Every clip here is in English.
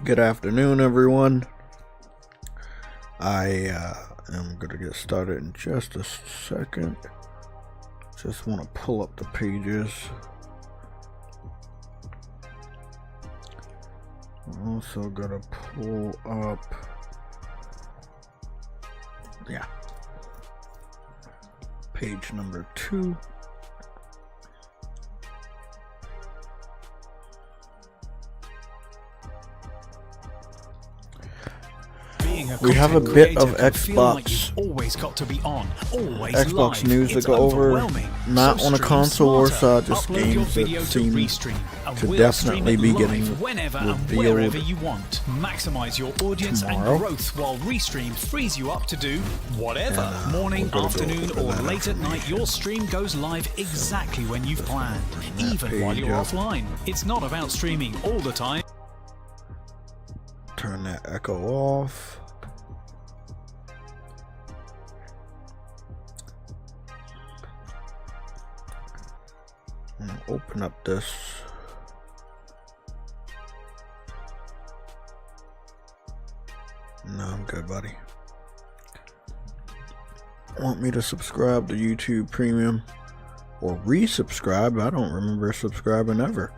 Good afternoon, everyone. I am going to get started in just a second. Just want to pull up the pages. I'm also going to pull up, page number 2. We have a bit of Xbox news to go over, not on a console or side, just games that seem to definitely be getting revealed you want. Maximize your audience tomorrow. And growth while Restream frees you up to do whatever. Morning, afternoon, or late at night, your stream goes live exactly when you've planned, even while you're offline. It's not about streaming all the time. Turn that echo off. Open up this. No, I'm good, buddy. Want me to subscribe to YouTube Premium or resubscribe? I don't remember subscribing ever.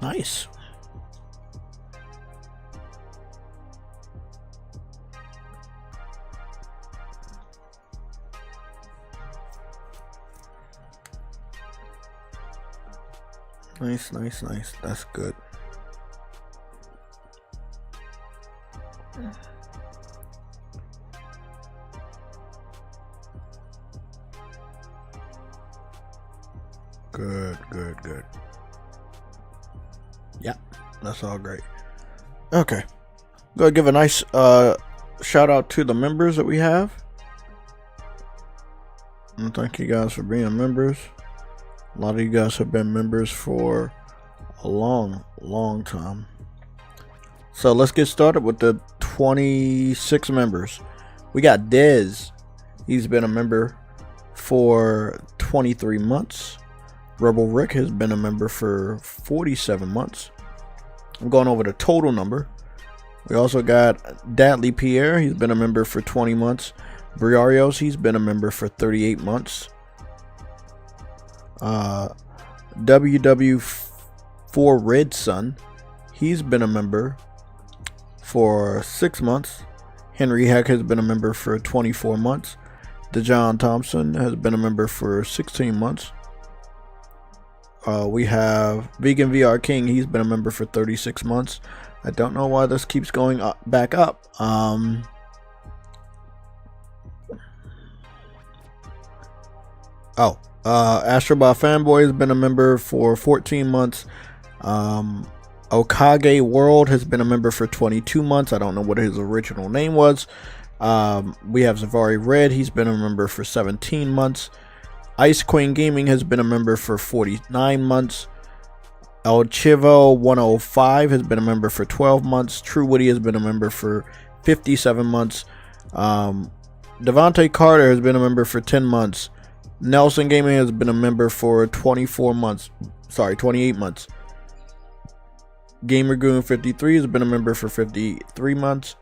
Nice. Nice. That's good. Good. Yeah, that's all great. Okay. Go give a nice shout out to the members that we have. And thank you guys for being members. A lot of you guys have been members for a long time. So let's get started with the 26 members. We got Dez. He's been a member for 23 months. Rebel Rick has been a member for 47 months. I'm going over the total number. We also got Dadley Pierre. He's been a member for 20 months. Briarios, he's been a member for 38 months. WW4 Red Sun, he's been a member for 6 months. Henry Heck has been a member for 24 months. DeJohn Thompson has been a member for 16 months. We have Vegan VR King. He's been a member for 36 months. I don't know why this keeps going back up. Astrobot Fanboy has been a member for 14 months. Okage World has been a member for 22 months. I don't know what his original name was. We have Zavari Red. He's been a member for 17 months. Ice Queen Gaming has been a member for 49 months. El Chivo 105 has been a member for 12 months. True Woody has been a member for 57 months. Devontae Carter has been a member for 10 months. Nelson Gaming has been a member for 28 months. Gamer Goon 53 has been a member for 53 months.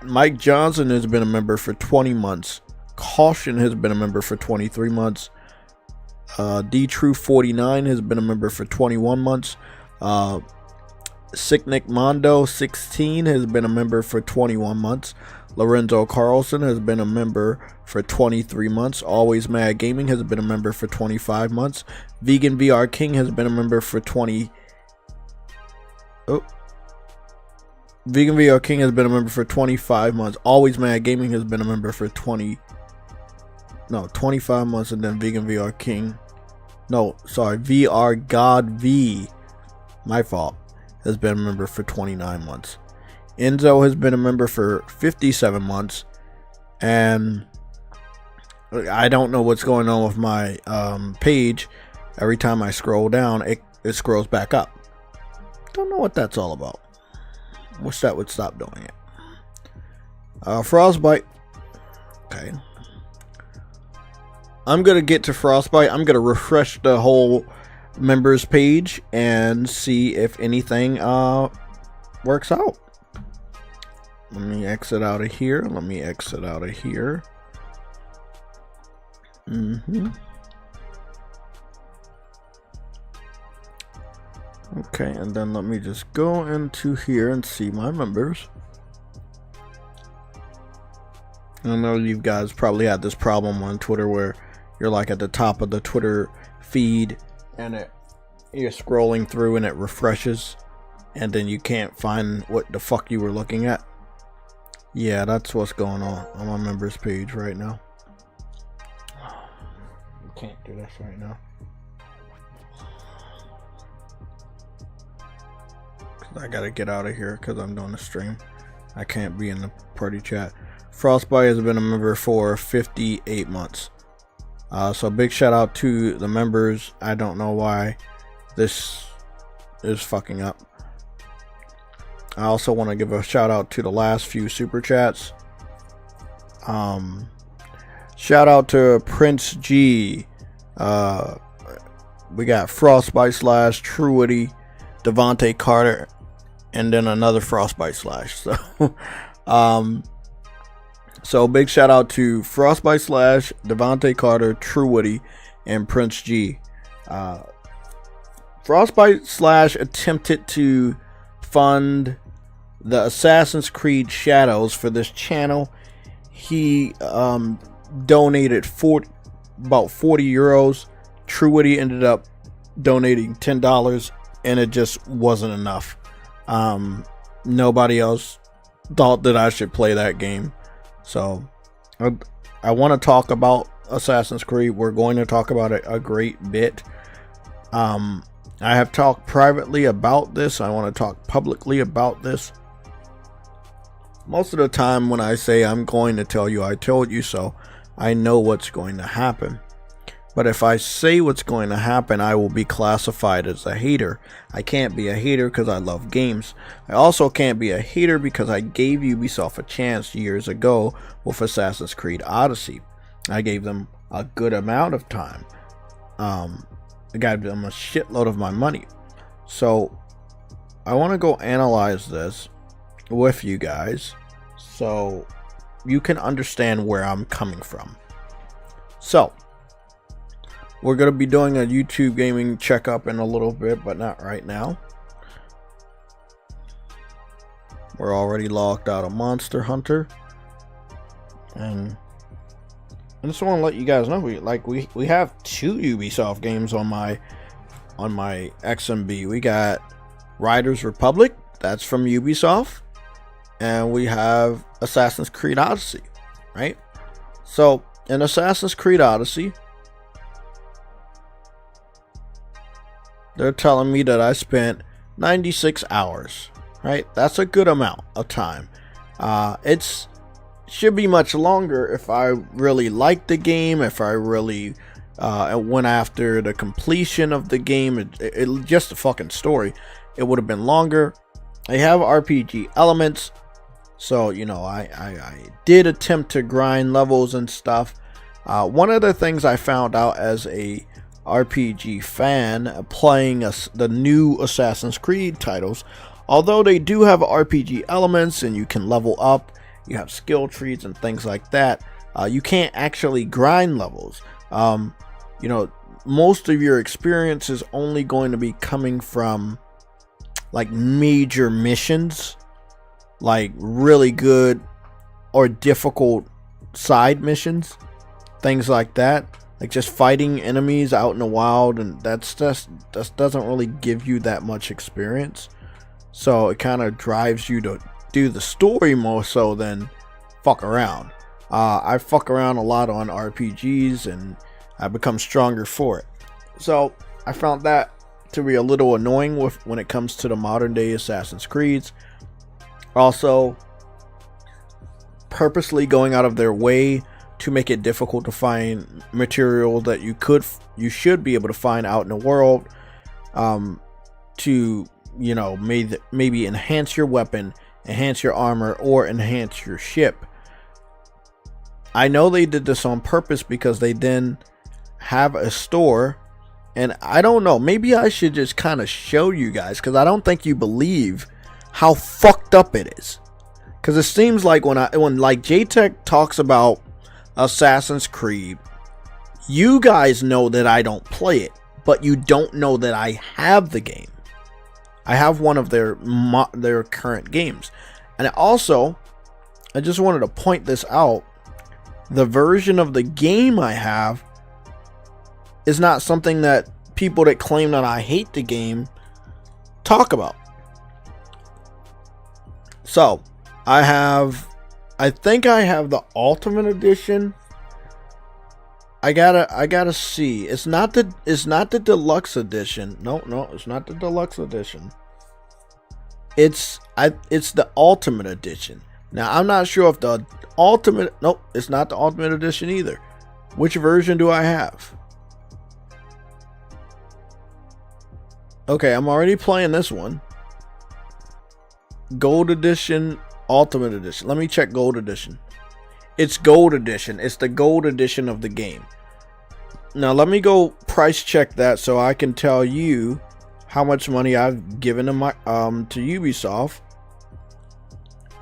Mike Johnson has been a member for 20 months. Caution has been a member for 23 months. D-True 49 has been a member for 21 months. Sicknick Mondo 16 has been a member for 21 months. Lorenzo Carlson has been a member for 23 months. Always Mad Gaming has been a member for 25 months. Vegan VR King has been a member for Vegan VR King has been a member for 25 months. Always Mad Gaming has been a member for 25 months, and then Vegan VR King. VR God V, my fault, has been a member for 29 months. Enzo has been a member for 57 months. and I don't know what's going on with my page. Every time I scroll down, it scrolls back up. Don't know what that's all about. Wish that would stop doing it. Frostbite. Okay. I'm gonna get to Frostbite. I'm gonna refresh the whole members page and see if anything works out. Let me exit out of here. Let me exit out of here. Okay, and then let me just go into here and see my members. I know you guys probably had this problem on Twitter where you're like at the top of the Twitter feed and you're scrolling through and it refreshes and then you can't find what the fuck you were looking at. Yeah, that's what's going on my members page right now. You can't do this right now. I gotta get out of here because I'm doing a stream. I can't be in the party chat. Frostbite has been a member for 58 months. So big shout out to the members. I don't know why this is fucking up. I also want to give a shout out to the last few super chats. Shout out to Prince G. We got Frostbite slash Truity, Devontae Carter, and then another Frostbite slash. So big shout out to Frostbite slash, Devontae Carter, Truity, and Prince G. Frostbite slash attempted to fund the Assassin's Creed Shadows for this channel. He donated about 40 euros. Truity ended up donating $10, and it just wasn't enough. Nobody else thought that I should play that game. So I want to talk about Assassin's Creed. We're going to talk about it a great bit. I have talked privately about this. I want to talk publicly about this. Most of the time when I say I'm going to tell you, I told you so, I know what's going to happen. But if I say what's going to happen, I will be classified as a hater. I can't be a hater because I love games. I also can't be a hater because I gave Ubisoft a chance years ago with Assassin's Creed Odyssey. I gave them a good amount of time. I gave them a shitload of my money. So I want to go analyze this with you guys so you can understand where I'm coming from. So we're going to be doing a YouTube gaming checkup in a little bit, but not right now. We're already logged out of Monster Hunter. And I just want to let you guys know, we have 2 Ubisoft games on my XMB. We got Riders Republic, that's from Ubisoft, and we have Assassin's Creed Odyssey, right? So in Assassin's Creed Odyssey, they're telling me that I spent 96 hours, right? That's a good amount of time. It should be much longer if I really liked the game, if I really went after the completion of the game. It just a fucking story. It would have been longer. They have RPG elements, so you know I did attempt to grind levels and stuff. One of the things I found out as a RPG fan playing the new Assassin's Creed titles, although they do have RPG elements and you can level up, you have skill trees and things like that, you can't actually grind levels. You know, most of your experience is only going to be coming from like major missions, like really good or difficult side missions, things like that. Like just fighting enemies out in the wild, and that doesn't really give you that much experience. So it kind of drives you to do the story more so than fuck around. I fuck around a lot on RPGs, and I become stronger for it. So I found that to be a little annoying when it comes to the modern day Assassin's Creeds. Also, purposely going out of their way to make it difficult to find material that you should be able to find out in the world, to, you know, maybe enhance your weapon, enhance your armor, or enhance your ship. I know they did this on purpose because they then have a store, and I don't know, maybe I should just kind of show you guys, because I don't think you believe how fucked up it is. Because it seems like when like JayTech talks about Assassin's Creed, you guys know that I don't play it, but you don't know that I have the game. I have one of their current games. And also, I just wanted to point this out. The version of the game I have is not something that people that claim that I hate the game talk about. So, I think I have the Ultimate Edition. I gotta see. It's not the Deluxe Edition. No, it's not the Deluxe Edition. It's the Ultimate Edition. Now, I'm not sure if the Ultimate... Nope, it's not the Ultimate Edition either. Which version do I have? Okay, I'm already playing this one. Gold Edition, Ultimate Edition. Let me check Gold Edition. It's Gold Edition. It's the Gold Edition of the game. Now, let me go price check that so I can tell you how much money I've given to Ubisoft.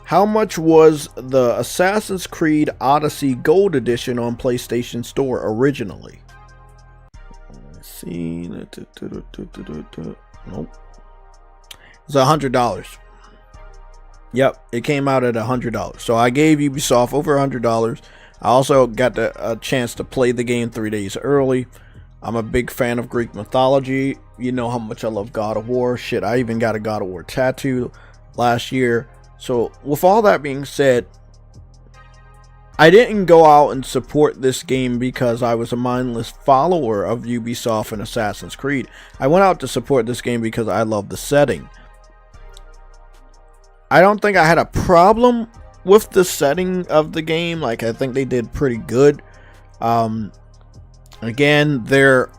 How much was the Assassin's Creed Odyssey Gold Edition on PlayStation Store originally? Let's see. Nope. It's $100. Yep, it came out at $100. So I gave Ubisoft over $100. I also got a chance to play the game 3 days early. I'm a big fan of Greek mythology. You know how much I love God of War. Shit, I even got a God of War tattoo last year. So, with all that being said, I didn't go out and support this game because I was a mindless follower of Ubisoft and Assassin's Creed. I went out to support this game because I love the setting. I don't think I had a problem with the setting of the game. Like, I think they did pretty good. Again, they're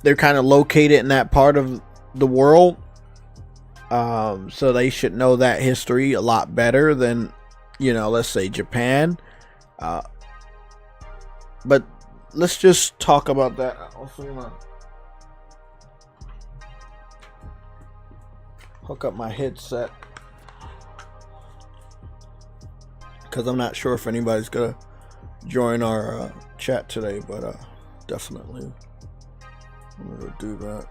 kind of located in that part of the world. So they should know that history a lot better than, you know, let's say Japan. But let's just talk about that. I also want to hook up my headset, because I'm not sure if anybody's gonna join our chat today, but definitely I'm gonna do that.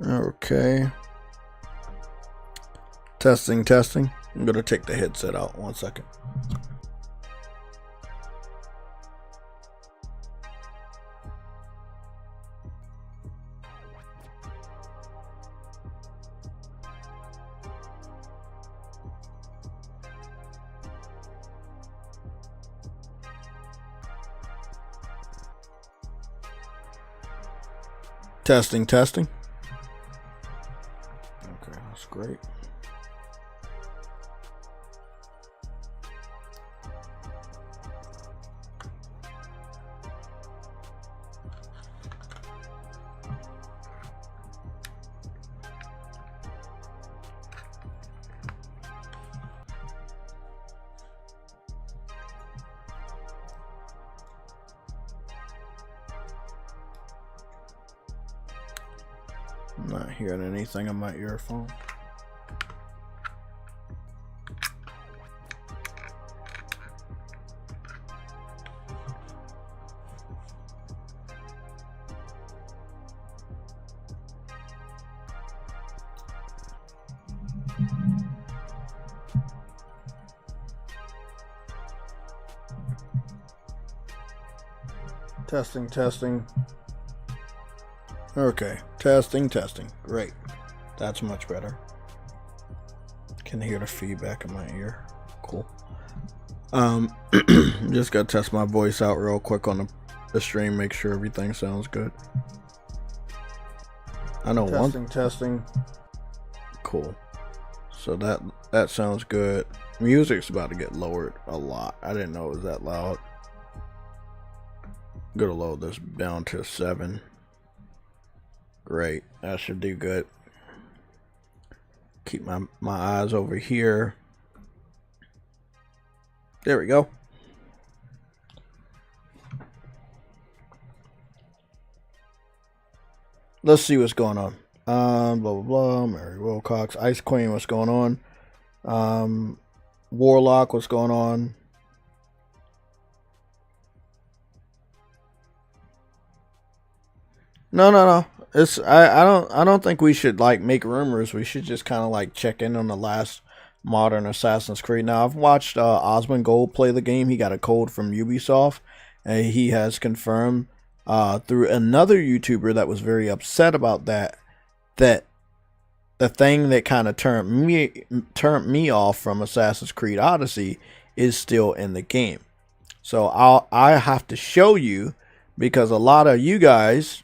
Okay. Testing. I'm going to take the headset out. 1 second. Testing. Okay, that's great. I'm not hearing anything on my earphone. Testing, testing. Okay, testing, testing. Great. That's much better. Can hear the feedback in my ear. Cool. Just gotta test my voice out real quick on the stream, make sure everything sounds good. I know testing. Cool. So that sounds good. Music's about to get lowered a lot. I didn't know it was that loud. I'm gonna load this down to 7. Great. That should do good. Keep my eyes over here. There we go. Let's see what's going on. Blah blah blah. Mary Wilcox, Ice Queen, what's going on? Warlock, what's going on? No. It's I don't think we should like make rumors. We should just kind of like check in on the last modern Assassin's Creed. Now I've watched Osmond Gold play the game. He got a code from Ubisoft, and he has confirmed through another YouTuber that was very upset about that the thing that kind of turned me off from Assassin's Creed Odyssey is still in the game. So I have to show you, because a lot of you guys,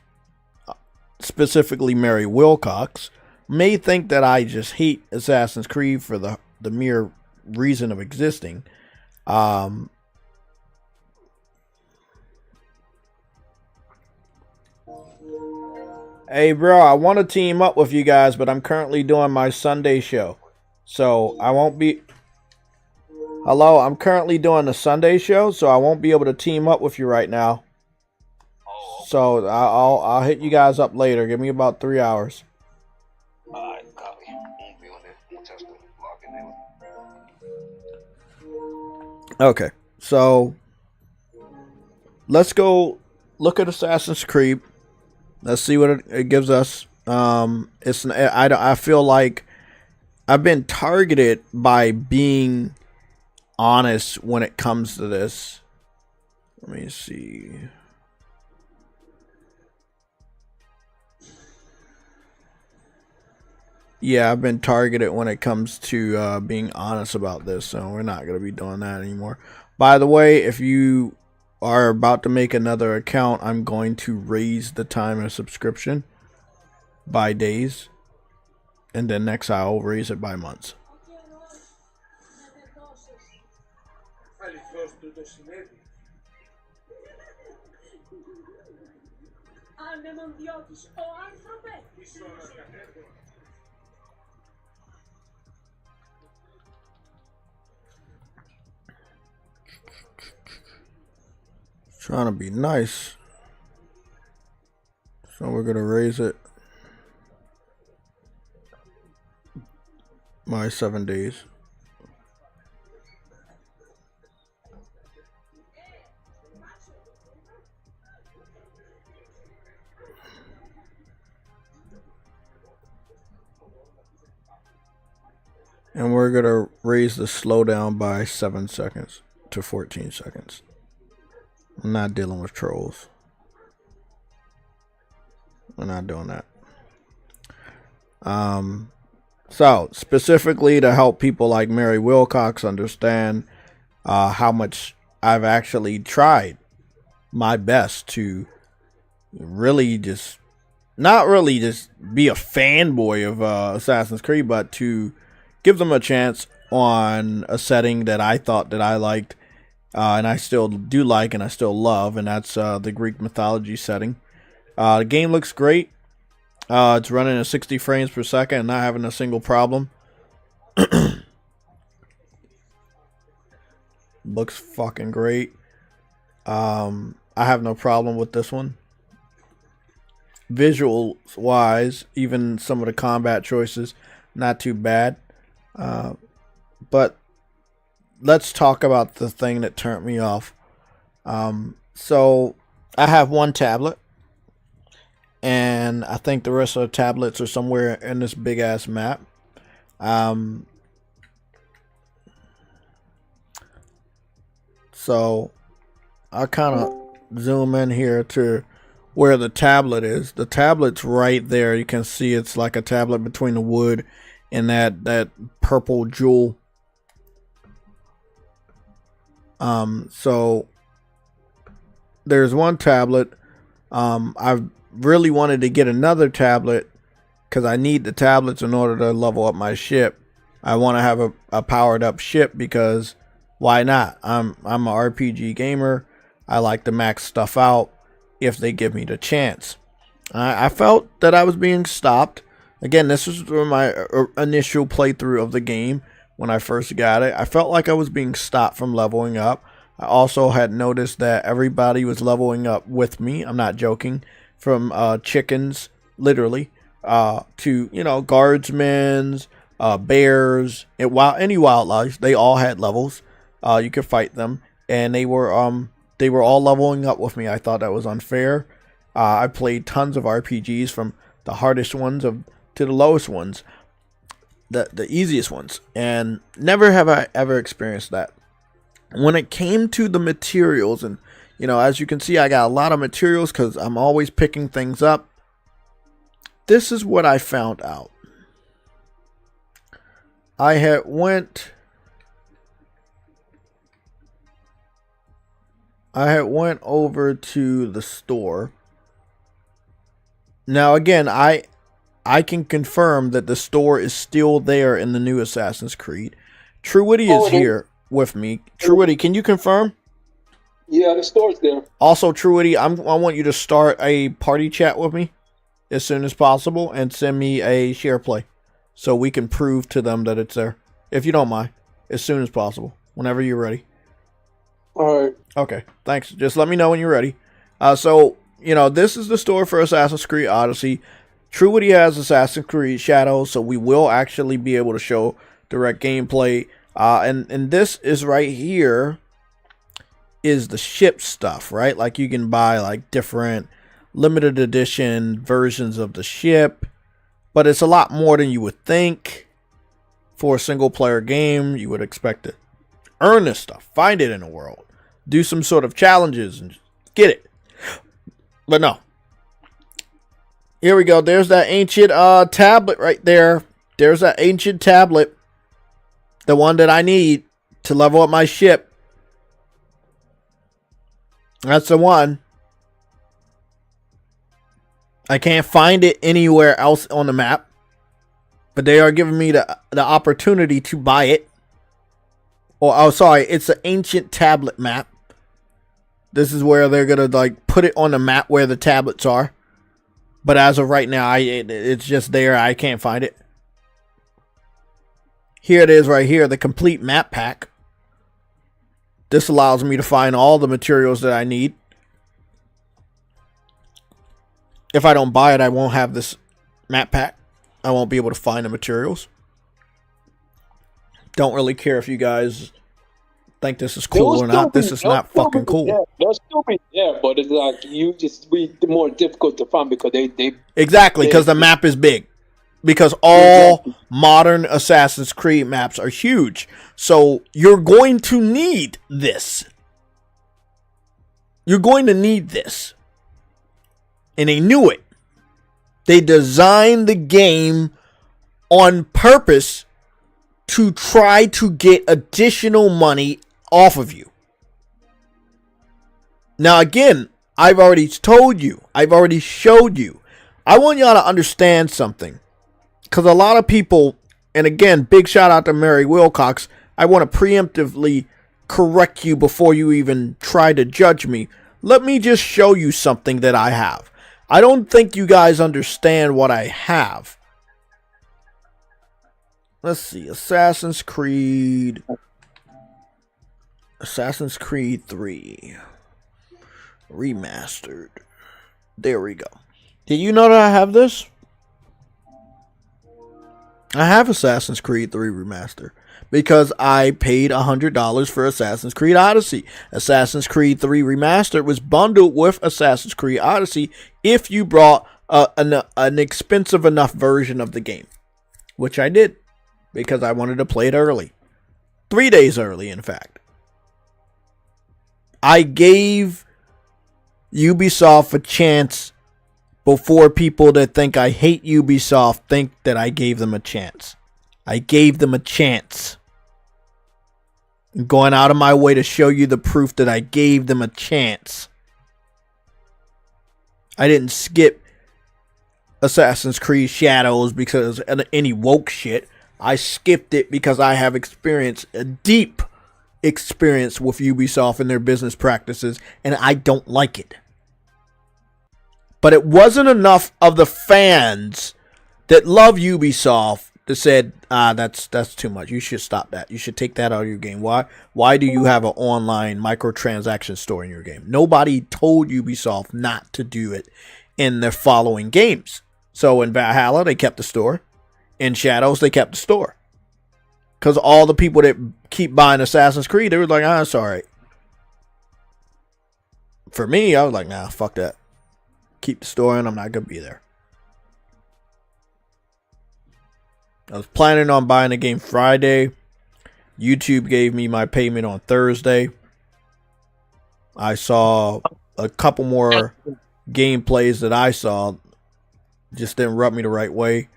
specifically Mary Wilcox, may think that I just hate Assassin's Creed for the mere reason of existing. Hey bro, I want to team up with you guys, but I'm currently doing my Sunday show, so I won't be... Hello, I'm currently doing the Sunday show, so I won't be able to team up with you right now. So I'll hit you guys up later. Give me about 3 hours. Alright, copy. Won't be on there. We'll test them. Lock in. Okay, so let's go look at Assassin's Creed. Let's see what it gives us. I feel like I've been targeted by being honest when it comes to this. Let me see. Yeah, I've been targeted when it comes to being honest about this, so we're not going to be doing that anymore. By the way, if you are about to make another account, I'm going to raise the time of subscription by days, and then next I'll raise it by months. Trying to be nice, so we're gonna raise it by 7 days. And we're gonna raise the slowdown by 7 seconds to 14 seconds. I'm not dealing with trolls. We're not doing that. So specifically to help people like Mary Wilcox understand how much I've actually tried my best to really just, not really just be a fanboy of Assassin's Creed, but to give them a chance on a setting that I thought that I liked. And I still do like, and I still love, and that's the Greek mythology setting. The game looks great. It's running at 60 frames per second and not having a single problem. Looks fucking great. I have no problem with this one. Visual wise, even some of the combat choices, not too bad. But let's talk about the thing that turned me off. So I have one tablet, and I think the rest of the tablets are somewhere in this big ass map. So I kind of zoom in here to where the tablet is. The tablet's right there. You can see it's like a tablet between the wood and that purple jewel. So there's one tablet. I've really wanted to get another tablet because I need the tablets in order to level up my ship. I want to have a powered up ship because why not? I'm an RPG gamer. I like to max stuff out if they give me the chance. I felt that I was being stopped. Again, this was my initial playthrough of the game when I first got it. I felt like I was being stopped from leveling up. I also had noticed that everybody was leveling up with me. I'm not joking. From chickens, literally, to, you know, guardsmen, bears, and any wildlife. They all had levels. You could fight them, and they were all leveling up with me. I thought that was unfair. I played tons of RPGs from the hardest ones to the lowest ones, the easiest ones, and never have I ever experienced that. When it came to the materials, and you know, as you can see, I got a lot of materials because I'm always picking things up. This is what I found out. I had went over to the store. Now again, I can confirm that the store is still there in the new Assassin's Creed. Truity is here with me. Truity, can you confirm? Yeah, the store's there. Also, Truity, I want you to start a party chat with me as soon as possible and send me a share play so we can prove to them that it's there. If you don't mind, as soon as possible, whenever you're ready. All right. Okay, thanks. Just let me know when you're ready. So, you know, this is the store for Assassin's Creed Odyssey. Truity has Assassin's Creed Shadows, so we will actually be able to show direct gameplay. And this is right here is the ship stuff, right? Like you can buy like different limited edition versions of the ship, but it's a lot more than you would think for a single player game. You would expect to earn this stuff, find it in the world, do some sort of challenges and get it. But no. Here we go. There's that ancient tablet right there. There's that ancient tablet. The one that I need to level up my ship. That's the one. I can't find it anywhere else on the map. But they are giving me the opportunity to buy it. Oh, sorry. It's an ancient tablet map. This is where they're going to like put it on the map where the tablets are. But as of right now, it's just there. I can't find it. Here it is right here. The complete map pack. This allows me to find all the materials that I need. If I don't buy it, I won't have this map pack. I won't be able to find the materials. Don't really care if you guys think this is cool or not. This is not fucking cool. Yeah, they'll still be there, but it's like you just be more difficult to find because they exactly because the map is big. Because all modern Assassin's Creed maps are huge. So you're going to need this. You're going to need this. And they knew it. They designed the game on purpose to try to get additional money off of you. Now again, I've already told you. I've already showed you. I want y'all to understand something. Because a lot of people, and again, big shout out to Mary Wilcox. I want to preemptively correct you before you even try to judge me. Let me just show you something that I have. I don't think you guys understand what I have. Let's see. Assassin's Creed 3 Remastered. There we go. Did you know that I have this? I have Assassin's Creed 3 Remaster because I paid $100 for Assassin's Creed Odyssey. Assassin's Creed 3 Remastered was bundled with Assassin's Creed Odyssey if you brought an expensive enough version of the game, which I did because I wanted to play it early. 3 days early, in fact. I gave Ubisoft a chance before people that think I hate Ubisoft think that I gave them a chance. I gave them a chance. I'm going out of my way to show you the proof that I gave them a chance. I didn't skip Assassin's Creed Shadows because of any woke shit. I skipped it because I have experience, a deep experience with Ubisoft and their business practices, and I don't like it. But it wasn't enough of the fans that love Ubisoft that said, that's too much. You should stop that. You should take that out of your game. Why do you have an online microtransaction store in your game? Nobody told Ubisoft not to do it in their following games. So in Valhalla, they kept the store. In Shadows, they kept the store. Because all the people that keep buying Assassin's Creed, they were like, it's alright. For me, I was like, nah, fuck that. Keep the store and I'm not going to be there. I was planning on buying the game Friday. YouTube gave me my payment on Thursday. I saw a couple more gameplays that I saw. Just didn't rub me the right way.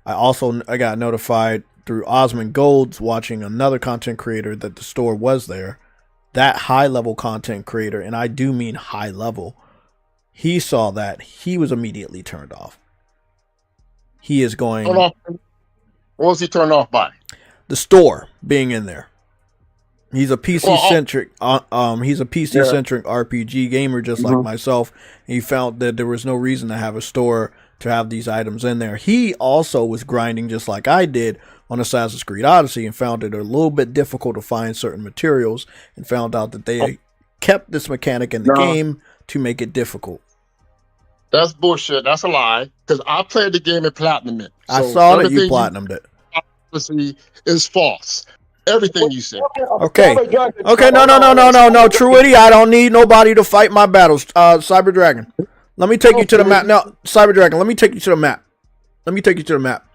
I got notified through Osmond Golds watching another content creator that the store was there. That high level content creator, and I do mean high level, he saw that. He was immediately turned off. He is going... What was he turned off by? The store being in there. He's a PC centric. He's a PC centric RPG gamer, just like myself. He felt that there was no reason to have a store to have these items in there. He also was grinding just like I did on Assassin's Creed Odyssey and found it a little bit difficult to find certain materials, and found out that they kept this mechanic in the game to make it difficult. That's bullshit. That's a lie. Because I played the game and platinumed it. So I saw that you platinumed it. Is false. Everything you said. Okay. Okay. No. True Itty, I don't need nobody to fight my battles. Cyber Dragon, let me take you to the map. No, Cyber Dragon, let me take you to the map. Let me take you to the map.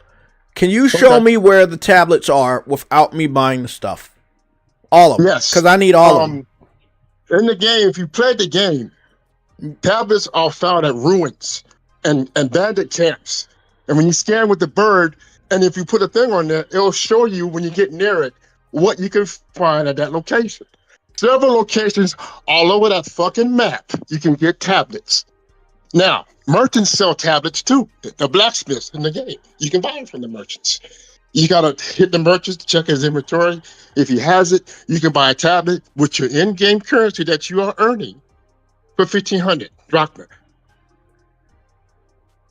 Can you show me where the tablets are without me buying the stuff? All of them. Yes. Because I need all of them. In the game, if you play the game, tablets are found at ruins and bandit camps. And when you scan with the bird, and if you put a thing on there, it'll show you when you get near it what you can find at that location. Several locations all over that fucking map, you can get tablets. Now, merchants sell tablets too. The blacksmiths in the game, you can buy them from the merchants. You gotta hit the merchants to check his inventory. If he has it, you can buy a tablet with your in-game currency that you are earning for 1,500 drachma.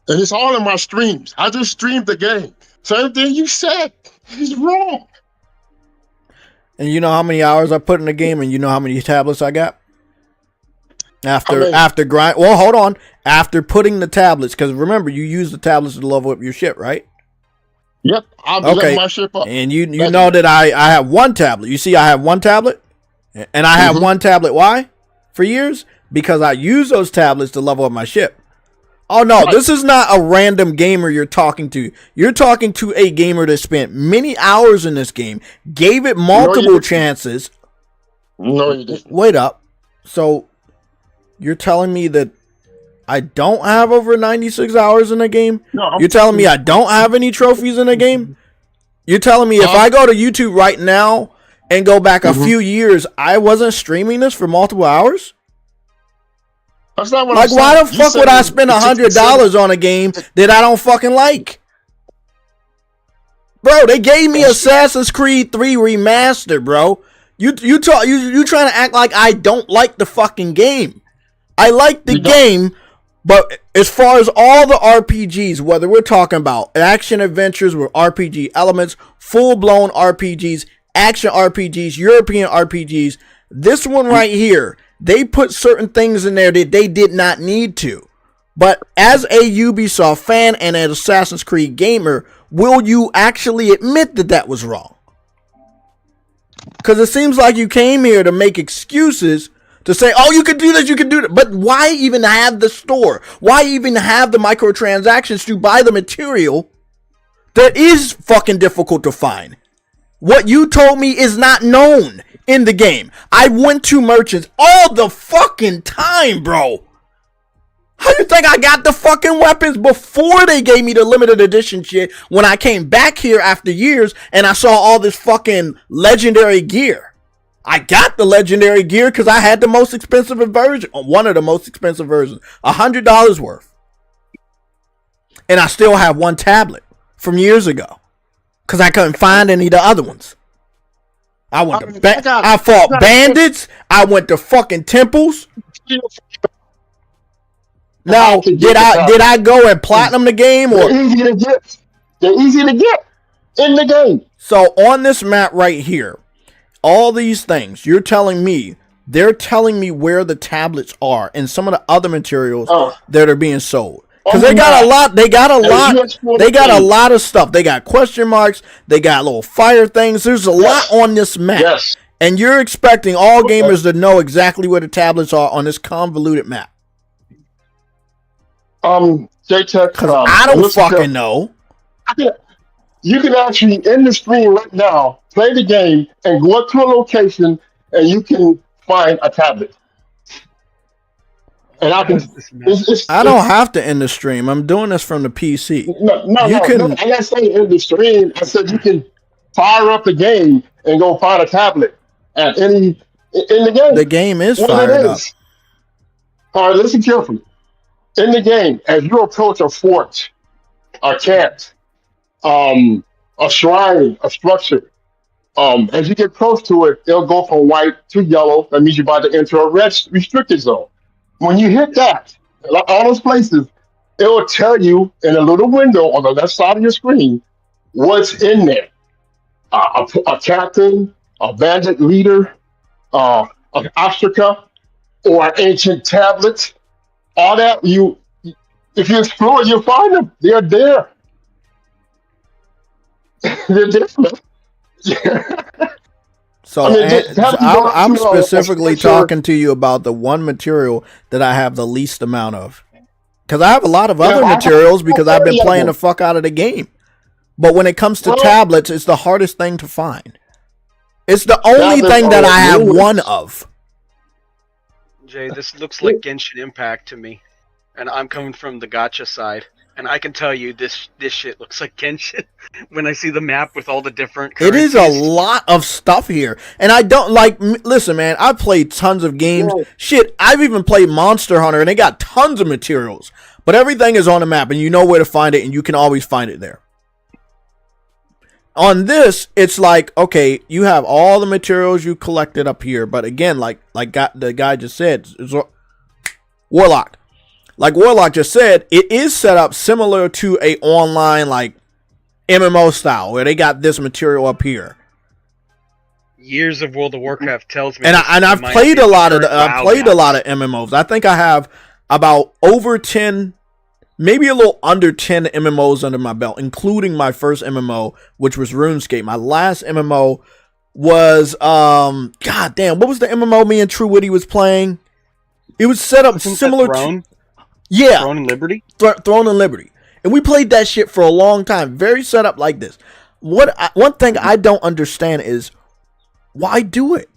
And it's all in my streams. I just streamed the game. Same thing you said is wrong. And you know how many hours I put in the game, and you know how many tablets I got? After grind. Well, hold on. After putting the tablets, because remember, you use the tablets to level up your ship, right? Yep. I'm leveling my ship up. And you know that I have one tablet. You see, I have one tablet, and I have one tablet. Why? For years, because I use those tablets to level up my ship. Oh, no, this is not a random gamer you're talking to. You're talking to a gamer that spent many hours in this game, gave it multiple chances. No, you didn't. Wait up. So, you're telling me that I don't have over 96 hours in the game? No. You're telling me I don't have any trophies in the game? You're telling me if I go to YouTube right now and go back a few years, I wasn't streaming this for multiple hours? That's not what like, I'm why saying. the fuck would I spend $100 on a game that I don't fucking like? Bro, they gave me Assassin's Creed 3 Remastered, bro. You trying to act like I don't like the fucking game. I like the game, but as far as all the RPGs, whether we're talking about action adventures with RPG elements, full-blown RPGs, action RPGs, European RPGs, this one right here, they put certain things in there that they did not need to. But as a Ubisoft fan and an Assassin's Creed gamer, will you actually admit that that was wrong? Because it seems like you came here to make excuses to say, oh, you could do this, you could do that. But why even have the store? Why even have the microtransactions to buy the material that is fucking difficult to find? What you told me is not known in the game. I went to merchants all the fucking time, bro. How you think I got the fucking weapons before they gave me the limited edition shit when I came back here after years and I saw all this fucking legendary gear? I got the legendary gear because I had the most expensive version, one of the most expensive versions, $100 worth. And I still have one tablet from years ago because I couldn't find any of the other ones. I fought bandits. I went to fucking temples. Now, did I go and platinum the game? Or they're easy to get. They're easy to get in the game. So on this map right here, all these things they're telling me where the tablets are and some of the other materials that are being sold. Because they got a lot. They got a lot of stuff. They got question marks. They got little fire things. There's a lot on this map. Yes. And you're expecting all gamers to know exactly where the tablets are on this convoluted map. JayTech, because I don't fucking know. You can actually in the stream right now play the game and go up to a location and you can find a tablet. And I can. I don't have to end the stream. I'm doing this from the PC. No. I didn't say end the stream. I said you can fire up the game and go find a tablet at any in the game. The game is fired up. All right, listen carefully. In the game, as you approach a fort, a camp, a shrine, a structure, as you get close to it, it'll go from white to yellow. That means you're about to enter a red restricted zone. When you hit that, all those places, it will tell you in a little window on the left side of your screen what's in there. A captain, a bandit leader, an ostraca, or an ancient tablet. All that, if you explore, you'll find them. They're there. They're different. So, I'm specifically talking to you about the one material that I have the least amount of. Because I have a lot of other materials because I've been playing the fuck out of the game. But when it comes to tablets, it's the hardest thing to find. It's the only thing that I have one of. Jay, this looks like Genshin Impact to me. And I'm coming from the gacha side. And I can tell you this shit looks like Genshin when I see the map with all the different currencies. It is a lot of stuff here. And I don't listen, man, I've played tons of games. Yeah. Shit, I've even played Monster Hunter and they got tons of materials. But everything is on the map and you know where to find it and you can always find it there. On this, it's like, okay, you have all the materials you collected up here. But again, like the guy just said, it's Warlock. Like Warlock just said, it is set up similar to a online like MMO style where they got this material up here. Years of World of Warcraft tells me, and I've played a lot of MMOs. I think I have about over 10, maybe a little under 10 MMOs under my belt, including my first MMO, which was RuneScape. My last MMO was god damn, what was the MMO me and True Witty was playing? It was set up similar to yeah, Throne and Liberty? Throne and Liberty. And we played that shit for a long time. Very set up like this. One thing I don't understand is, why do it?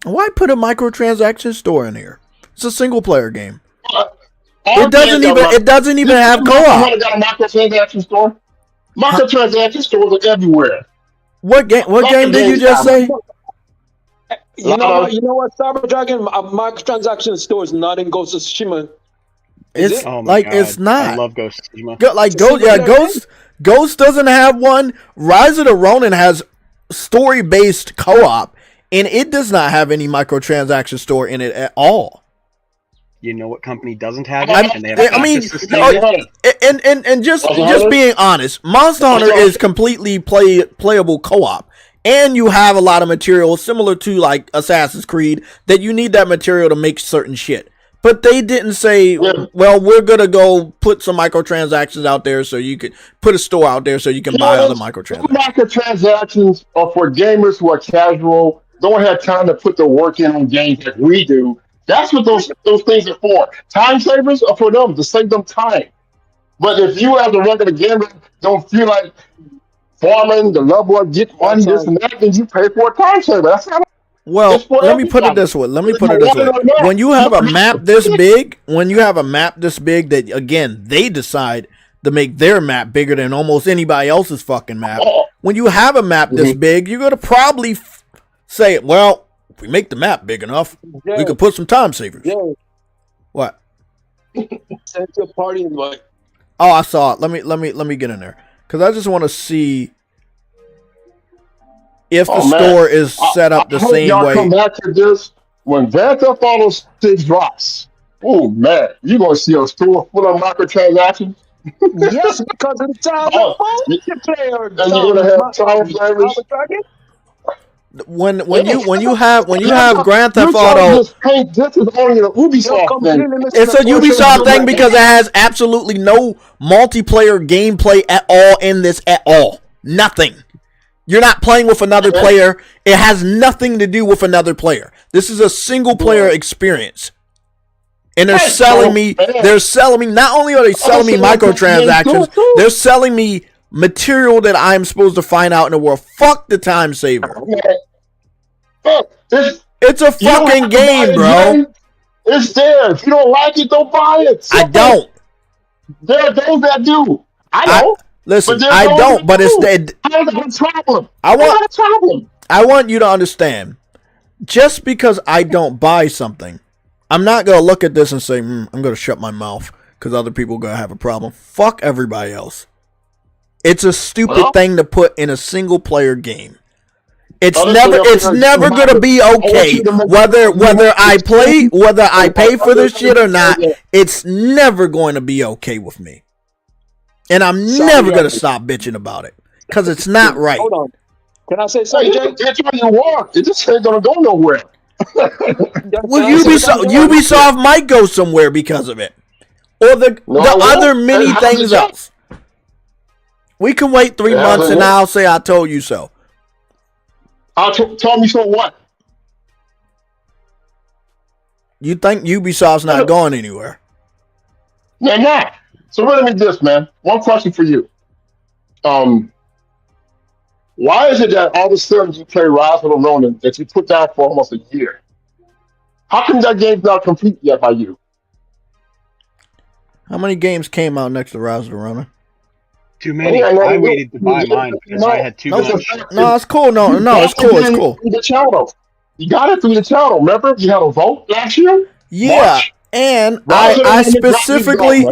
Why put a microtransaction store in here? It's a single player game. It doesn't even have co-op. Got a microtransaction store? Microtransaction stores are everywhere. What game did you just say? You know what, Cyber Dragon? A microtransaction store is not in Ghost of Tsushima. It's it's not. I love Ghost of Tsushima. Ghost doesn't have one. Rise of the Ronin has story-based co-op, and it does not have any microtransaction store in it at all. You know what company doesn't have it? Just being honest, Monster Hunter is completely playable co-op. And you have a lot of material similar to like Assassin's Creed that you need that material to make certain shit. But they didn't say, well, we're going to go put some microtransactions out there so you could put a store out there so you can buy other microtransactions. Microtransactions are for gamers who are casual, don't have time to put the work in on games like we do. That's what those things are for. Time savers are for them, to save them time. But if you as a regular gamer don't feel like farming, the level up, get money, this and that, then you pay for a time saver. That's not Well, It's for let me put it everybody. this way. Let me If put you it this want way. or not, When you have a you map this big, that again they decide to make their map bigger than almost anybody else's fucking map. When you have a map this big, you're gonna probably say, well, if we make the map big enough, we could put some time savers. Yeah. What? Send your party invite. Oh, I saw it. Let me get in there because I just want to see if the store is set up the I hope same y'all way. come back to this when Grand Theft Auto 6 drops. Oh man, you're gonna see a store full of microtransactions. Yes, because it's time Oh, for multiplayer. and you're gonna have time flavors. When you have You're Grand Theft trying to Auto, just paint this as only an Ubisoft thing. it's a Ubisoft thing because it has absolutely no multiplayer gameplay at all in this at all. Nothing. You're not playing with another player. It has nothing to do with another player. This is a single player experience. And they're selling me, not only are they selling me microtransactions, they're selling me material that I'm supposed to find out in the world. Fuck the time saver. It's a fucking game, bro. It's there. If you don't like it, don't buy it. I don't. There are those that do. I don't. Listen, I don't, but it's the problem. I want you to understand. Just because I don't buy something, I'm not going to look at this and say, I'm going to shut my mouth because other people are going to have a problem. Fuck everybody else. It's a stupid thing to put in a single player game. It's never going to be okay whether I pay for this shit or not. It's never going to be okay with me. And I'm never going to stop bitching about it because it's not right. Hold on. Can I say something, Jay? That's what you want. It just ain't going to go nowhere. Well, Ubisoft might go somewhere because of it. Or the other many things else. We can wait 3 months and I'll say I told you so. Tell me so what? You think Ubisoft's not going anywhere? They're not. So let me this, man. One question for you. Why is it that all of a sudden you play Rise of the Ronin that you put down for almost a year? How come that game's not complete yet by you? How many games came out next to Rise of the Ronin? Too many. I waited to buy mine because I had too much. No, it's cool. No, it's cool. It's cool. The channel. You got it through the channel. Remember, you had a vote last year. Yeah, March. and I specifically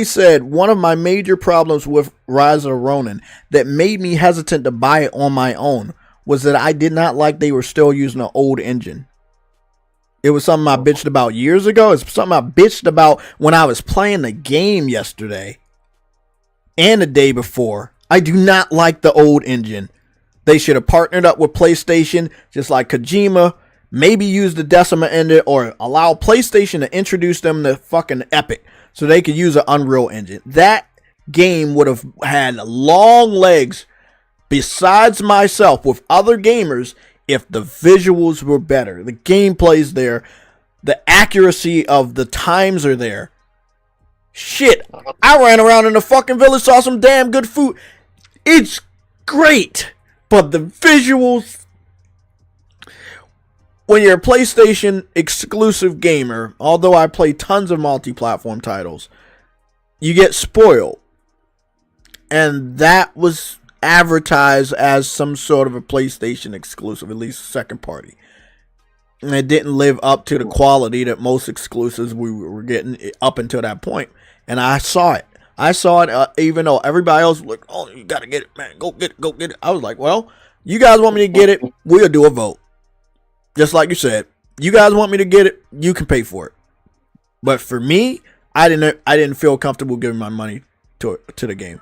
said one of my major problems with Rise of the Ronin that made me hesitant to buy it on my own was that I did not like they were still using an old engine. It was something I bitched about years ago. It's something I bitched about when I was playing the game yesterday and the day before. I do not like the old engine. They should have partnered up with PlayStation, just like Kojima. Maybe use the Decima engine or allow PlayStation to introduce them to fucking Epic so they could use an Unreal Engine. That game would have had long legs besides myself with other gamers if the visuals were better. The gameplay's there. The accuracy of the times are there. Shit, I ran around in the fucking village, saw some damn good food. It's great, but the visuals... When you're a PlayStation exclusive gamer, although I play tons of multi-platform titles, you get spoiled. And that was advertised as some sort of a PlayStation exclusive, at least second party. And it didn't live up to the quality that most exclusives we were getting up until that point. And I saw it. Even though everybody else was like, oh, you gotta get it, man. Go get it. I was like, well, you guys want me to get it? We'll do a vote. Just like you said, you guys want me to get it, you can pay for it. But for me, I didn't feel comfortable giving my money to the game.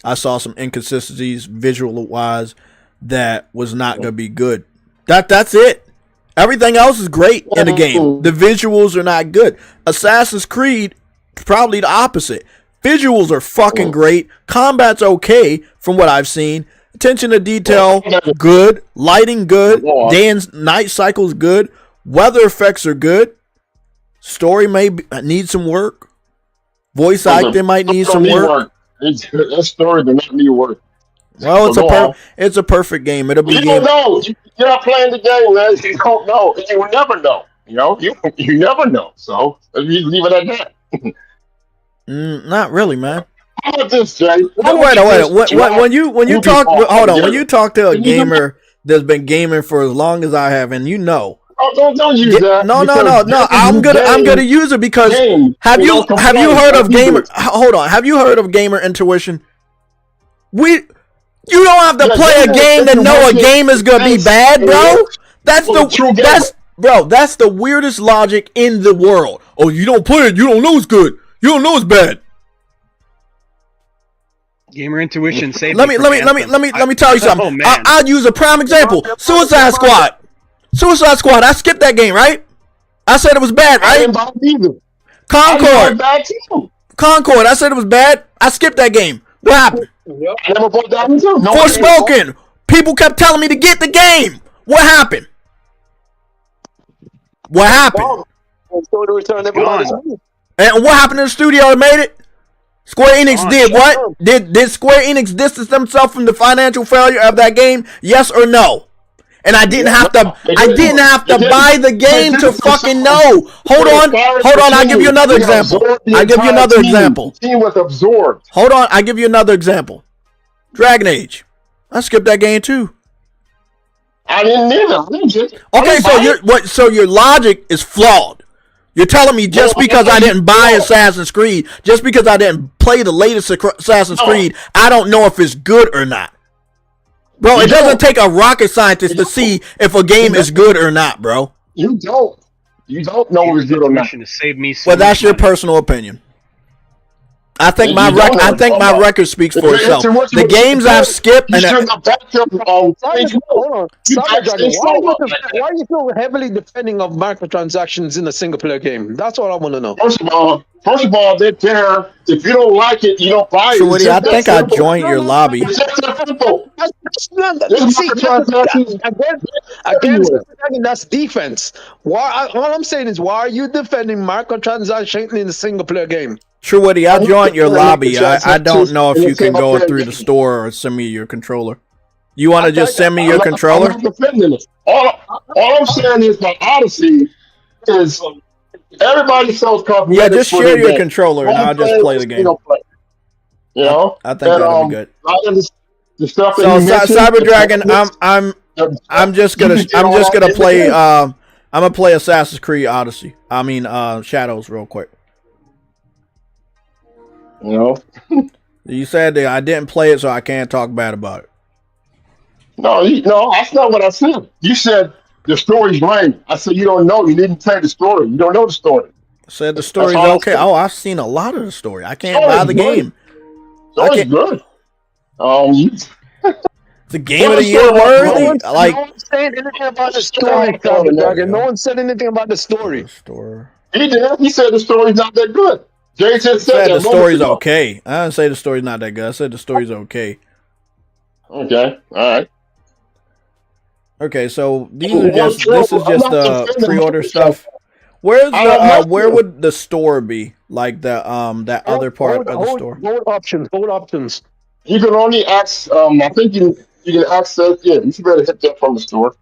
I saw some inconsistencies visual wise that was not gonna be good. That's it. Everything else is great in the game. The visuals are not good. Assassin's Creed, probably the opposite. Visuals are fucking great. Combat's okay from what I've seen. Attention to detail, good. Lighting, good. Day and night cycles, good. Weather effects are good. Story may need some work. Voice acting might need some work. That story does not need work. Well, So it's a perfect game. It'll be. You don't know. You're not playing the game, man. You don't know. You will never know. You know, you never know. So leave it at that. Not really, man. How about this, Jay? Wait. When you talk, hold on. When you talk to a gamer that's been gaming for as long as I have, and you know. Oh, don't use that. No. I'm gonna use it because have you heard of gamer? Hold on. Have you heard of gamer intuition? You don't have to play a game to know a game is gonna be bad, bro. That's the weirdest logic in the world. Oh, you don't play it, you don't know it's good. You don't know it's bad. Gamer intuition saved Let me tell you something. Oh, man. I'll use a prime example. Suicide Squad. I skipped that game, right? I said it was bad, right? I didn't buy it either. Concord. I said it was bad. I skipped that game. What happened? I never bought that one too. No, Forspoken. People kept telling me to get the game. What happened? And what happened to the studio that made it? Square Enix did what? Did Square Enix distance themselves from the financial failure of that game? Yes or no? And I didn't have to buy the game to fucking know. Hold on. I'll give you another example. Team was absorbed. Hold on. I'll give you another example. Dragon Age. I skipped that game too. I didn't either. Okay, so your logic is flawed. You're telling me just because I didn't buy Assassin's Creed, just because I didn't play the latest Assassin's Creed, I don't know if it's good or not. Bro, it doesn't take a rocket scientist to see if a game is good or not, bro. You don't know if it's good or not. Well, that's your personal opinion. I think my record speaks for itself. The games I've skipped and hold on. Why are you so heavily defending of microtransactions in a single player game? That's what I want to know. First of all, they're there. If you don't like it, you don't buy it. Woody, I think I joined your lobby. That's defense. All I'm saying is, why are you defending microtransactions in a single player game? True, Woody, I joined your lobby. I don't know if you can go through the store or send me your controller. You want to just send me your controller? I'm not defending it. All I'm saying is that Odyssey is everybody sells cosmetics. Yeah, just share your controller and I'll just play the game. You know, I think that'll be good. The stuff so Cyber Dragon, I'm just gonna play. I'm gonna play Assassin's Creed Odyssey. I mean, Shadows, real quick. You know, you said that I didn't play it, so I can't talk bad about it. No, that's not what I said. You said the story's lame. I said you don't know. You didn't tell the story. You don't know the story. I said the story's okay. Oh, I've seen a lot of the story. I can't buy the game. Story's good. The game of the year worthy. No one said anything about the story. No one said anything about the story. He did. He said the story's not that good. Jay just said the story's okay. I didn't say the story's not that good. I said the story's okay. Okay. All right. Okay, so this is just pre-order stuff. Where would the store be? Like the that other part of the store. Hold options. You can only access. I think you can access. Yeah, you should better hit that from the store.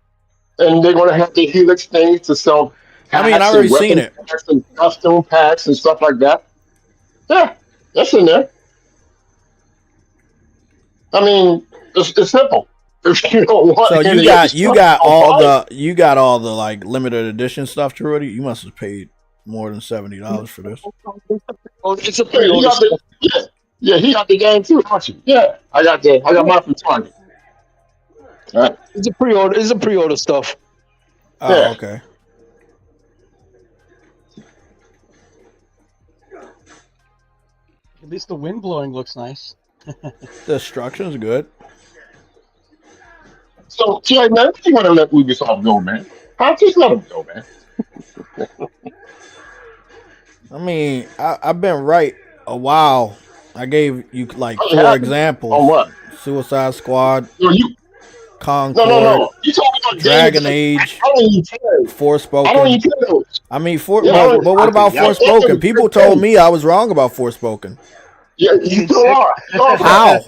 And they're going to have the Helix things to sell. I mean, I've already seen it. And costume packs and stuff like that. Yeah, that's in there. I mean, it's simple. If you don't want so you got all the like limited edition stuff to already. You must have paid more than $70 for this. It's a pre-order. Yeah, he got the game too, aren't you? Yeah, I got mine from Target. All right. It's a pre-order. It's a pre-order stuff. Oh, yeah. Okay. At least the wind blowing looks nice. The destruction's good. So, Jay, man, you want to let Ubisoft go, man? Just let them go, man. I mean, I've been right a while. I gave you like 4 examples. On what? Suicide Squad, Concord, No. You talking about Dragon Age, Forspoken. I don't even care those. I mean, but what about Forspoken? People told me I was wrong about Forspoken. Yeah, you still are. How?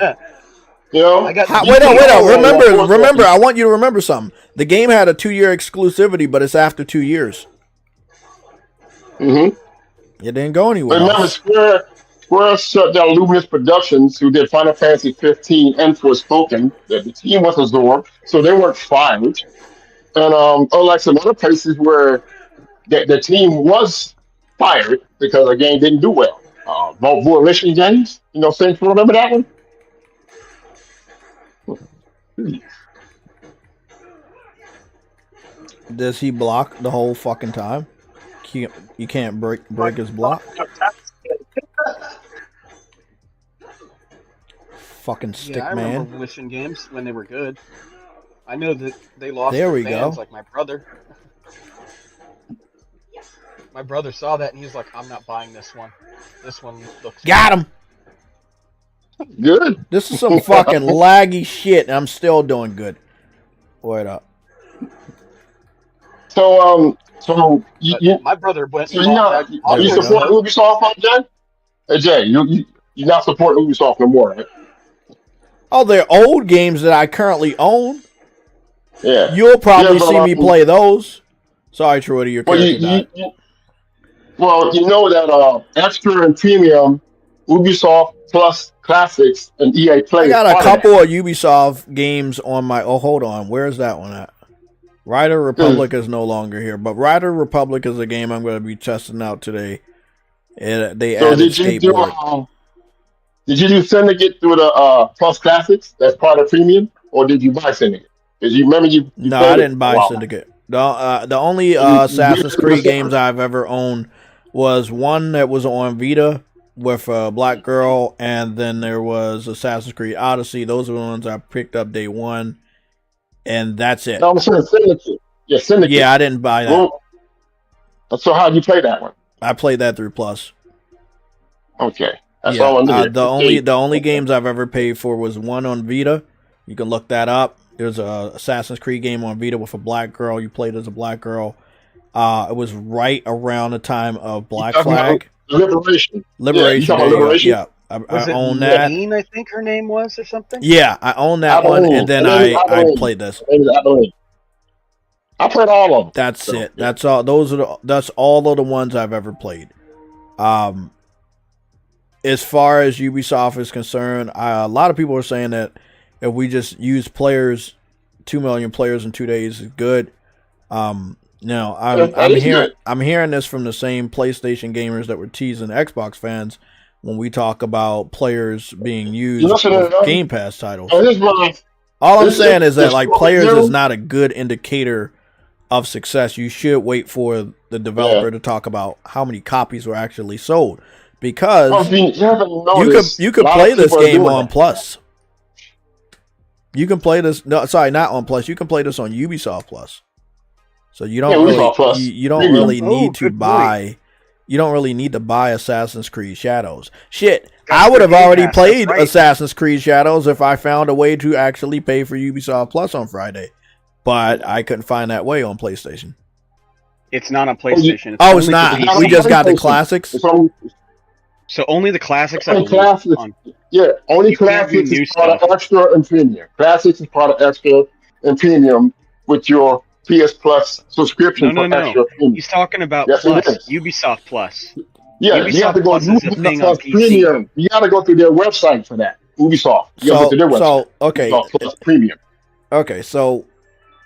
You know, I got Wait up. Oh, Remember. I want you to remember something. The game had a 2-year exclusivity, but it's after 2 years. Mm-hmm. It didn't go anywhere Remember, else. Square shut down Luminous Productions, who did Final Fantasy 15 and Forspoken. The team was absorbed, so they weren't fired. And unlike some other places where the team was fired because the game didn't do well. Volition Games, Saints, remember that one? Does he block the whole fucking time? You can't break his block. Fucking stick Yeah, I man. remember Volition Games when they were good. I know that they lost There their we fans, go. like my brother. My brother saw that and he was like, "I'm not buying this one. This one looks." Got him. Good. This is some fucking laggy shit, and I'm still doing good. Wait up. So My brother went. so And bought that. There you we support Ubisoft, Jay? Hey Jay, you're not supporting Ubisoft no more, right? Oh, they're old games that I currently own. Yeah. You'll probably but, see me play those. Sorry, Trudy, your Well, character died. you know that extra and premium, Ubisoft Plus Classics and EA Play. I got a couple of Ubisoft games on my. Oh, hold on. Where's that one at? Rider Republic is no longer here, but Rider Republic is a game I'm going to be testing out today. They So added did you skateboard. did you do Syndicate through the Plus Classics? That's part of premium, or did you buy Syndicate? Because you remember you No, played I it didn't a buy while. Syndicate. The only you Assassin's did it Creed with games Syndicate? I've ever owned was one that was on Vita with a black girl, and then there was Assassin's Creed Odyssey. Those are the ones I picked up day one, and that's it. No, I'm saying Syndicate. Yeah, Syndicate. Yeah, I didn't buy that. Well, so how'd you play that one? I played that through Plus. Okay, that's Yeah, all I wanted. the only games I've ever paid for was one on Vita. You can look that up. There's a Assassin's Creed game on Vita with a black girl. You played as a black girl. It was right around the time of Black Flag. Liberation. Liberation. Yeah, Liberation. Yeah, Was I it own that. Nadine, I think her name was, or something? Yeah, I own that one, and then I played this. I played all of them. That's it. That's all. That's all of the ones I've ever played. As far as Ubisoft is concerned, a lot of people are saying that if we just use players, 2 million players in 2 days is good. No, I'm hearing this from the same PlayStation gamers that were teasing Xbox fans when we talk about players being used with Game Pass titles. All I'm saying is that like players is not a good indicator of success. You should wait for the developer to talk about how many copies were actually sold, because you could play this game on Plus. You can play this. No, sorry, not on Plus. You can play this on Ubisoft Plus. So you don't you don't really need to buy. You don't really need to buy Assassin's Creed Shadows. Shit, I would have already played Assassin's Creed Shadows if I found a way to actually pay for Ubisoft Plus on Friday, but I couldn't find that way on PlayStation. It's not on PlayStation. It's not. We just got the classics. So only the classics. Only classics is part of extra and premium. Classics is part of extra and premium with your PS Plus subscription for extra premium. He's talking about Plus, Ubisoft Plus. Yeah, Ubisoft you have to go Ubisoft Plus Premium. You got to go through their website for that. Ubisoft. You go to their website. Ubisoft Plus Premium. Okay, so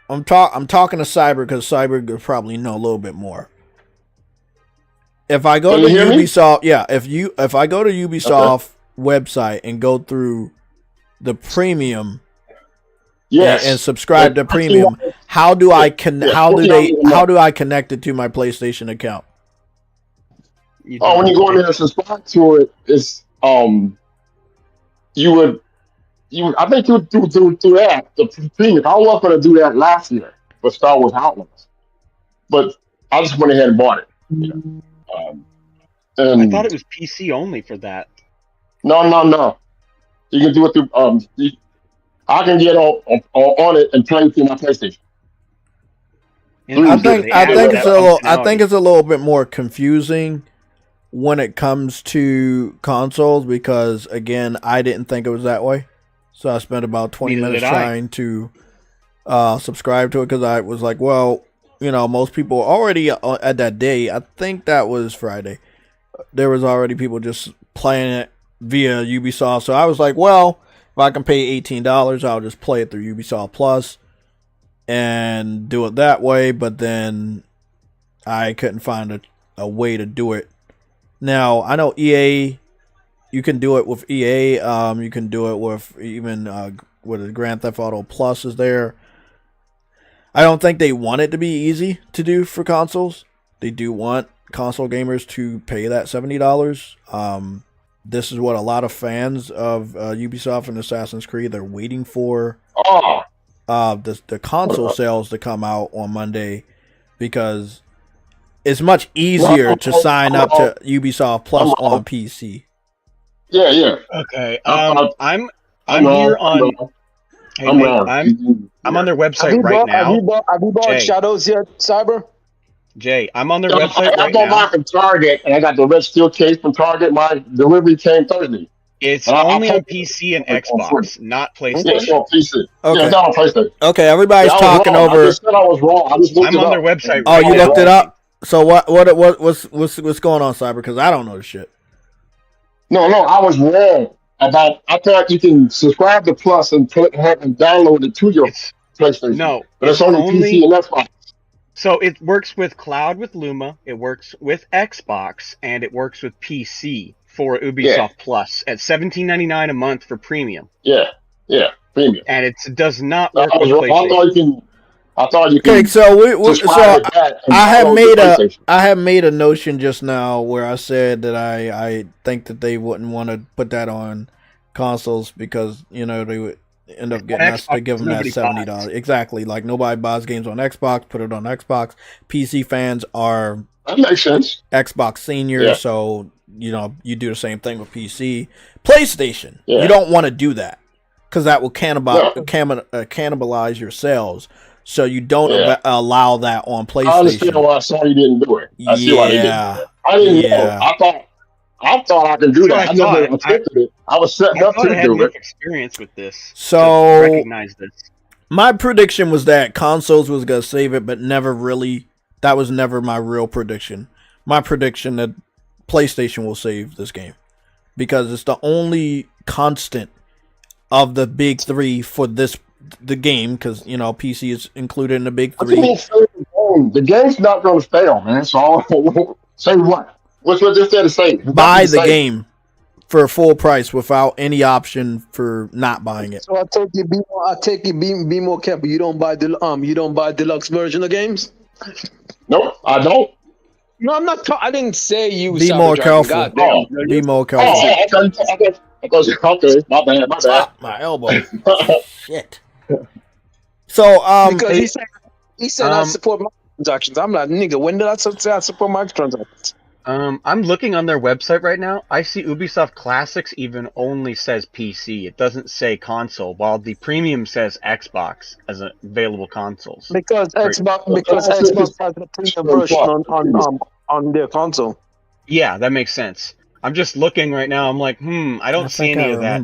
I'm talking to Cyber because Cyber could probably know a little bit more. If I go to Ubisoft, if I go to Ubisoft website and go through the premium, and subscribe to premium, how do I connect it to my PlayStation account? When you go in there and subscribe to it, it's I think you do that the premium. I was going to do that last year for Star Wars Outlaws, but I just went ahead and bought it. I thought it was PC only for that. No. You can do it through. I can get on it and play through my PlayStation. I think it's a little bit more confusing when it comes to consoles because again, I didn't think it was that way. So I spent about 20 Neither minutes did I. trying to subscribe to it because I was like, well, you know, most people already at that day, I think that was Friday, there was already people just playing it via Ubisoft. So I was like, well, if I can pay $18, I'll just play it through Ubisoft Plus and do it that way. But then I couldn't find a way to do it. Now, I know EA, you can do it with EA. You can do it with even with Grand Theft Auto Plus is there. I don't think they want it to be easy to do for consoles. They do want console gamers to pay that $70. This is what a lot of fans of Ubisoft and Assassin's Creed, they're waiting for the console sales to come out on Monday, because it's much easier to sign up to Ubisoft Plus on PC. Yeah. Okay. I'm here on. Hey, I'm on their website right now. Have you bought Shadows yet, Cyber? Jay, I'm on their website right I bought mine from Target, and I got the red steel case from Target. My delivery came Thursday. It's only on PC and Xbox, not PlayStation. Yeah, it's on PC. Okay. Yeah, it's not on PlayStation. Okay, everybody's talking over. I just said I was wrong. I just looked I'm it on up. their website. Oh, you looked it up? So what's going on, Cyber? Because I don't know this shit. No, I was wrong about. I thought you can subscribe to Plus and download it to your PlayStation. No, but it's only PC and Xbox. So it works with Cloud with Luma, it works with Xbox, and it works with PC for Ubisoft Plus at $17.99 a month for premium. Yeah, premium. And it does not work with PlayStation. I thought you can. Okay, so I have made a notion just now where I said that I think that they wouldn't want to put that on consoles because, you know, they would end up getting us to give them that $70. Exactly. Like, nobody buys games on Xbox, put it on Xbox. PC fans are that makes sense. Xbox senior, so you know, you do the same thing with PC. PlayStation, you don't want to do that because that will cannibalize your sales. So you don't allow that on PlayStation. I understand why Sony didn't do it. I see why they didn't do it. I didn't know. I thought I could do that. I never attempted it. I was setting up to do it. Experience with this. So recognize this. My prediction was that consoles was gonna save it, but never really. That was never my real prediction. My prediction that PlayStation will save this game because it's the only constant of the big three for the game, because you know PC is included in the big three. The game's not going to fail, man. So say what? What's what they said to say? Buy the game for full price without any option for not buying it. So I take you be more careful. You don't buy deluxe version of games. Nope, I don't. No, I'm not. I didn't say you. Be more careful. Be more careful. Okay, my bad. My elbow. Shit. So because he said I support microtransactions. I'm like, nigga, when did I say I support microtransactions? I'm looking on their website right now. I see Ubisoft Classics even only says PC. It doesn't say console, while the premium says Xbox as available consoles. Because Xbox has the premium version on their console. Yeah, that makes sense. I'm just looking right now. I'm like, I don't see any of that.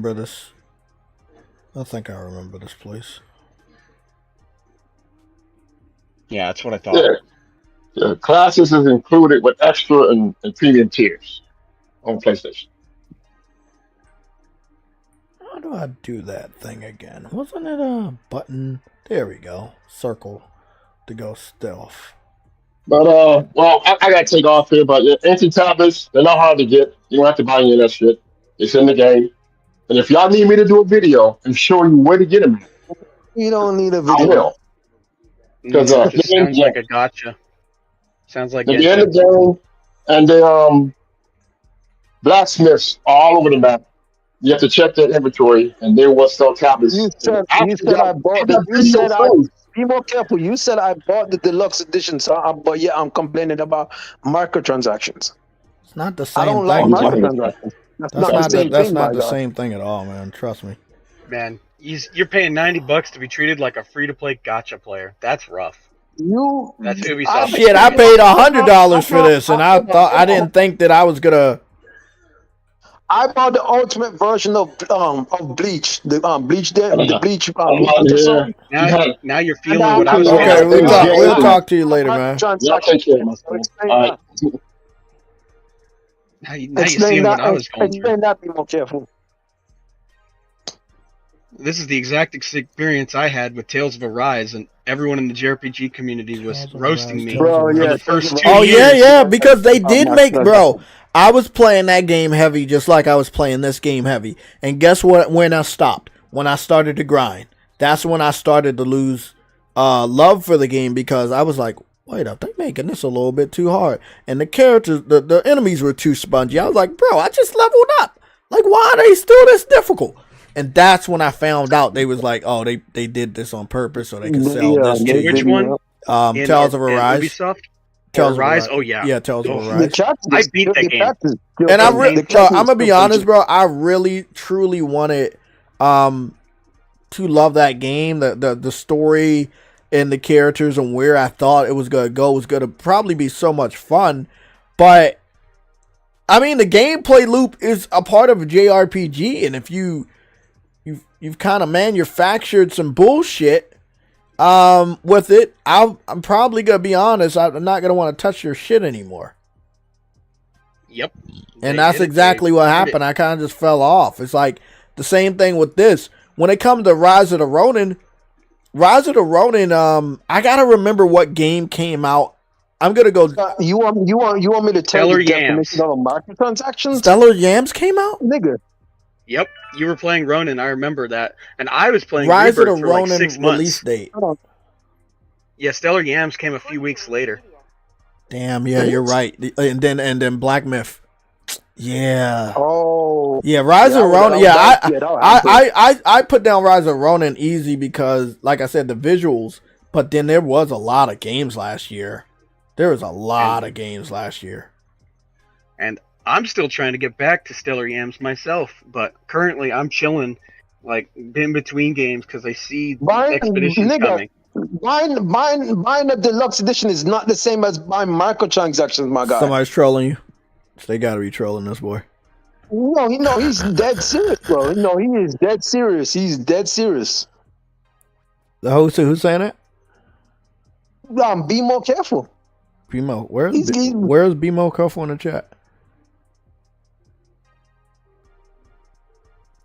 I think I remember this place. Yeah, that's what I thought. Yeah. The Classics is included with extra and premium tiers on PlayStation. How do I do that thing again? Wasn't it a button? There we go. Circle to go stealth. But well, I gotta take off here. But anti-tablets, they're not hard to get. You don't have to buy any of that shit. It's in the game. And if y'all need me to do a video and show you where to get them, you don't need a video. I will. Because it sounds like a gotcha. Sounds like at the end of the game, and the blacksmiths all over the map. You have to check their inventory, and they will sell tablets. You said be more careful. You said I bought the deluxe edition, but yeah, I'm complaining about microtransactions. It's not the same. I don't like microtransactions. That's not the same thing at all, man. Trust me. Man, you're paying $90 to be treated like a free-to-play gotcha player. That's rough. That's Ubisoft. Shit, I paid $100 for this, and I didn't think that I was gonna. I bought the ultimate version of Bleach, the Bleach, the Bleach. Now you're feeling what I was Okay, feeling. we'll talk to you later, man. Y'all take care, my friend. All right. Now you're seeing what I was going through. Explain that. Be more careful. This is the exact experience I had with Tales of Arise, and everyone in the JRPG community was roasting me Bro, for yeah, the first 2 Oh years. yeah, because they did make, bro. I was playing that game heavy, just like I was playing this game heavy. And guess what? When I stopped, when I started to grind, that's when I started to lose love for the game, because I was like, wait up, they're making this a little bit too hard, and the characters, the enemies were too spongy. I was like, bro, I just leveled up. Like, why are they still this difficult? And that's when I found out they was like, oh, they did this on purpose so they could sell this cheap. Which one? Tales of Arise. Ubisoft? Tales of Arise? Oh, yeah. Yeah, Tales of Arise. I beat that game. And I'm gonna be honest, bro. I really, truly wanted to love that game. The story and the characters and where I thought it was gonna go was gonna probably be so much fun. But I mean, the gameplay loop is a part of a JRPG, and if you've kind of manufactured some bullshit with it, I'm probably gonna be honest. I'm not gonna want to touch your shit anymore. Yep. And that's exactly what happened. I kind of just fell off. It's like the same thing with this. When it comes to Rise of the Ronin, I gotta remember what game came out. I'm gonna go. You want me to tell Stellar you the Yams. definition of microtransactions? Stellar Yams came out? Nigga. Yep. You were playing Ronin. I remember that. And I was playing Rise of the Rebirth for like Ronin 6 months. release date. Yeah, Stellar Yams came a few weeks later. Damn, yeah, you're right. And then Black Myth. Yeah. Oh. Yeah, Rise of Ronin. Yeah, I put down Rise of Ronin easy because, like I said, the visuals. But then there was a lot of games last year. And I'm still trying to get back to Stellar Yams myself, but currently I'm chilling, like, in between games because I see Expeditions coming. Buying a deluxe edition is not the same as buying microtransactions, my guy. Somebody's trolling you. They gotta be trolling this boy. No, he's dead serious, bro. No, he is dead serious. He's dead serious. The host, who's saying it? Be more careful. BMO, where's BMO Careful in the chat?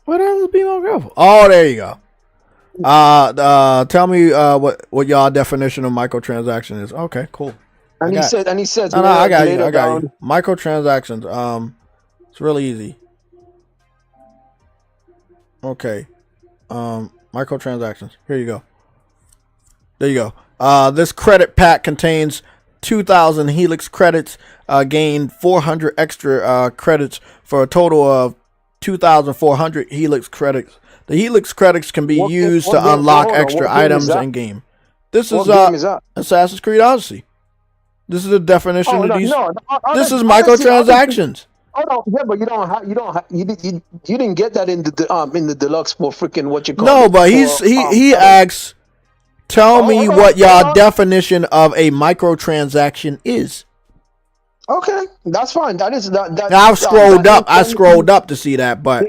What happened to BMO Careful? Oh, there you go. Tell me what y'all definition of microtransaction is. Okay, cool. And he says, no, I got you. Microtransactions. It's really easy. Okay. Microtransactions. Here you go. There you go. This credit pack contains 2,000 Helix credits. Gain 400 extra credits for a total of 2,400 Helix credits. The Helix credits can be used to unlock extra items in game. This is Assassin's Creed Odyssey. This is the definition of these. This is microtransactions. Yeah, but you didn't get that in the deluxe for freaking what you call. No, but he asks, tell me what y'all definition of a microtransaction is. Okay, that's fine. That is that. I've scrolled up. I scrolled up to see that, but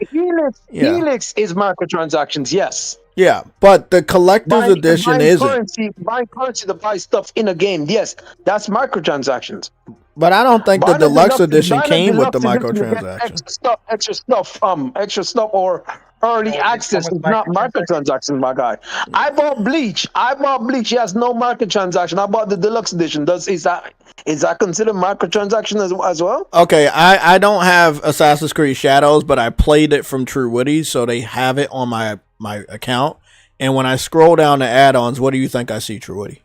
Helix is microtransactions. Yes. Yeah, but the collector's edition isn't. Buying currency to buy stuff in a game. Yes, that's microtransactions. But I don't think the deluxe edition came with the microtransactions. Extra stuff or early access is not microtransactions, my guy. I bought Bleach. He has no microtransaction. I bought the deluxe edition. Is that considered microtransaction as well? Okay, I don't have Assassin's Creed Shadows, but I played it from True Witty, so they have it on my account. And when I scroll down the add-ons, what do you think I see, True Witty?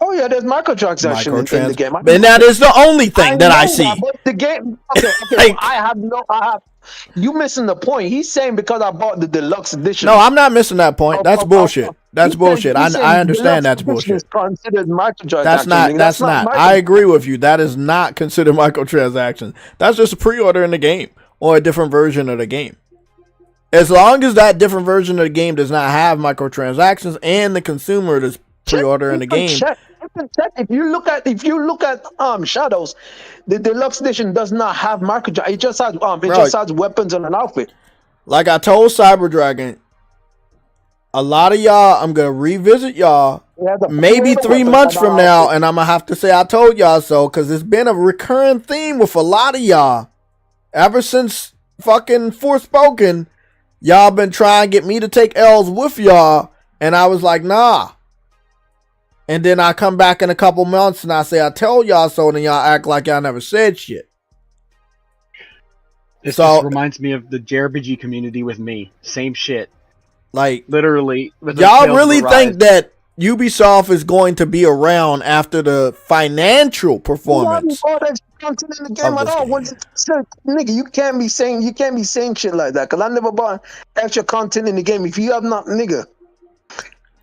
Oh yeah, there's microtransaction in the game. And that is the only thing that I see. But the game, okay. You missing the point. He's saying because I bought the deluxe edition. No, I'm not missing that point. That's bullshit. That's bullshit. I understand that's bullshit. Is considered microtransaction. That's not. I agree with you. That is not considered microtransaction. That's just a pre-order in the game or a different version of the game. As long as that different version of the game does not have microtransactions and the consumer is pre-order in the game, If you look at Shadows, the deluxe edition does not have market. It just has just has weapons and an outfit. Like I told Cyber Dragon, a lot of y'all, I'm gonna revisit y'all maybe 3 months from now, and I'm gonna have to say I told y'all so, because it's been a recurring theme with a lot of y'all ever since fucking Forspoken. Y'all been trying to get me to take L's with y'all, and I was like, nah. And then I come back in a couple months and I say I told y'all so, and then y'all act like y'all never said shit. This reminds me of the JRPG community with me. Same shit. Like, literally. Y'all really think that Ubisoft is going to be around after the financial performance content in the game at all? Nigga, you can't be saying shit like that, because I never bought extra content in the game if you have not, nigga.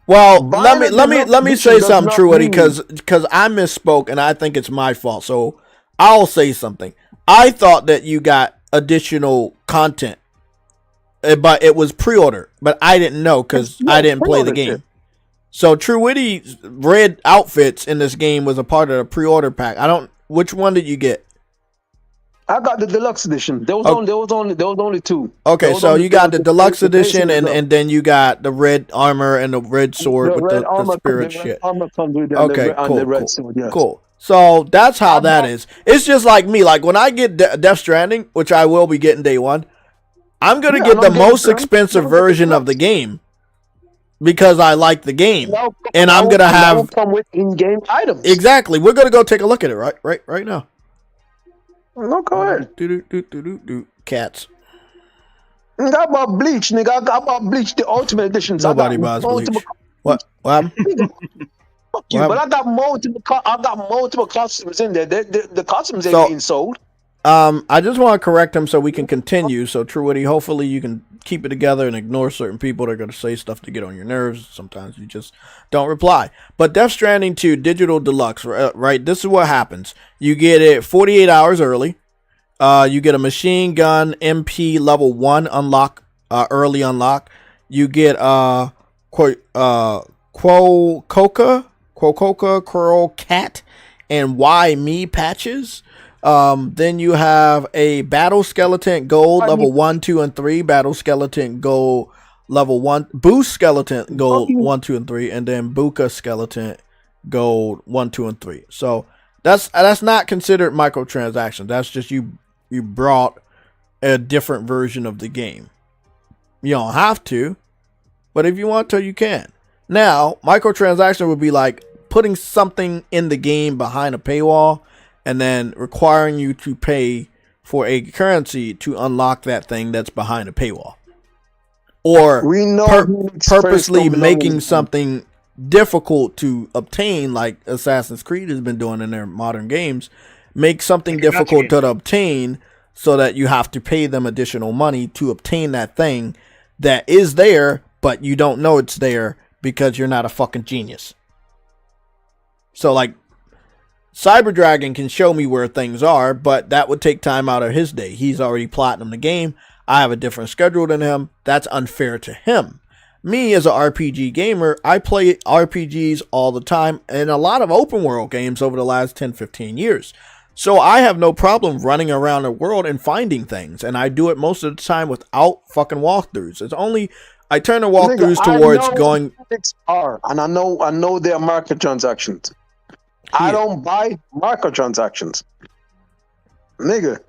Well, let me say something, True Eddie, because I misspoke and I think it's my fault. So I'll say something. I thought that you got additional content, but it was pre-order. But I didn't know because I didn't play the game. So True Eddie's red outfits in this game was a part of the pre-order pack. Which one did you get? I got the deluxe edition. There was only two. Okay, so you got the deluxe edition, and then you got the red armor and the red sword with the spirit shit. Okay, cool. So that's how that is. It's just like me. Like when I get Death Stranding, which I will be getting day one, I'm gonna get the most expensive version of the game because I like the game, and I'm gonna have come with in-game items. Exactly. We're gonna go take a look at it right now. No, go ahead. Cats. Nigga, I bought Bleach, nigga. I bought Bleach, the Ultimate Edition. Nobody buys Bleach. What happened? Fuck you, but I got multiple costumes in there. The costumes ain't being sold. I just want to correct him so we can continue. So, True Witty, hopefully you can keep it together and ignore certain people that are going to say stuff to get on your nerves. Sometimes you just don't reply. But Death Stranding 2 Digital Deluxe, right? This is what happens. You get it 48 hours early. You get a machine gun MP level 1 unlock, early unlock. You get Quococa, Curl Cat, and Why Me patches. Then you have a Battle Skeleton Gold level 1, 2, and 3. Battle Skeleton Gold level 1. Boost Skeleton Gold 1, 2, and 3. And then Buka Skeleton Gold 1, 2, and 3. So that's not considered microtransactions. That's just you brought a different version of the game. You don't have to, but if you want to, you can. Now, microtransaction would be like putting something in the game behind a paywall and then requiring you to pay for a currency to unlock that thing that's behind a paywall. Or purposely making something difficult to obtain, like Assassin's Creed has been doing in their modern games. Make something difficult to obtain so that you have to pay them additional money to obtain that thing that is there, but you don't know it's there because you're not a fucking genius. So, like, Cyber Dragon can show me where things are, but that would take time out of his day. He's already platinum the game. I have a different schedule than him. That's unfair to him. Me, as an RPG gamer, I play RPGs all the time and a lot of open world games over the last 10, 15 years. So I have no problem running around the world and finding things, and I do it most of the time without fucking walkthroughs. It's only I turn the walkthroughs towards going. And I know there are market transactions. I don't buy microtransactions. Nigga.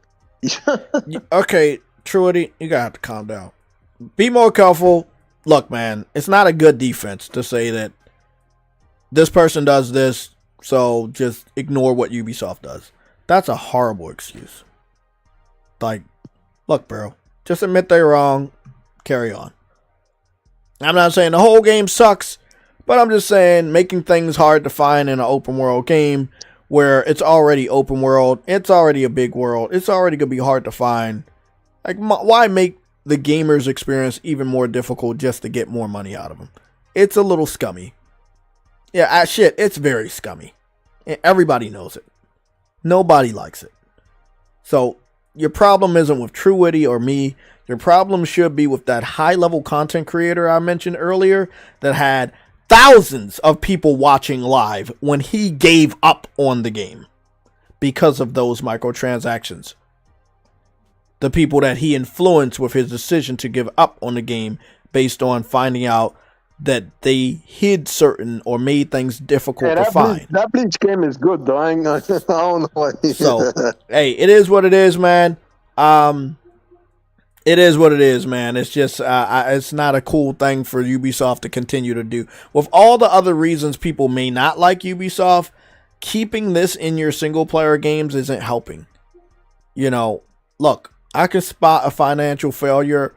Okay, Truity, you gotta have to calm down. Be more careful. Look, man, it's not a good defense to say that this person does this, so just ignore what Ubisoft does. That's a horrible excuse. Like, look, bro, just admit they're wrong, carry on. I'm not saying the whole game sucks, but I'm just saying making things hard to find in an open world game where it's already open world, it's already a big world, it's already going to be hard to find. Like, why make the gamer's experience even more difficult just to get more money out of them? It's a little scummy. Yeah, shit, it's very scummy. Everybody knows it. Nobody likes it. So, your problem isn't with True Witty or me. Your problem should be with that high-level content creator I mentioned earlier that had thousands of people watching live when he gave up on the game because of those microtransactions. The people that he influenced with his decision to give up on the game based on finding out that they hid certain or made things difficult to find. That Bleach game is good, though. I don't know what. So, hey, it is what it is, man. It is what it is, man. It's just, it's not a cool thing for Ubisoft to continue to do. With all the other reasons people may not like Ubisoft, keeping this in your single-player games isn't helping. You know, look, I can spot a financial failure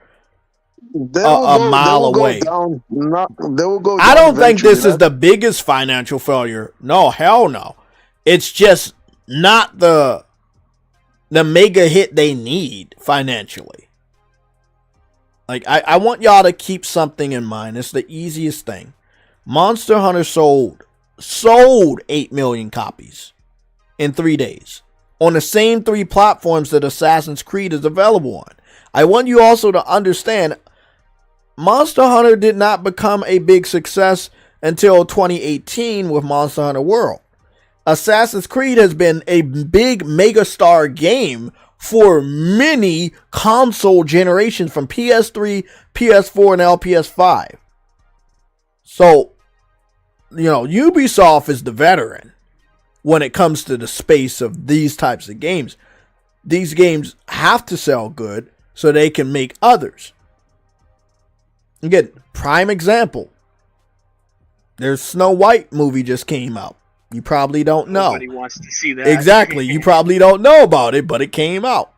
a mile away. I don't think this is the biggest financial failure. No, hell no. It's just not the mega hit they need financially. Like, I want y'all to keep something in mind. It's the easiest thing. Monster Hunter sold 8 million copies in 3 days on the same 3 platforms that Assassin's Creed is available on. I want you also to understand, Monster Hunter did not become a big success until 2018 with Monster Hunter World. Assassin's Creed has been a big megastar game for many console generations from PS3, PS4, and LPS5. So, you know, Ubisoft is the veteran when it comes to the space of these types of games. These games have to sell good so they can make others. Again, prime example. There's Snow White movie just came out. You probably don't know. Nobody wants to see that. Exactly. You probably don't know about it, but it came out.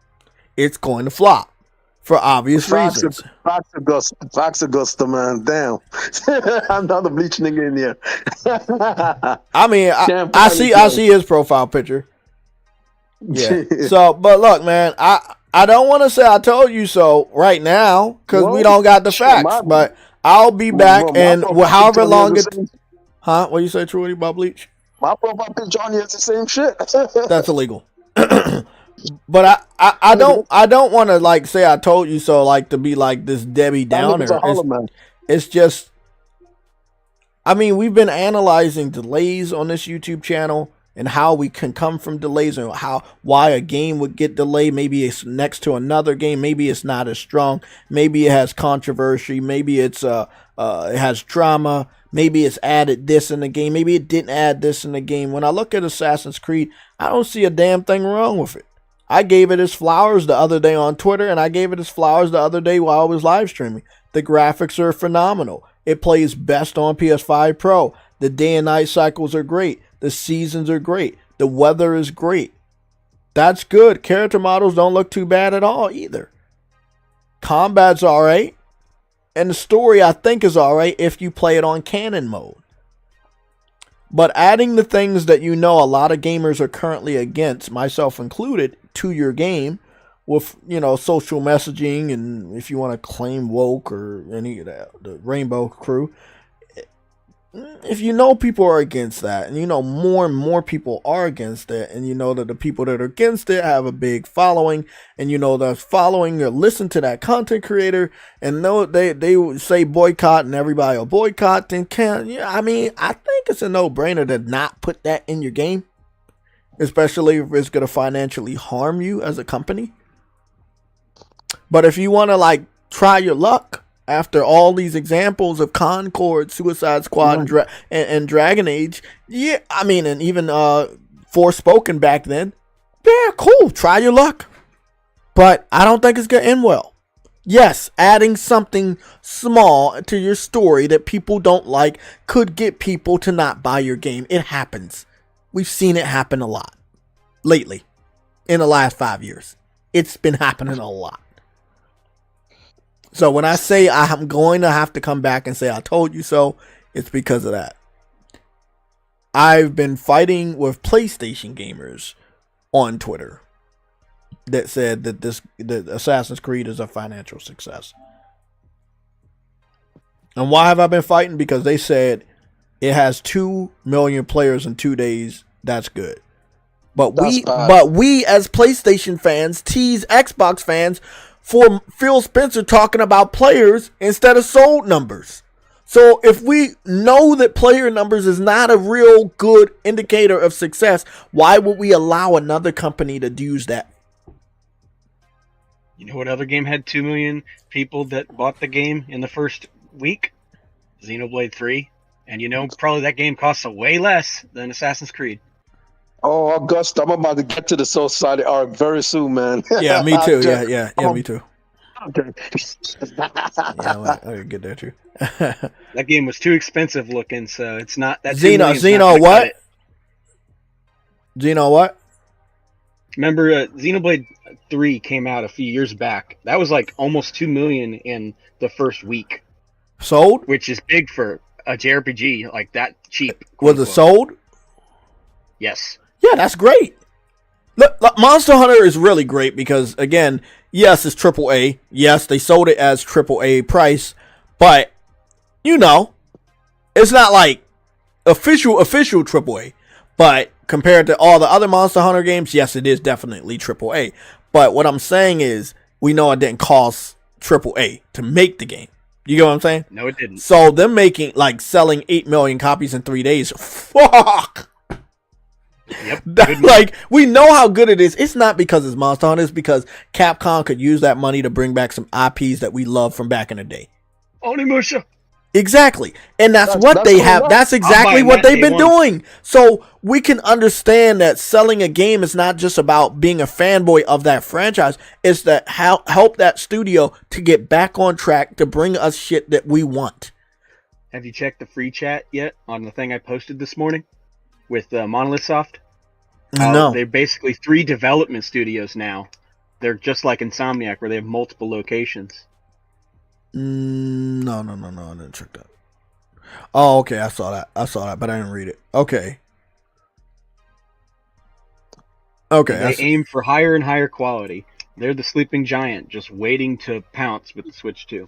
It's going to flop for obvious reasons. Fox Augusta, man. Damn. Another Bleach nigga in here. I mean, I see his profile picture. Yeah. So, but look, man, I don't want to say I told you so right now because we don't got the facts. But I'll be back and however long it. Huh? What you say, Trudy, about Bleach? My profile picture on here is the same shit. That's illegal. But I don't want to like say I told you so, like to be like this Debbie Downer. It's just, I mean, we've been analyzing delays on this YouTube channel and how we can come from delays and why a game would get delayed. Maybe it's next to another game. Maybe it's not as strong. Maybe it has controversy. Maybe it has drama. Maybe it's added this in the game. Maybe it didn't add this in the game. When I look at Assassin's Creed, I don't see a damn thing wrong with it. I gave it its flowers the other day on Twitter, and I gave it its flowers the other day while I was live streaming. The graphics are phenomenal. It plays best on PS5 Pro. The day and night cycles are great. The seasons are great. The weather is great. That's good. Character models don't look too bad at all either. Combat's alright. And the story, I think, is alright if you play it on canon mode. But adding the things that you know a lot of gamers are currently against, myself included, to your game with, you know, social messaging and if you want to claim woke or any of that, the Rainbow Crew. If you know people are against that, and you know more and more people are against it, and you know that the people that are against it have a big following, and you know that following or listen to that content creator, and know they say boycott, and everybody will boycott, then I mean, I think it's a no-brainer to not put that in your game, especially if it's going to financially harm you as a company. But if you want to like try your luck, after all these examples of Concord, Suicide Squad, and Dragon Age, yeah, I mean, and even Forspoken back then, yeah, cool, try your luck. But I don't think it's going to end well. Yes, adding something small to your story that people don't like could get people to not buy your game. It happens. We've seen it happen a lot lately in the last 5 years. It's been happening a lot. So when I say I'm going to have to come back and say I told you so, it's because of that. I've been fighting with PlayStation gamers on Twitter that said that Assassin's Creed is a financial success. And why have I been fighting? Because they said it has 2 million players in 2 days. That's good. But we as PlayStation fans tease Xbox fans for Phil Spencer talking about players instead of sold numbers. So if we know that player numbers is not a real good indicator of success, why would we allow another company to use that? You know what other game had 2 million people that bought the game in the first week? Xenoblade 3. And you know, probably that game costs way less than Assassin's Creed. Oh, Augusta, I'm about to get to the Soul Society arc very soon, man. Yeah, me too. Yeah, me too. Okay. Yeah, I get that too. That game was too expensive looking, so it's not that. Xeno what? Xeno what? Remember, Xenoblade 3 came out a few years back. That was like almost 2 million in the first week. Sold? Which is big for a JRPG, like that cheap. Was it sold? Yes. Yeah, that's great. Look, Monster Hunter is really great because, again, yes, it's AAA. Yes, they sold it as AAA price, but, you know, it's not like official AAA. But compared to all the other Monster Hunter games, yes, it is definitely AAA. But what I'm saying is, we know it didn't cost AAA to make the game. You get what I'm saying? No, it didn't. So them selling 8 million copies in 3 days, fuck! Yep. Like, we know how good it is. It's not because it's Monster Hunter. It's because Capcom could use that money to bring back some IPs that we love from back in the day. Onimusha. Exactly. And that's what they have. That's exactly what they've been doing. So we can understand that selling a game is not just about being a fanboy of that franchise. It's that help that studio to get back on track to bring us shit that we want. Have you checked the free chat yet on the thing I posted this morning with Monolith Soft? No. They're basically 3 development studios now. They're just like Insomniac, where they have multiple locations. No, I didn't check that. Oh, okay, I saw that, but I didn't read it. Okay. They aim for higher and higher quality. They're the sleeping giant, just waiting to pounce with the Switch 2.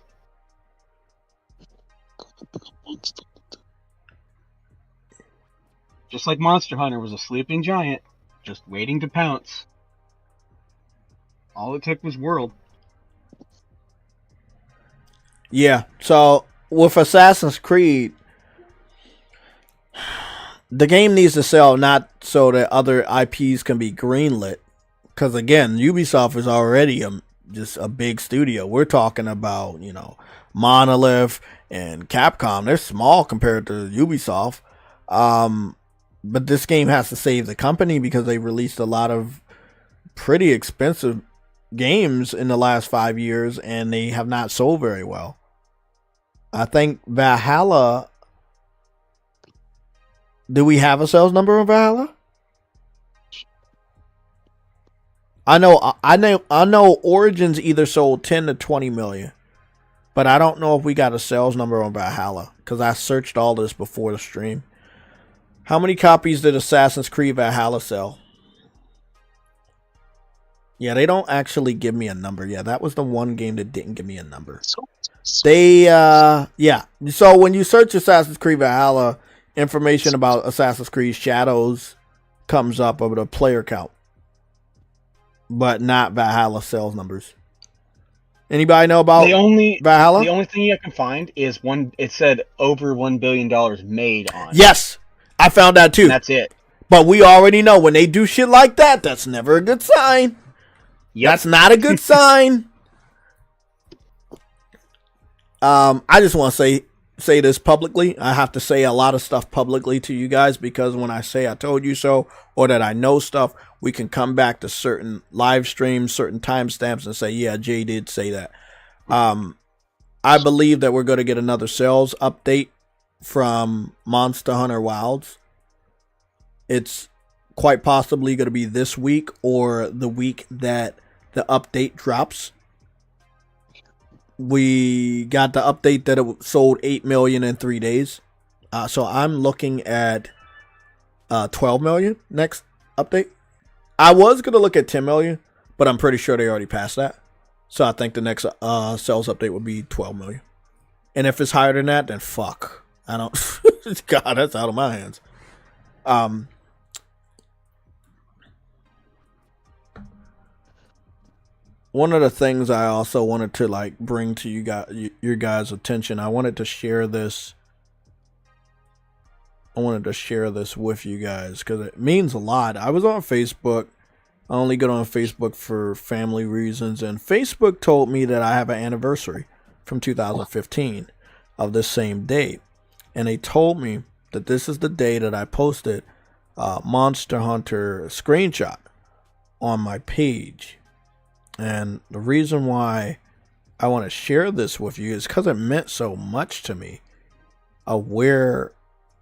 Just like Monster Hunter was a sleeping giant, just waiting to pounce. All it took was World. Yeah, so with Assassin's Creed, the game needs to sell not so that other IPs can be greenlit. Because again, Ubisoft is already just a big studio. We're talking about, Monolith and Capcom. They're small compared to Ubisoft. But this game has to save the company because they released a lot of pretty expensive games in the last 5 years and they have not sold very well. I think Valhalla. Do we have a sales number on Valhalla? I know Origins either sold 10 to 20 million, but I don't know if we got a sales number on Valhalla because I searched all this before the stream. How many copies did Assassin's Creed Valhalla sell? Yeah, they don't actually give me a number. Yeah, that was the one game that didn't give me a number. Yeah. So when you search Assassin's Creed Valhalla, information about Assassin's Creed Shadows comes up over the player count, but not Valhalla sales numbers. Anybody know about Valhalla? The only thing I can find is it said over $1 billion made on. Yes, I found that too. And that's it. But we already know when they do shit like that, that's never a good sign. Yep. That's not a good sign. I just want to say this publicly. I have to say a lot of stuff publicly to you guys because when I say I told you so or that I know stuff, we can come back to certain live streams, certain timestamps and say, yeah, Jay did say that. I believe that we're going to get another sales update from Monster Hunter Wilds. It's quite possibly going to be this week or the week that the update drops. We got the update that it sold 8 million in 3 days. So I'm looking at 12 million next update. I was going to look at 10 million, but I'm pretty sure they already passed that. So I think the next sales update will be 12 million. And if it's higher than that, then fuck. I don't... God, that's out of my hands. one of the things I also wanted to like bring to you guys, your guys' attention, I wanted to share this. I wanted to share this with you guys because it means a lot. I was on Facebook. I only get on Facebook for family reasons, and Facebook told me that I have an anniversary from 2015 of this same date, and they told me that this is the day that I posted Monster Hunter screenshot on my page. And the reason why I want to share this with you is because it meant so much to me of where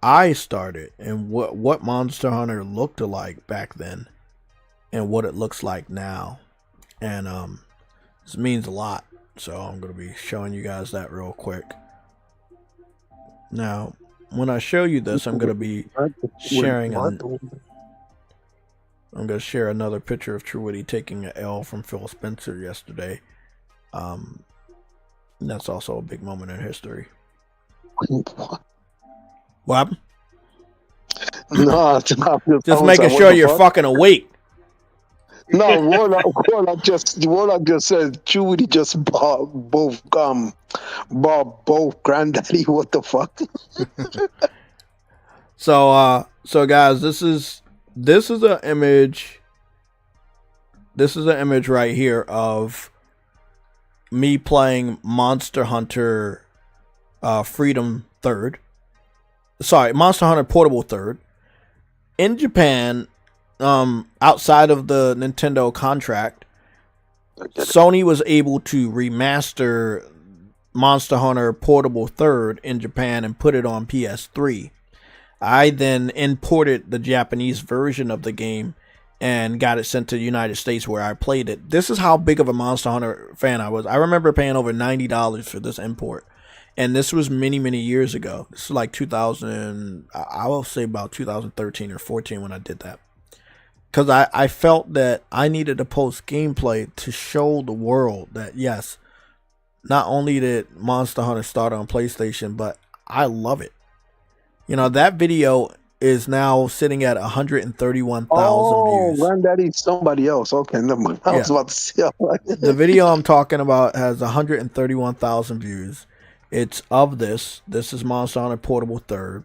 I started and what Monster Hunter looked like back then and what it looks like now. And this means a lot, so I'm going to be showing you guys that real quick. Now, when I show you this, I'm going to be sharing I'm going to share another picture of Truity taking an L from Phil Spencer yesterday. That's also a big moment in history. What happened? No, just making sure you're fucking awake. No, Warlock just said Chewie just bought both granddaddy. What the fuck? So guys, this is an image. This is an image right here of me playing Monster Hunter Freedom 3rd. Sorry, Monster Hunter Portable 3rd. In Japan, outside of the Nintendo contract, Sony was able to remaster Monster Hunter Portable 3rd in Japan and put it on PS3. I then imported the Japanese version of the game and got it sent to the United States where I played it. This is how big of a Monster Hunter fan I was. I remember paying over $90 for this import. And this was many, many years ago. This is like 2000, I will say about 2013 or 14 when I did that. Because I felt that I needed to post gameplay to show the world that, yes, not only did Monster Hunter start on PlayStation, but I love it. You know, that video is now sitting at 131,000 views. Oh, granddaddy's somebody else. Okay, never mind. I was about to say. The video I'm talking about has 131,000 views. It's of this. This is Monster Hunter Portable 3rd.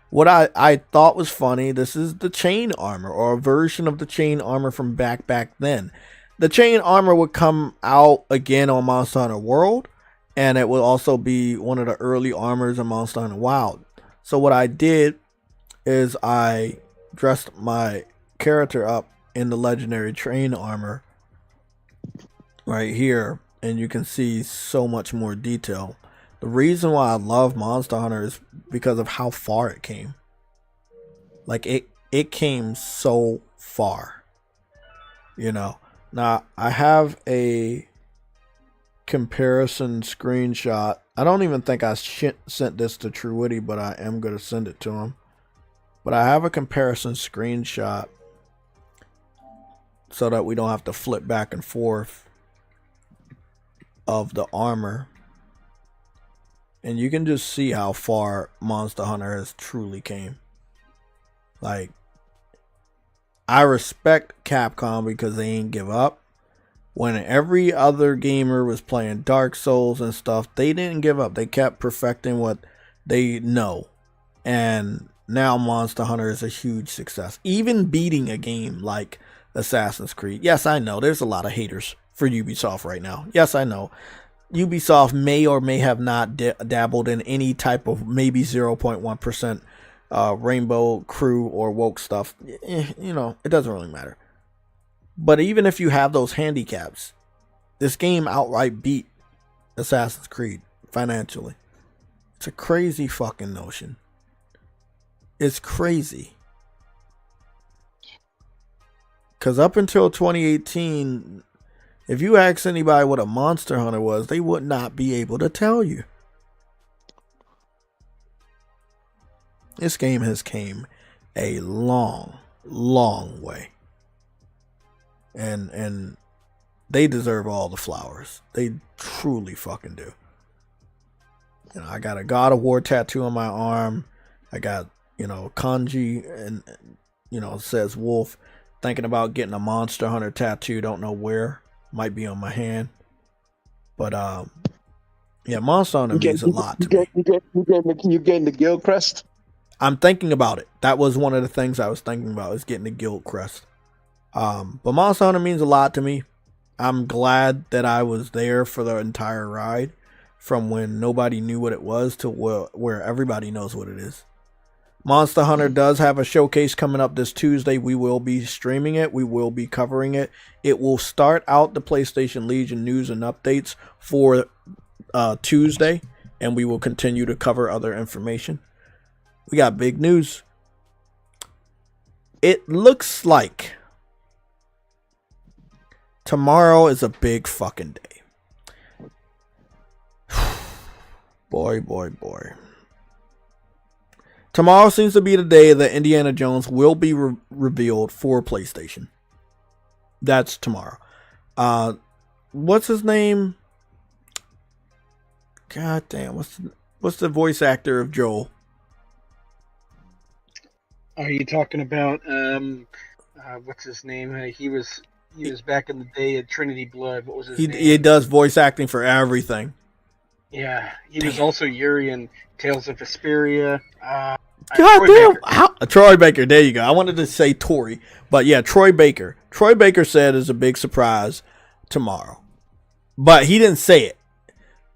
What I thought was funny, this is the chain armor, or a version of the chain armor from back then. The chain armor would come out again on Monster Hunter World, and it will also be one of the early armors in Monster Hunter Wild. So what I did is I dressed my character up in the legendary chain armor right here, and you can see so much more detail. The reason why I love Monster Hunter is because of how far it came. Like it came so far. You know. Now I have a comparison screenshot. I don't even think I sent this to Truity, but I am going to send it to him. But I have a comparison screenshot so that we don't have to flip back and forth of the armor. And you can just see how far Monster Hunter has truly came. Like, I respect Capcom because they ain't give up. When every other gamer was playing Dark Souls and stuff, they didn't give up. They kept perfecting what they know. And now Monster Hunter is a huge success. Even beating a game like Assassin's Creed. Yes, I know there's a lot of haters for Ubisoft right now. Yes, I know. Ubisoft may or may have not dabbled in any type of maybe 0.1% Rainbow Crew or woke stuff. You know, it doesn't really matter. But even if you have those handicaps, this game outright beat Assassin's Creed financially. It's a crazy fucking notion. It's crazy. Because up until 2018... if you ask anybody what a Monster Hunter was, they would not be able to tell you. This game has came a long, long way. And they deserve all the flowers. They truly fucking do. You know, I got a God of War tattoo on my arm. I got, you know, kanji and, you know, it says wolf. Thinking about getting a Monster Hunter tattoo, don't know where. might be on my hand. But yeah, Monster Hunter means a lot to me. You getting the guild crest? I'm thinking about it. That was one of the things I was thinking about, is getting the guild crest. But Monster Hunter means a lot to me. I'm glad that I was there for the entire ride, from when nobody knew what it was to where everybody knows what it is. Monster Hunter does have a showcase coming up this Tuesday. We will be streaming it. We will be covering it. It will start out the PlayStation Legion news and updates for Tuesday, and we will continue to cover other information. We got big news. It looks like tomorrow is a big fucking day. Boy. Tomorrow seems to be the day that Indiana Jones will be revealed for PlayStation. That's tomorrow. What's his name? God damn, what's the voice actor of Joel? Are you talking about what's his name? He was back in the day at Trinity Blood. What was his name? He does voice acting for everything. Yeah, he was also Yuri in Tales of Vesperia. God damn! Troy Baker. There you go. I wanted to say Tori, but yeah, Troy Baker. Troy Baker said is a big surprise tomorrow, but he didn't say it.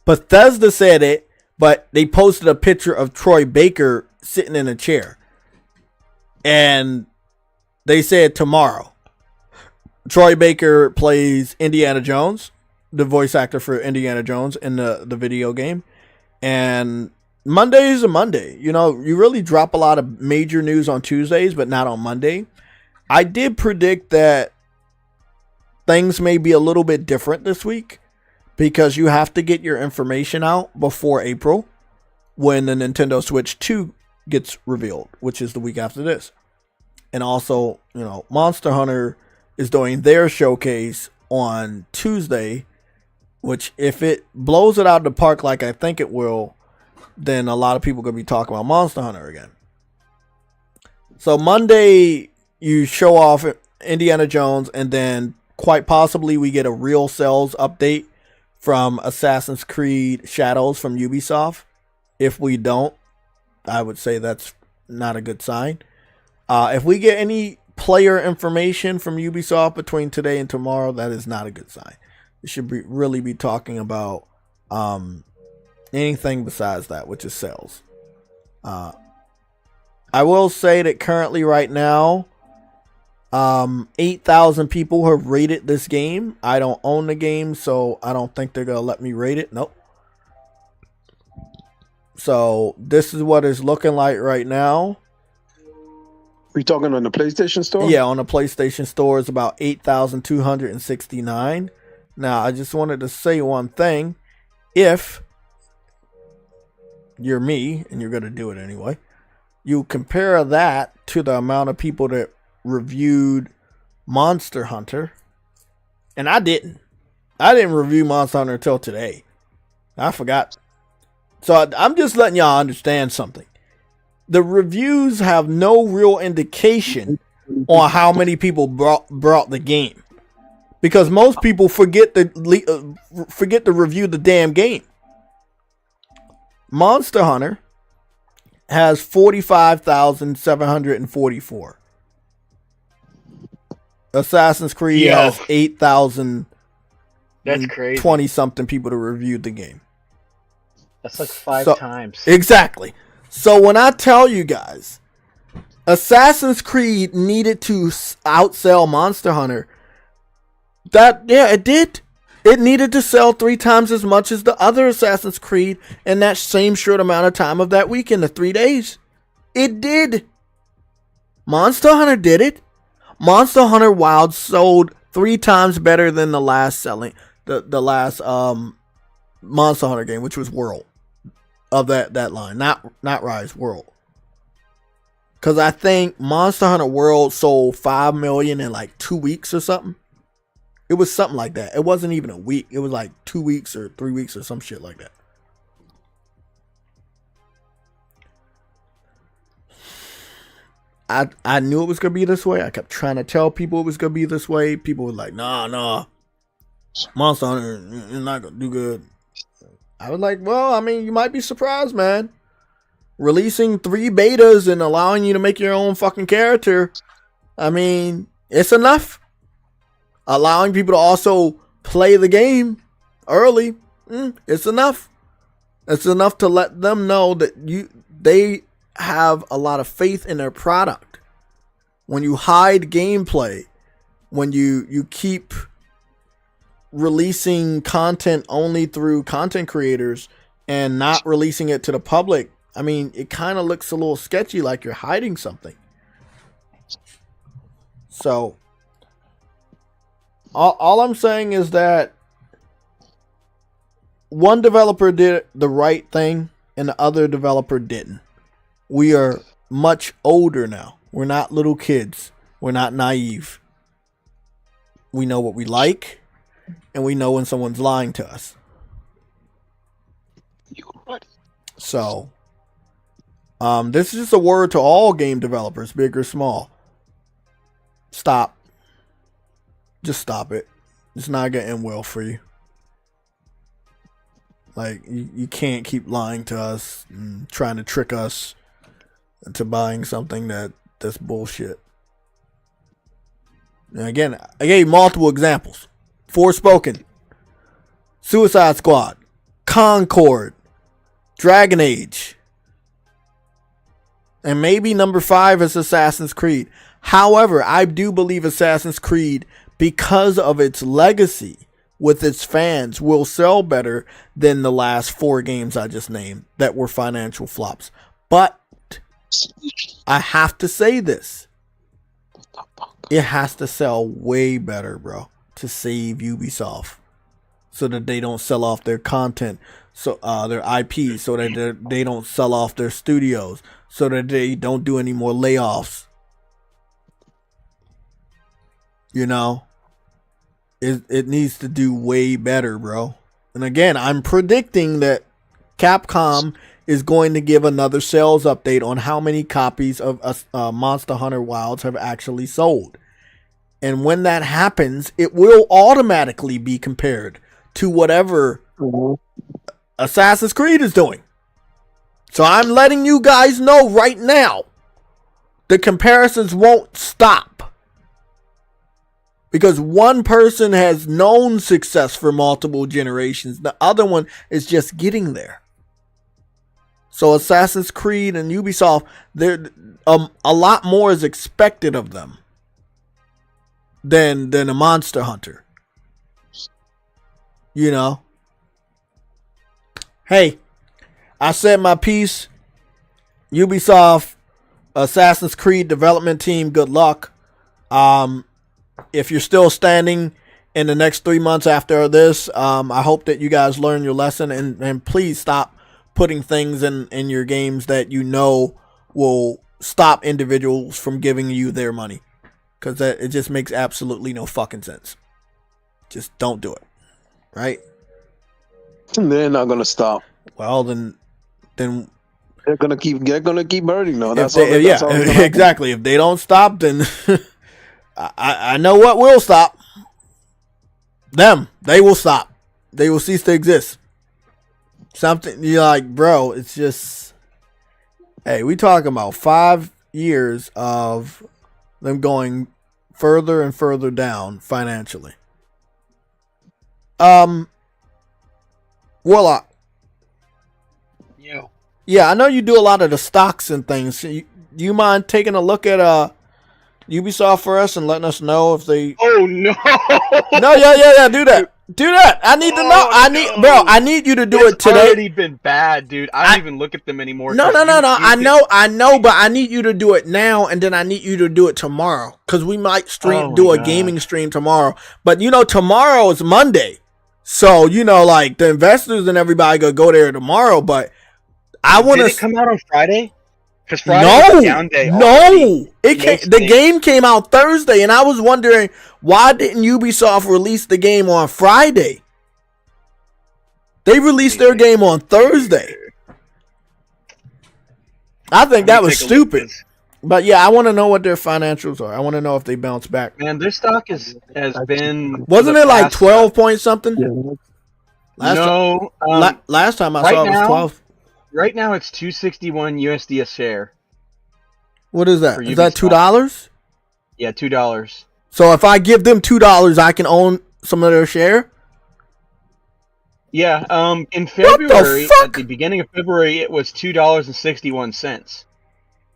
Bethesda said it, but they posted a picture of Troy Baker sitting in a chair, and they said tomorrow. Troy Baker plays Indiana Jones, the voice actor for Indiana Jones in the video game, and Monday is a Monday. You know, you really drop a lot of major news on Tuesdays, but not on Monday. I did predict that things may be a little bit different this week, because you have to get your information out before April, when the Nintendo Switch 2 gets revealed, which is the week after this. And also, you know, Monster Hunter is doing their showcase on Tuesday, which if it blows it out of the park like I think it will, then a lot of people are going to be talking about Monster Hunter again. So Monday, you show off Indiana Jones, and then quite possibly we get a real sales update from Assassin's Creed Shadows from Ubisoft. If we don't, I would say that's not a good sign. If we get any player information from Ubisoft between today and tomorrow, that is not a good sign. We should really be talking about anything besides that, which is sales. I will say that currently right now, 8,000 people have rated this game. I don't own the game, so I don't think they're going to let me rate it. Nope. So this is what it's looking like right now. We talking on the PlayStation Store? Yeah, on the PlayStation Store is about 8,269. Now, I just wanted to say one thing. If you're me, and you're going to do it anyway, you compare that to the amount of people that reviewed Monster Hunter, and I didn't review Monster Hunter until today. I forgot. So I'm just letting y'all understand something. The reviews have no real indication on how many people brought the game, because most people forget to review the damn game. Monster Hunter has 45,744. Assassin's Creed has 8,000. That's crazy. 20 something people to review the game. That's like five times. Exactly. So when I tell you guys, Assassin's Creed needed to outsell Monster Hunter, it did. It needed to sell 3 times as much as the other Assassin's Creed in that same short amount of time of that weekend, the 3 days. It did. Monster Hunter did it. Monster Hunter Wild sold 3 times better than the last Monster Hunter game, which was World. Of that line, not Rise, World. Because I think Monster Hunter World sold 5 million in like 2 weeks or something. It was something like that. It wasn't even a week. It was like 2 weeks or 3 weeks or some shit like that. I knew it was going to be this way. I kept trying to tell people it was going to be this way. People were like, nah. Monster Hunter is not gonna do good. I was like, well, I mean, you might be surprised, man. Releasing 3 betas and allowing you to make your own fucking character, I mean, it's enough. Allowing people to also play the game early, it's enough. It's enough to let them know that they have a lot of faith in their product. When you hide gameplay, when you keep releasing content only through content creators and not releasing it to the public, I mean, it kind of looks a little sketchy, like you're hiding something. So, all I'm saying is that one developer did the right thing and the other developer didn't. We are much older now. We're not little kids. We're not naive. We know what we like, and we know when someone's lying to us. So, this is just a word to all game developers, big or small. Stop. Just stop it. It's not going to end well for you. Like, you can't keep lying to us and trying to trick us into buying something that's bullshit. And again, I gave multiple examples. Forspoken, Suicide Squad, Concord, Dragon Age, and maybe number 5 is Assassin's Creed. However, I do believe Assassin's Creed, because of its legacy with its fans, will sell better than the last 4 games I just named that were financial flops. But I have to say this. It has to sell way better, bro, to save Ubisoft, so that they don't sell off their content, so their IP, so that they don't sell off their studios, so that they don't do any more layoffs. You know, it needs to do way better, bro. And again, I'm predicting that Capcom is going to give another sales update on how many copies of Monster Hunter Wilds have actually sold. And when that happens, it will automatically be compared to whatever Assassin's Creed is doing. So I'm letting you guys know right now, the comparisons won't stop. Because one person has known success for multiple generations. The other one is just getting there. So Assassin's Creed and Ubisoft, a lot more is expected of them than a Monster Hunter. You know? Hey, I said my piece. Ubisoft, Assassin's Creed development team, good luck. If you're still standing in the next 3 months after this, I hope that you guys learn your lesson, and please stop putting things in your games that you know will stop individuals from giving you their money, because it just makes absolutely no fucking sense. Just don't do it, right? They're not gonna stop. Well, then they're gonna keep hurting. No, that's exactly. If they don't stop, then I know what will stop them. They will stop. They will cease to exist. Something you're like, bro, it's just, hey, we talking about 5 years of them going further and further down financially. Warlock. Yeah, I know you do a lot of the stocks and things. Do you mind taking a look at Ubisoft for us and letting us know if they? Oh no! No, yeah, do that. Do that. I need to know. I need you to do it today. It's already been bad, dude. I don't even look at them anymore. No. I know, but I need you to do it now, and then I need you to do it tomorrow, because we might do a gaming stream tomorrow. But tomorrow is Monday, so like the investors and everybody gonna go there tomorrow. But I want to. Did it come out on Friday? Because Friday was a down day. The game came out Thursday, and I was wondering, why didn't Ubisoft release the game on Friday? They released their game on Thursday. I think that was stupid. But yeah, I want to know what their financials are. I want to know if they bounce back. Man, their stock has been. Wasn't it like 12 point something? Yeah. Last time I right saw it was now- 12. Right now, it's $261 USD a share. What is that? For Is that Ubisoft. $2? Yeah, $2. So if I give them $2, I can own some of their share? Yeah. In February, fuck? at the beginning of February, it was $2.61.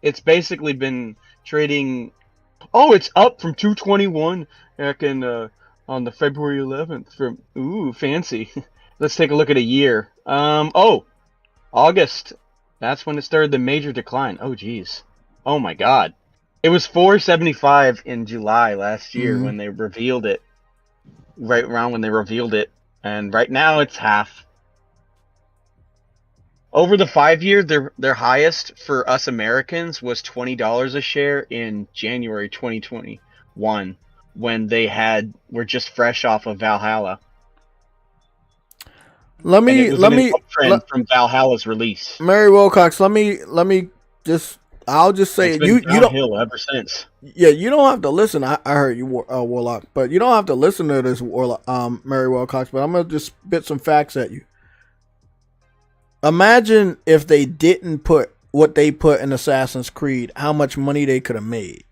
It's basically been trading. Oh, it's up from 221 back in on the February 11th. From fancy. Let's take a look at a year. August. That's when it started the major decline. Oh, geez. Oh my God. It was 475 in July last year when they revealed it. Right around when they revealed it, and right now it's half. Over the 5 year, their highest for us Americans was $20 a share in January 2021 when they were just fresh off of Valhalla. Let me from Valhalla's release. Mary Wilcox, let me just I'll just say It's you been downhill ever since. Yeah, you don't have to listen. I heard you, Warlock, but you don't have to listen to this, Warlock, Mary Wilcox. But I'm gonna just spit some facts at you. Imagine if they didn't put what they put in Assassin's Creed, how much money they could have made.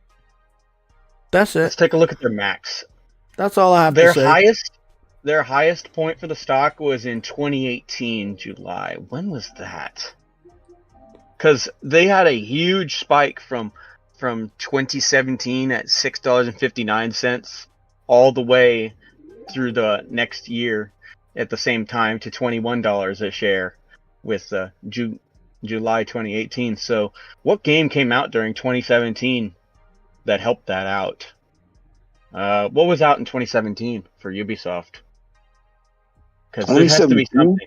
That's it. Let's take a look at their max. That's all I have to say. Their highest point for the stock was in 2018 July. When was that? Because they had a huge spike from 2017 at $6.59 all the way through the next year at the same time to $21 a share with July 2018. So what game came out during 2017 that helped that out? What was out in 2017 for Ubisoft? Because there has to be something.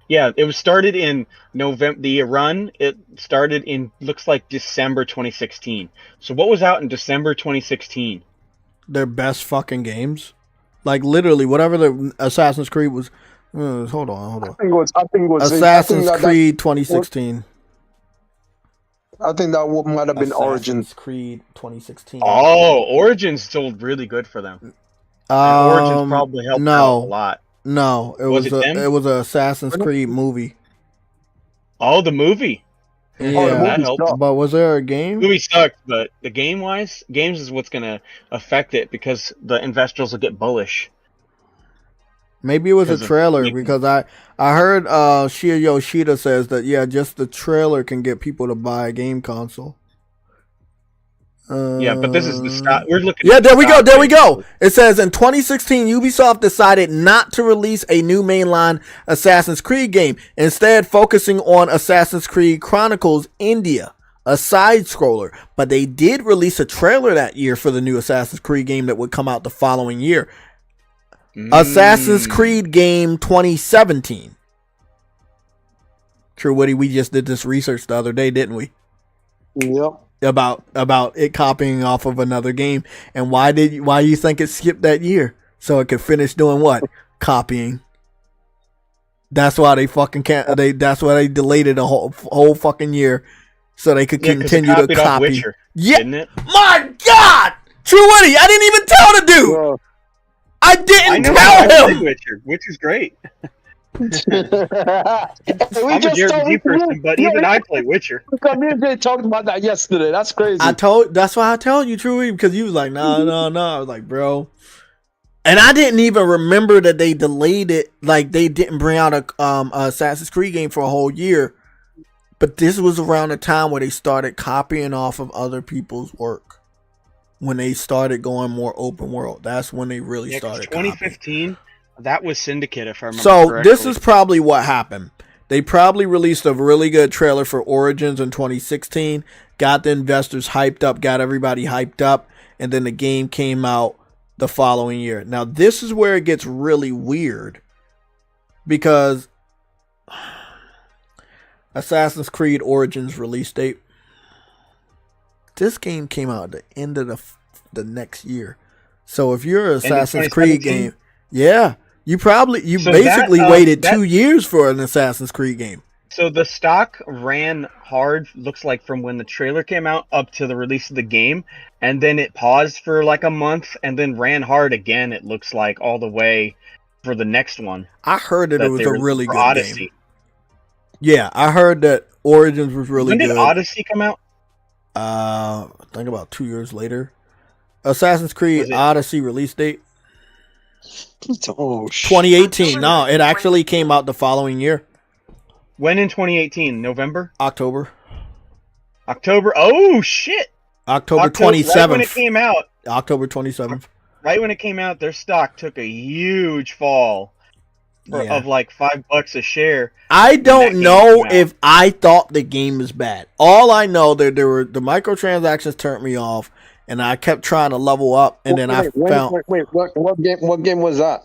Yeah, it was started in November. The run, it started in, looks like December 2016. So what was out in December 2016? Their best fucking games. Like literally whatever the Assassin's Creed was. Hold on. I think it was Assassin's Creed 2016. I think that might have been Origins. Assassin's Creed 2016. Oh, Origins sold really good for them. And Origins probably helped out a lot. No, it was an Assassin's Creed movie. Oh, the movie. Yeah, that helped. But was there a game? The movie sucked, but the games is what's gonna affect it because the investors will get bullish. Maybe it was a trailer because I heard Shia Yoshida says that just the trailer can get people to buy a game console. Yeah, but this is the stock. We're looking. Yeah, there we go. It says in 2016, Ubisoft decided not to release a new mainline Assassin's Creed game, instead focusing on Assassin's Creed Chronicles India, a side scroller. But they did release a trailer that year for the new Assassin's Creed game that would come out the following year. Assassin's Creed game 2017. True, Woody, we just did this research the other day, didn't we? Yep. About it copying off of another game, and why you think it skipped that year so it could finish doing what? Copying. That's why they fucking can't. That's why they delayed it a whole fucking year so they could continue to copy. Witcher, yeah, didn't it? My God, True Woody, I didn't even tell the dude. Bro. I didn't tell I him. Witcher. Witcher's great. We I'm a JRPG person, but even I play Witcher. We talked about that yesterday. That's crazy. That's why I told you, True, because you was like, no. I was like, bro. And I didn't even remember that they delayed it. Like they didn't bring out a Assassin's Creed game for a whole year. But this was around the time where they started copying off of other people's work. When they started going more open world, that's when they really started. 2015. That was Syndicate, if I remember correctly. This is probably what happened. They probably released a really good trailer for Origins in 2016, got the investors hyped up, got everybody hyped up, and then the game came out the following year. Now, this is where it gets really weird because Assassin's Creed Origins release date. This game came out at the end of the next year. So if you're an Assassin's Creed game, you basically waited 2 years for an Assassin's Creed game. So the stock ran hard, looks like, from when the trailer came out up to the release of the game, and then it paused for like a month, and then ran hard again, it looks like, all the way for the next one. I heard that it was a really good Odyssey. game. Yeah, I heard that Origins was really good. When did Odyssey come out? I think about 2 years later. Assassin's Creed Odyssey release date? Oh, 2018. No, it actually came out the following year. When in 2018? November? October. Oh, shit! October 27th. Right when it came out. October 27th. Right when it came out, their stock took a huge fall of like $5 a share. I don't know if I thought the game was bad. All I know that there were the microtransactions turned me off, and I kept trying to level up, and then I found. Wait, what game was that?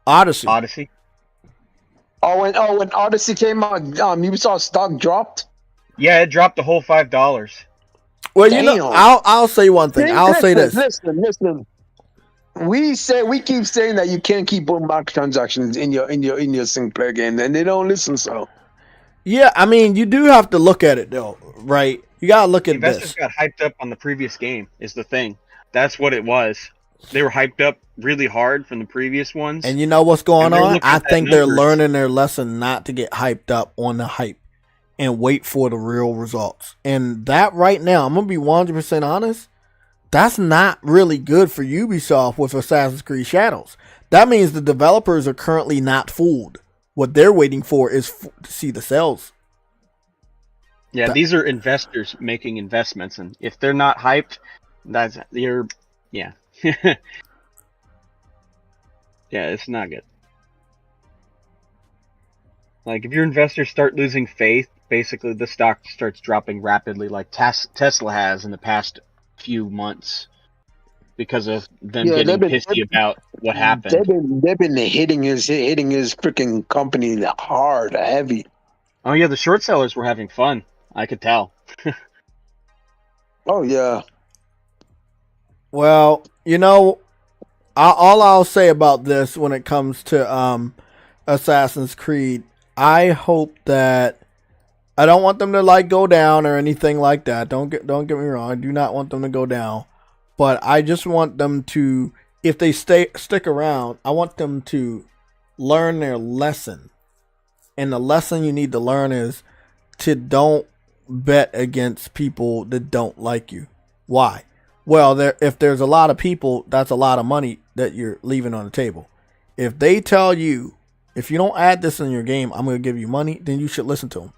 Odyssey. Oh, when Odyssey came out, Ubisoft stock dropped. Yeah, it dropped the whole $5. Well, you know, I'll say one thing. I'll say this. Listen. We keep saying that you can't keep putting microtransactions in your single player game, and they don't listen. So, yeah, I mean, you do have to look at it though, right? You gotta look at this. Investors got hyped up on the previous game. Is the thing. That's what it was. They were hyped up really hard from the previous ones. And you know what's going on? I think they're learning their lesson not to get hyped up on the hype and wait for the real results. And that right now, I'm going to be 100% honest, that's not really good for Ubisoft with Assassin's Creed Shadows. That means the developers are currently not fooled. What they're waiting for is to see the sales. Yeah, these are investors making investments, and if they're not hyped, yeah. Yeah, it's not good. Like, if your investors start losing faith, basically the stock starts dropping rapidly, like Tesla has in the past few months, because of them getting pissy about what happened. They've been hitting his freaking company hard, heavy. Oh yeah, the short sellers were having fun. I could tell. Oh yeah. Well, you know, all I'll say about this when it comes to Assassin's Creed, I hope that I don't want them to like go down or anything like that. Don't get me wrong. I do not want them to go down, but I just want them to, if they stick around, I want them to learn their lesson. And the lesson you need to learn is to don't bet against people that don't like you. Why? Well, if there's a lot of people, that's a lot of money that you're leaving on the table. If they tell you, if you don't add this in your game, I'm going to give you money, then you should listen to them.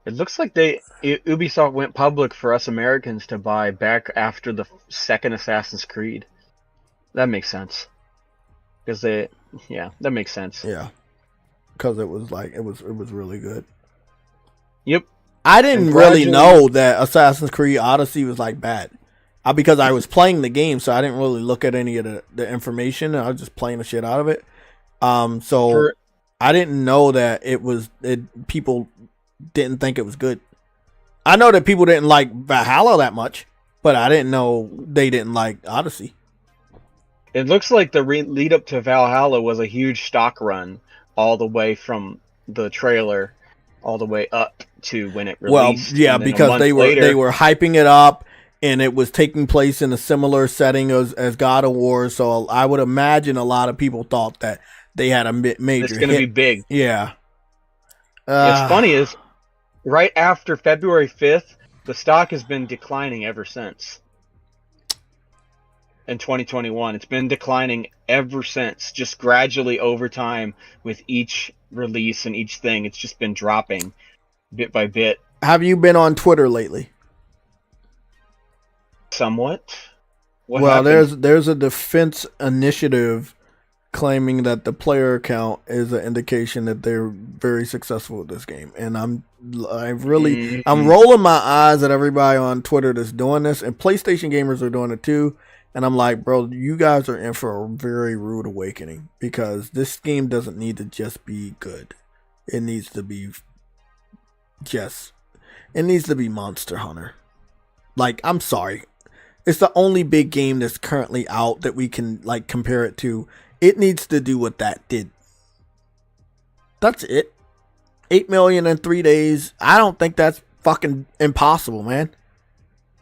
It looks like Ubisoft went public for us Americans to buy back after the second Assassin's Creed. That makes sense. Because that makes sense. Yeah. Because it was really good. Yep. I didn't really know that Assassin's Creed Odyssey was like bad. Because I was playing the game, so I didn't really look at any of the information. I was just playing the shit out of it. So I didn't know that people didn't think it was good. I know that people didn't like Valhalla that much, but I didn't know they didn't like Odyssey. It looks like the lead up to Valhalla was a huge stock run, all the way from the trailer all the way up to when it released. Well, yeah, because they were hyping it up, and it was taking place in a similar setting as God of War. So I would imagine a lot of people thought that they had a major. It's going to be big. Yeah. What's funny is, right after February 5th, the stock has been declining ever since. In 2021, it's been declining ever since, just gradually over time with each release and each thing. It's just been dropping bit by bit. Have you been on Twitter lately? Somewhat. What well, happened? there's a defense initiative claiming that the player count is an indication that they're very successful with this game, and I'm rolling my eyes at everybody on Twitter that's doing this, and PlayStation gamers are doing it too. And I'm like, bro, you guys are in for a very rude awakening, because this game doesn't need to just be good. It needs to be Monster Hunter. Like, I'm sorry. It's the only big game that's currently out that we can like compare it to. It needs to do what that did. That's it. 8 million in 3 days. I don't think that's fucking impossible, man.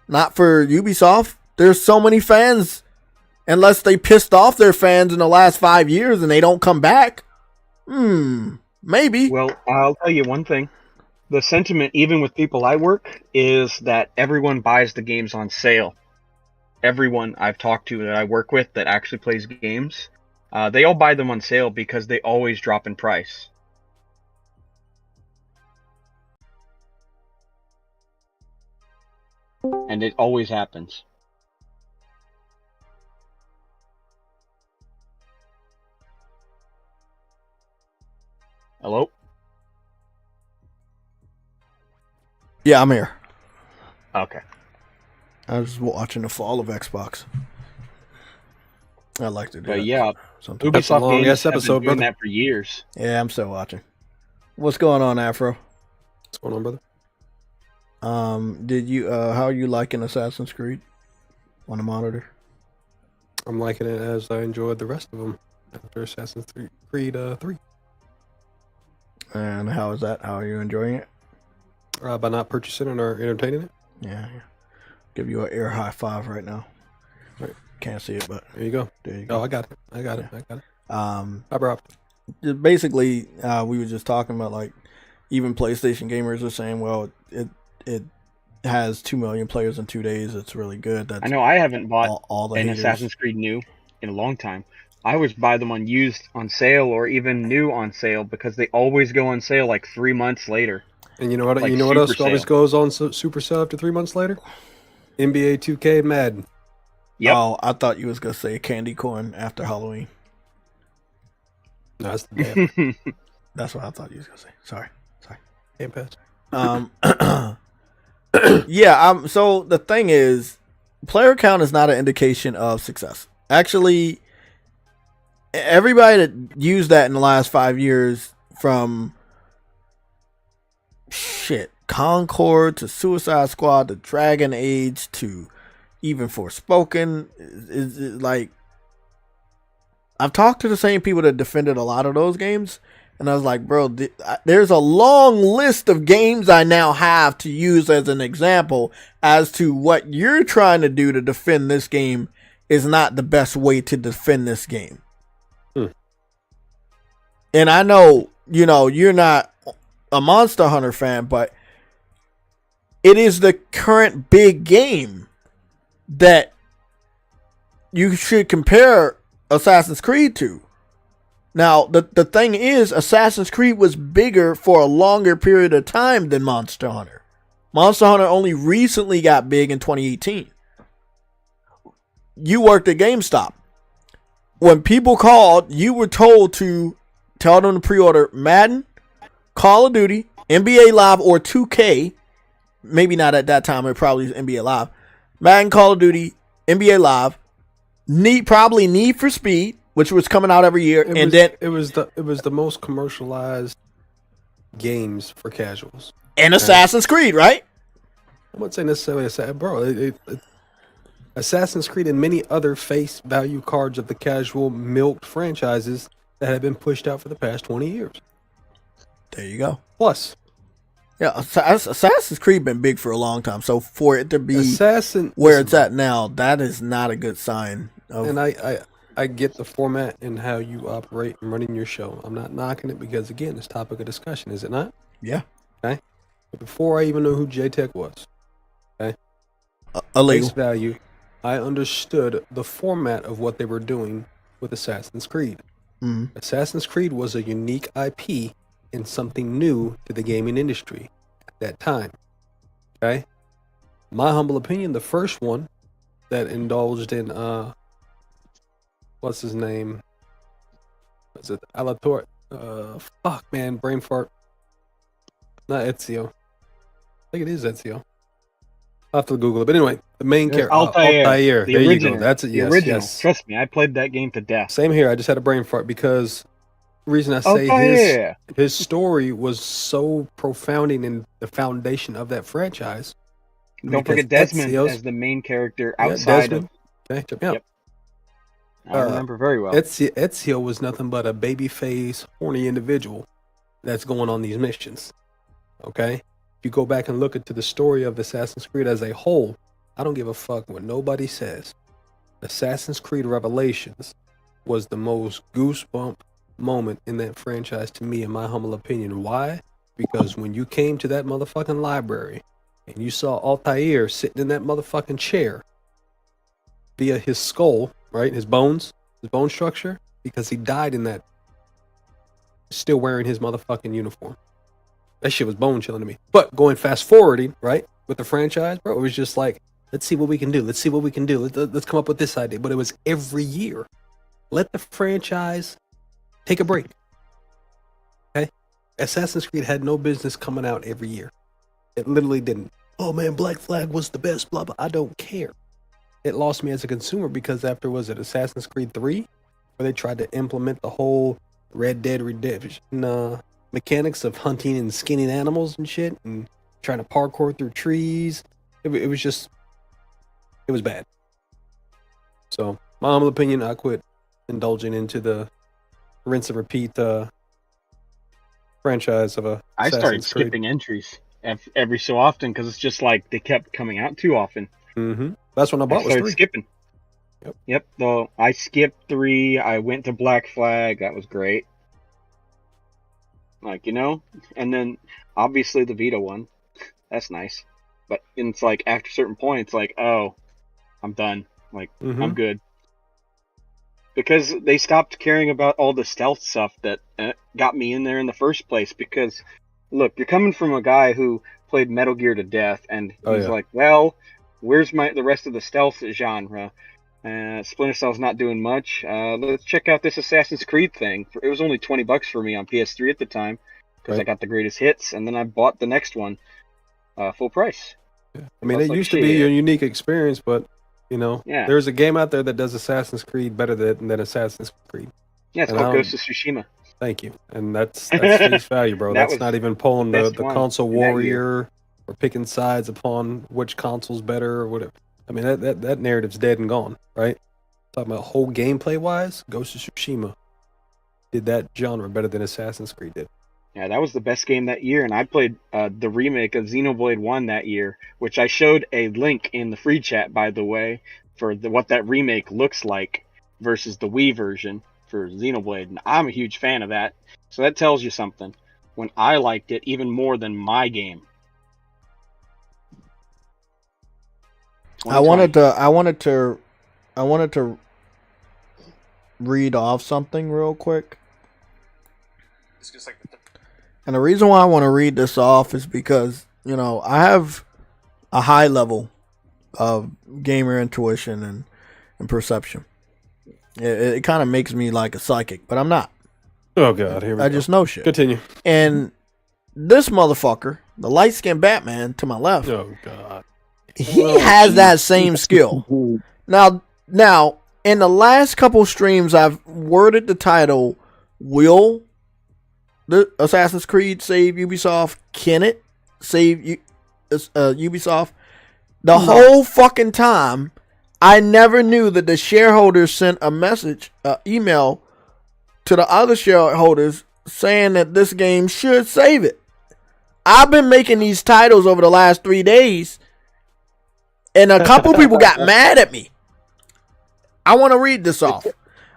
Not for Ubisoft. There's so many fans. Unless they pissed off their fans in the last 5 years and they don't come back. Maybe. Well, I'll tell you one thing. The sentiment, even with people I work, is that everyone buys the games on sale. Everyone I've talked to that I work with that actually plays games, they all buy them on sale because they always drop in price. And it always happens. Hello? Yeah, I'm here. Okay. I was watching the fall of Xbox. I like to do But that. Yeah, sometimes. That's a Ubisoft long games ass episode, have been doing brother. that for years. Yeah, I'm still watching. What's going on, Afro? What's going on, brother? Did you how are you liking Assassin's Creed on the monitor? I'm liking it as I enjoyed the rest of them after Assassin's Creed 3. And how is that? How are you enjoying it? By not purchasing it or entertaining it. Yeah. Give you an air high five right now. Right. Can't see it, but There you go. there you go. Oh, I got it. I got it. Hi, bro. Basically, we were just talking about, like, even PlayStation gamers are saying, well, it has 2 million players in 2 days. It's really good. That's I know I haven't bought all the an haters. Assassin's Creed new in a long time. I always buy them on used on sale or even new on sale because they always go on sale like 3 months later. And you know what? Like You know what else super always sale. goes on super sale after 3 months later? NBA 2K Madden. Yep. Oh, I thought you was gonna say candy corn after Halloween. No, that's the damn That's what I thought you was gonna say. Sorry. Game Pass. Yeah. So the thing is, player count is not an indication of success. Actually, everybody that used that in the last 5 years, from Concord to Suicide Squad to Dragon Age to even Forspoken, is like, I've talked to the same people that defended a lot of those games, and I was like, bro, there's a long list of games I now have to use as an example as to what you're trying to do to defend this game is not the best way to defend this game. And I know, you're not a Monster Hunter fan, but it is the current big game that you should compare Assassin's Creed to. Now, the thing is, Assassin's Creed was bigger for a longer period of time than Monster Hunter. Monster Hunter only recently got big in 2018. You worked at GameStop. When people called, you were told to tell them to pre-order Madden, Call of Duty, NBA Live, or 2K. Maybe not at that time. It probably is NBA Live. Madden, Call of Duty, NBA Live. Probably Need for Speed, which was coming out every year, It was the most commercialized games for casuals. And Assassin's Creed, right? I wouldn't say necessarily Assassin's Creed and many other face value cards of the casual milked franchises that have been pushed out for the past 20 years. There you go. Plus, yeah, Assassin's Creed been big for a long time, so for it to be where it's at now, that is not a good sign. And I get the format and how you operate and running your show. I'm not knocking it because, again, it's topic of discussion, is it not? Yeah. Okay. But before I even knew who JayTech was, okay, illegal face value, I understood the format of what they were doing with Assassin's Creed. Mm-hmm. Assassin's Creed was a unique IP and something new to the gaming industry at that time. Okay? My humble opinion, the first one that indulged in what's his name? Was it Alator? Fuck, man, brain fart. Not Ezio. I think it is Ezio. I'll have to Google it. But anyway, the main character, Altair. There you go. That's it. The Yes, original. yes. Trust me, I played that game to death. Same here. I just had a brain fart because the reason I say his story was so profounding in the foundation of that franchise. Don't forget Desmond as the main character outside of. Okay, check me out. Yep. I remember very well. Ezio was nothing but a baby-faced, horny individual that's going on these missions. Okay? If you go back and look into the story of Assassin's Creed as a whole, I don't give a fuck what nobody says. Assassin's Creed Revelations was the most goosebump moment in that franchise to me, in my humble opinion. Why? Because when you came to that motherfucking library and you saw Altair sitting in that motherfucking chair via his skull, right? His bone structure, because he died in that, still wearing his motherfucking uniform. That shit was bone chilling to me. But going fast forwarding, right, with the franchise, bro, it was just like, let's see what we can do. Let's see what we can do. Let's come up with this idea. But it was every year. Let the franchise take a break. Okay? Assassin's Creed had no business coming out every year. It literally didn't. Oh man, Black Flag was the best, blah, blah. I don't care. It lost me as a consumer because after, was it Assassin's Creed 3? Where they tried to implement the whole Red Dead Redemption mechanics of hunting and skinning animals and shit and trying to parkour through trees. It was bad. So, my humble opinion, I quit indulging into the rinse and repeat franchise of I started Assassin's Creed. skipping entries every so often because it's just like they kept coming out too often. Mm-hmm. That's when I bought was 3. Skipping. Yep. Though I skipped 3. I went to Black Flag. That was great. Like, and then obviously the Vita one. That's nice. But it's like after a certain point, it's like, oh, I'm done. Like, I'm good. Because they stopped caring about all the stealth stuff that got me in there in the first place. Because, look, you're coming from a guy who played Metal Gear to death, and he's like, well, where's the rest of the stealth genre? Splinter Cell's not doing much. Let's check out this Assassin's Creed thing. It was only $20 for me on PS3 at the time, because I got the greatest hits, and then I bought the next one full price. Yeah. I mean, it used to be a unique experience, but there's a game out there that does Assassin's Creed better than Assassin's Creed. Yeah, it's called Ghost of Tsushima. Thank you. And that's face value, bro. That's not even pulling the console warrior or picking sides upon which console's better or whatever. I mean, that narrative's dead and gone, right? Talking about whole gameplay wise, Ghost of Tsushima did that genre better than Assassin's Creed did. Yeah, that was the best game that year, and I played the remake of Xenoblade 1 that year, which I showed a link in the free chat, by the way, for what that remake looks like versus the Wii version for Xenoblade, and I'm a huge fan of that. So that tells you something. When I liked it even more than my game. I wanted to read off something real quick. It's just like And the reason why I want to read this off is because, I have a high level of gamer intuition and perception. It kind of makes me like a psychic, but I'm not. Oh, God. Here we go. I just know shit. Continue. And this motherfucker, the light-skinned Batman to my left, oh, God. He has that same skill. Now, in the last couple streams, I've worded the title, Will the Assassin's Creed save Ubisoft? Can it save Ubisoft? The whole fucking time, I never knew that the shareholders sent a message, email to the other shareholders saying that this game should save it. I've been making these titles over the last 3 days, and a couple people got mad at me. I want to read this off.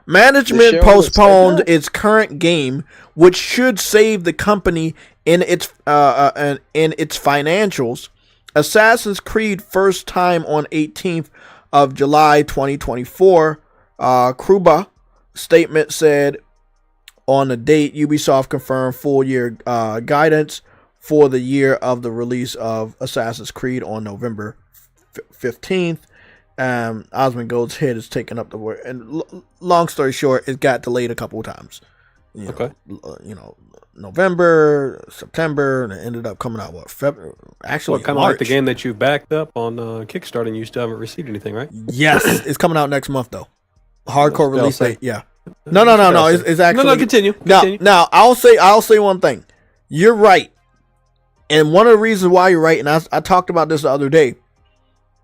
Management postponed its current game, which should save the company in its financials. Assassin's Creed first time on 18th of July 2024. Kruba statement said on the date Ubisoft confirmed full year guidance for the year of the release of Assassin's Creed on November 15th. Osmond Gold's head is taken up the word, and long story short, it got delayed a couple of times. November, September, and it ended up coming out February. Actually, kind of like the game that you backed up on Kickstarter, and you still haven't received anything, right? Yes, it's coming out next month though. Hardcore release date. Yeah. No. It's actually no. Continue. Now I'll say one thing. You're right, and one of the reasons why you're right, and I talked about this the other day.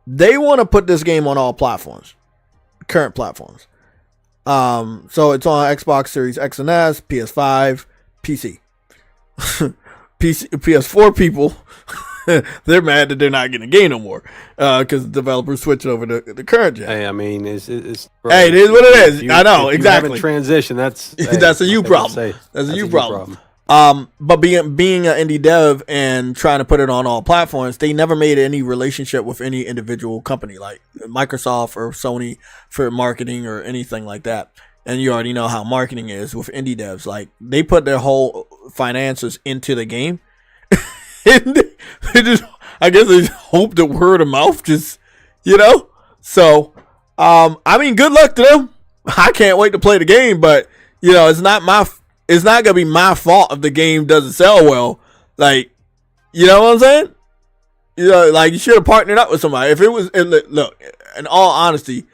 They want to put this game on all platforms, current platforms. So it's on Xbox Series X and S, PS5, PC. PS4 people, they're mad that they're not getting a game no more because developers switched over to the current gen. Hey, I mean, it's hey, it is what it is. I know, exactly. Transition. That's that's a you problem. That's a you problem. But being an indie dev and trying to put it on all platforms, they never made any relationship with any individual company like Microsoft or Sony for marketing or anything like that. And you already know how marketing is with indie devs. Like, they put their whole finances into the game. And they just, I guess they just hope the word of mouth just, you know? So, I mean, good luck to them. I can't wait to play the game, but, you know, it's not going to be my fault if the game doesn't sell well. Like, you know what I'm saying? You know, like, you should have partnered up with somebody. If it was, look, in all honesty,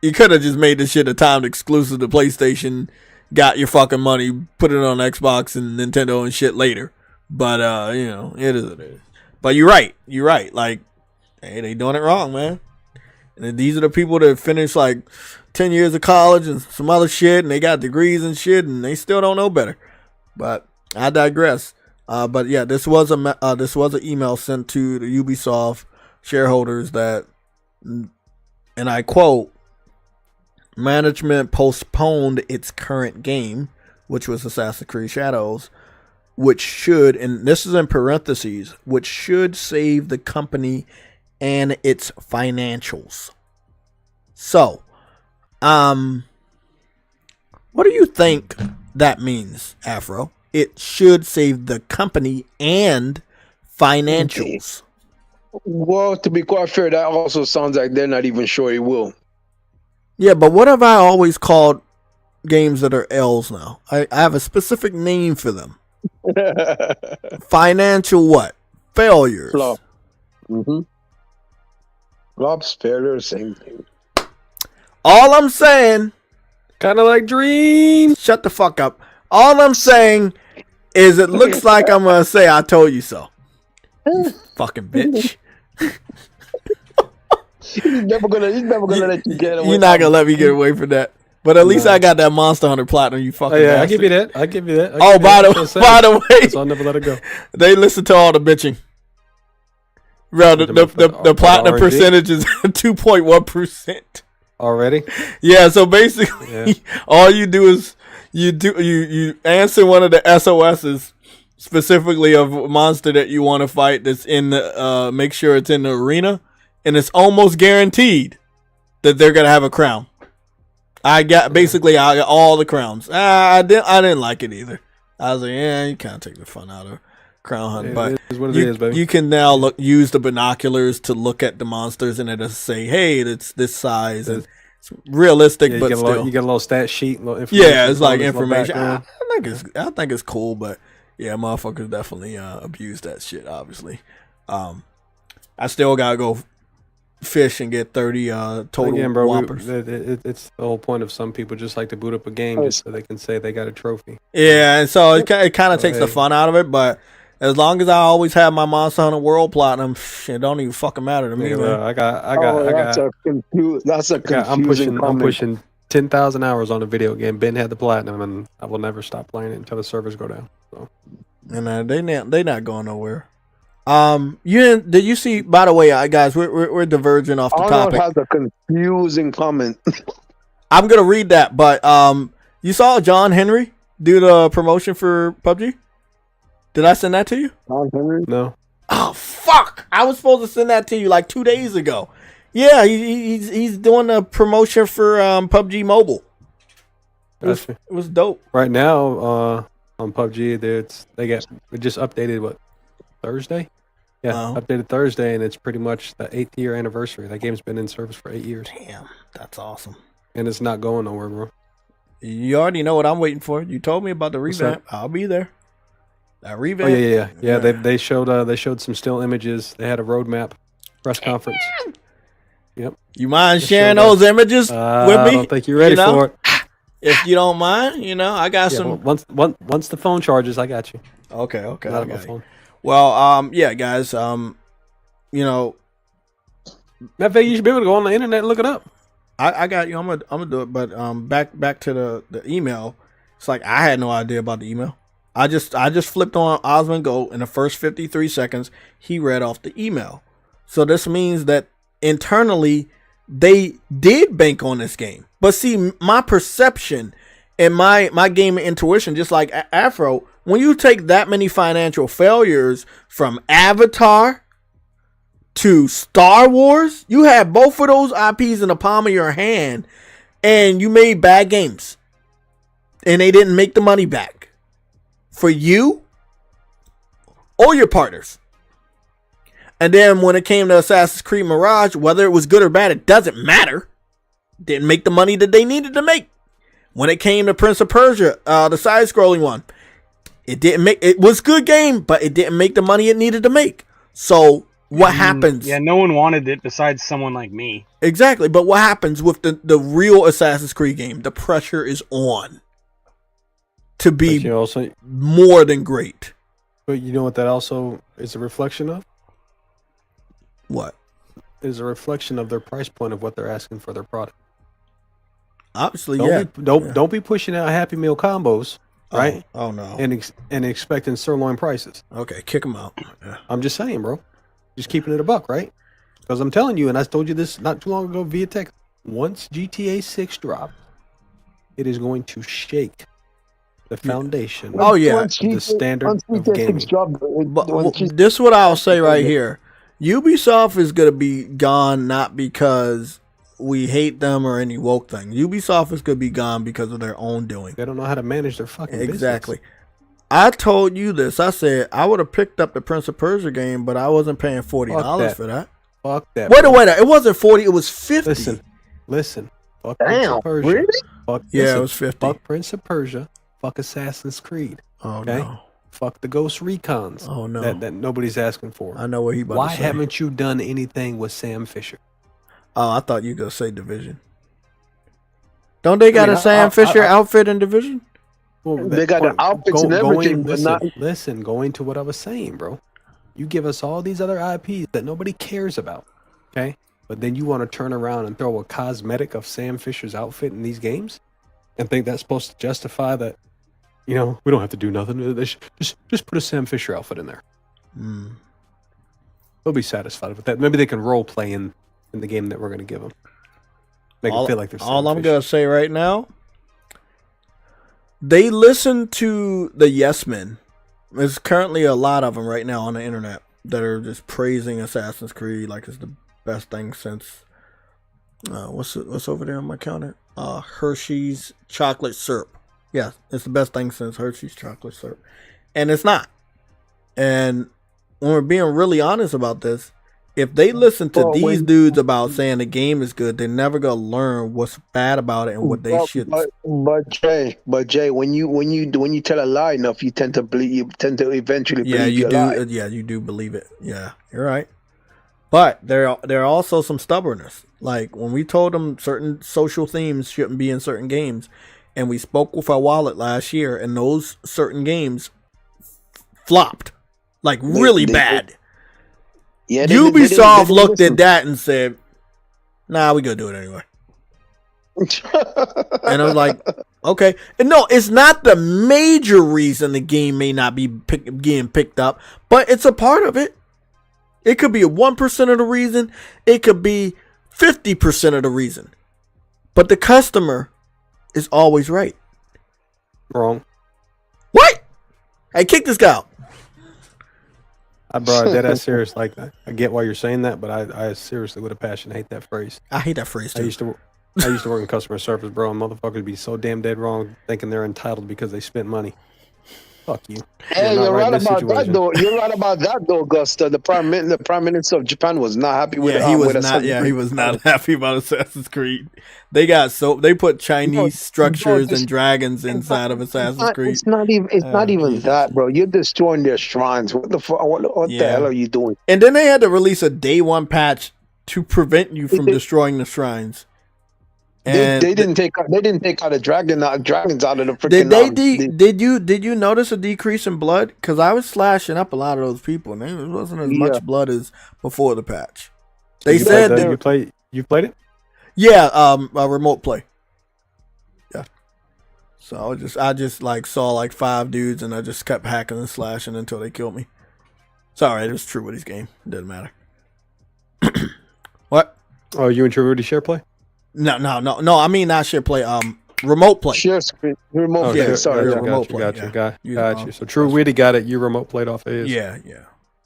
you could have just made this shit a timed exclusive to PlayStation, got your fucking money, put it on Xbox and Nintendo and shit later. But, you know, it is what it is. But you're right. Like, hey, they doing it wrong, man. And these are the people that finished like 10 years of college and some other shit, and they got degrees and shit, and they still don't know better. But I digress. But yeah, this was an email sent to the Ubisoft shareholders that, and I quote, management postponed its current game, which was Assassin's Creed Shadows, which should, and this is in parentheses, which should save the company and its financials. So, what do you think that means, Afro? It should save the company and financials. Well, to be quite fair, that also sounds like they're not even sure it will. Yeah, but what have I always called games that are L's now? I have a specific name for them. Financial what? Failures. Flop. Flops, failures, same thing. All I'm saying, kind of like dreams. Shut the fuck up. All I'm saying is it looks like I'm gonna say I told you so. You fucking bitch. He's never gonna let you get away. You're not gonna let me get away from that. But at least I got that Monster Hunter Platinum. You fucking. Oh, yeah, bastard. I give you that. By the way, so I'll never let it go. They listen to all the bitching. Bro, the platinum percentage is 2.1%. Already? Yeah. So basically, all you do is you answer one of the SOSs specifically of a monster that you want to fight. That's in the make sure it's in the arena. And it's almost guaranteed that they're gonna have a crown. I got all the crowns. I didn't like it either. I was like, yeah, you kind of take the fun out of crown hunting, but it is what it is, baby. You can now use the binoculars to look at the monsters, and it'll say, hey, it's this size, and it's realistic, but still, you get a little stat sheet. Yeah, it's like information. I think it's cool, but yeah, motherfuckers definitely abuse that shit. Obviously, I still gotta go fish and get 30 total again, bro, whoppers. It's the whole point of some people just like to boot up a game just so they can say they got a trophy. Yeah, and so it kind of takes the fun out of it, but as long as I always have my Monster Hunter World Platinum, it don't even fucking matter to me. I got. That's a confusing. I'm pushing 10,000 hours on a video game. Ben had the platinum, and I will never stop playing it until the servers go down. So. And they not going nowhere. Did you see? By the way, guys, we're diverging off the topic. Has a confusing comment. I'm gonna read that, but you saw John Henry do the promotion for PUBG? Did I send that to you? John Henry? No. Oh fuck! I was supposed to send that to you like 2 days ago. Yeah, he's doing a promotion for PUBG Mobile. It was dope. Right now, on PUBG, they just updated Thursday. Yeah, updated Thursday, and it's pretty much the 8th year anniversary. That game's been in service for 8 years. Damn, that's awesome. And it's not going nowhere, bro. You already know what I'm waiting for. You told me about the revamp. I'll be there. That revamp. Oh yeah. They showed some still images. They had a roadmap press conference. Yep. You mind sharing those images with me? I don't think you're ready for it. If you don't mind, I got some. Well, once the phone charges, I got you. Okay. I got my phone. Well, yeah, guys, Matter of fact, you should be able to go on the internet and look it up. I got you. I'm gonna do it. But back to the email. It's like I had no idea about the email. I just flipped on Osmond Go. In the first 53 seconds, he read off the email. So this means that internally they did bank on this game. But see, my perception and my gaming intuition, just like Afro, when you take that many financial failures from Avatar to Star Wars, you have both of those IPs in the palm of your hand, and you made bad games, and they didn't make the money back for you or your partners. And then when it came to Assassin's Creed Mirage, whether it was good or bad, it doesn't matter. Didn't make the money that they needed to make. When it came to Prince of Persia, the side-scrolling one, it was a good game, but it didn't make the money it needed to make. So what happens? Yeah, no one wanted it besides someone like me. Exactly, but what happens with the real Assassin's Creed game? The pressure is on to be also, more than great. But you know what that also is a reflection of? What? It is a reflection of their price point of what they're asking for their product. Obviously, don't be pushing out Happy Meal combos, right? Oh no. And expecting sirloin prices. Okay, kick them out. Yeah. I'm just saying, bro. Just keeping it a buck, right? Because I'm telling you, and I told you this not too long ago via text. Once GTA 6 drops, it is going to shake the foundation. Oh yeah, the standard of gaming. But this is what I'll say right here. Ubisoft is gonna be gone not because we hate them or any woke thing. Ubisoft is gonna be gone because of their own doing. They don't know how to manage their fucking exactly. business. I told you this. I said I would have picked up the Prince of Persia game, but I wasn't paying $40 for that. Fuck that. Wait. It wasn't 40. It was 50. Listen. Fuck Damn, Prince of Persia. really? It was 50. Fuck Prince of Persia. Fuck Assassin's Creed. Oh okay? no. Fuck the Ghost Recons. Oh no. That nobody's asking for. I know what he about Why to say. haven't you done anything with Sam Fisher? Oh, I thought you were gonna say Division. Don't they got a Sam Fisher outfit in Division? Well, they got the outfits and everything, but listen, going to what I was saying, bro. You give us all these other IPs that nobody cares about, okay? But then you want to turn around and throw a cosmetic of Sam Fisher's outfit in these games and think that's supposed to justify that, we don't have to do nothing. Just put a Sam Fisher outfit in there. They'll be satisfied with that. Maybe they can role play in the game that we're going to give them. Make them feel like they're Sam all I'm Fisher. going to say right now, they listen to the yes men. There's currently a lot of them right now on the internet that are just praising Assassin's Creed like it's the best thing since what's over there on my counter? Hershey's chocolate syrup. Yeah, it's the best thing since Hershey's chocolate syrup. And it's not. And when we're being really honest about this, if they listen to these dudes about saying the game is good, they're never gonna learn what's bad about it and what they should. But Jay, when you tell a lie enough, you tend to believe. You tend to eventually believe you do. lie. Yeah, you do believe it. Yeah, you're right. But there are also some stubbornness. Like when we told them certain social themes shouldn't be in certain games, and we spoke with our wallet last year, and those certain games flopped, like really bad. Yeah, Ubisoft looked at that and said, "Nah, we gonna do it anyway." And I was like, "Okay." And no, it's not the major reason the game may not be getting picked up, but it's a part of it. It could be 1% of the reason. It could be 50% of the reason. But the customer is always right. Wrong. What? Hey, kick this guy out. I brought it dead serious like that. I get why you're saying that, but I seriously, with a passion, hate that phrase. I hate that phrase too. I used to work in customer service, bro, and motherfuckers be so damn dead wrong thinking they're entitled because they spent money. Fuck you. Hey, you're right about that though. You're right about that though, Augusta. The prime minister of Japan was not happy with. He was not happy about Assassin's Creed. They put Chinese structures and dragons inside of Assassin's Creed. It's not even that, bro. You're destroying their shrines. What the fuck? What the hell are you doing? And then they had to release a day one patch to prevent you from destroying the shrines. And they didn't take out the dragons out of the freaking. Did you notice a decrease in blood? Because I was slashing up a lot of those people, and there wasn't as much blood as before the patch. They said you played it. Yeah, a remote play. Yeah. So I just like saw like 5 dudes and I just kept hacking and slashing until they killed me. Sorry, it was True Woody's game. It doesn't matter. What? Oh, you and True Woody share play? No. I mean not share play. Remote play. Share screen. Remote Oh, play. sure. Sorry. remote play, Got yeah. you. So True Woody got it. You remote played off of his. Yeah.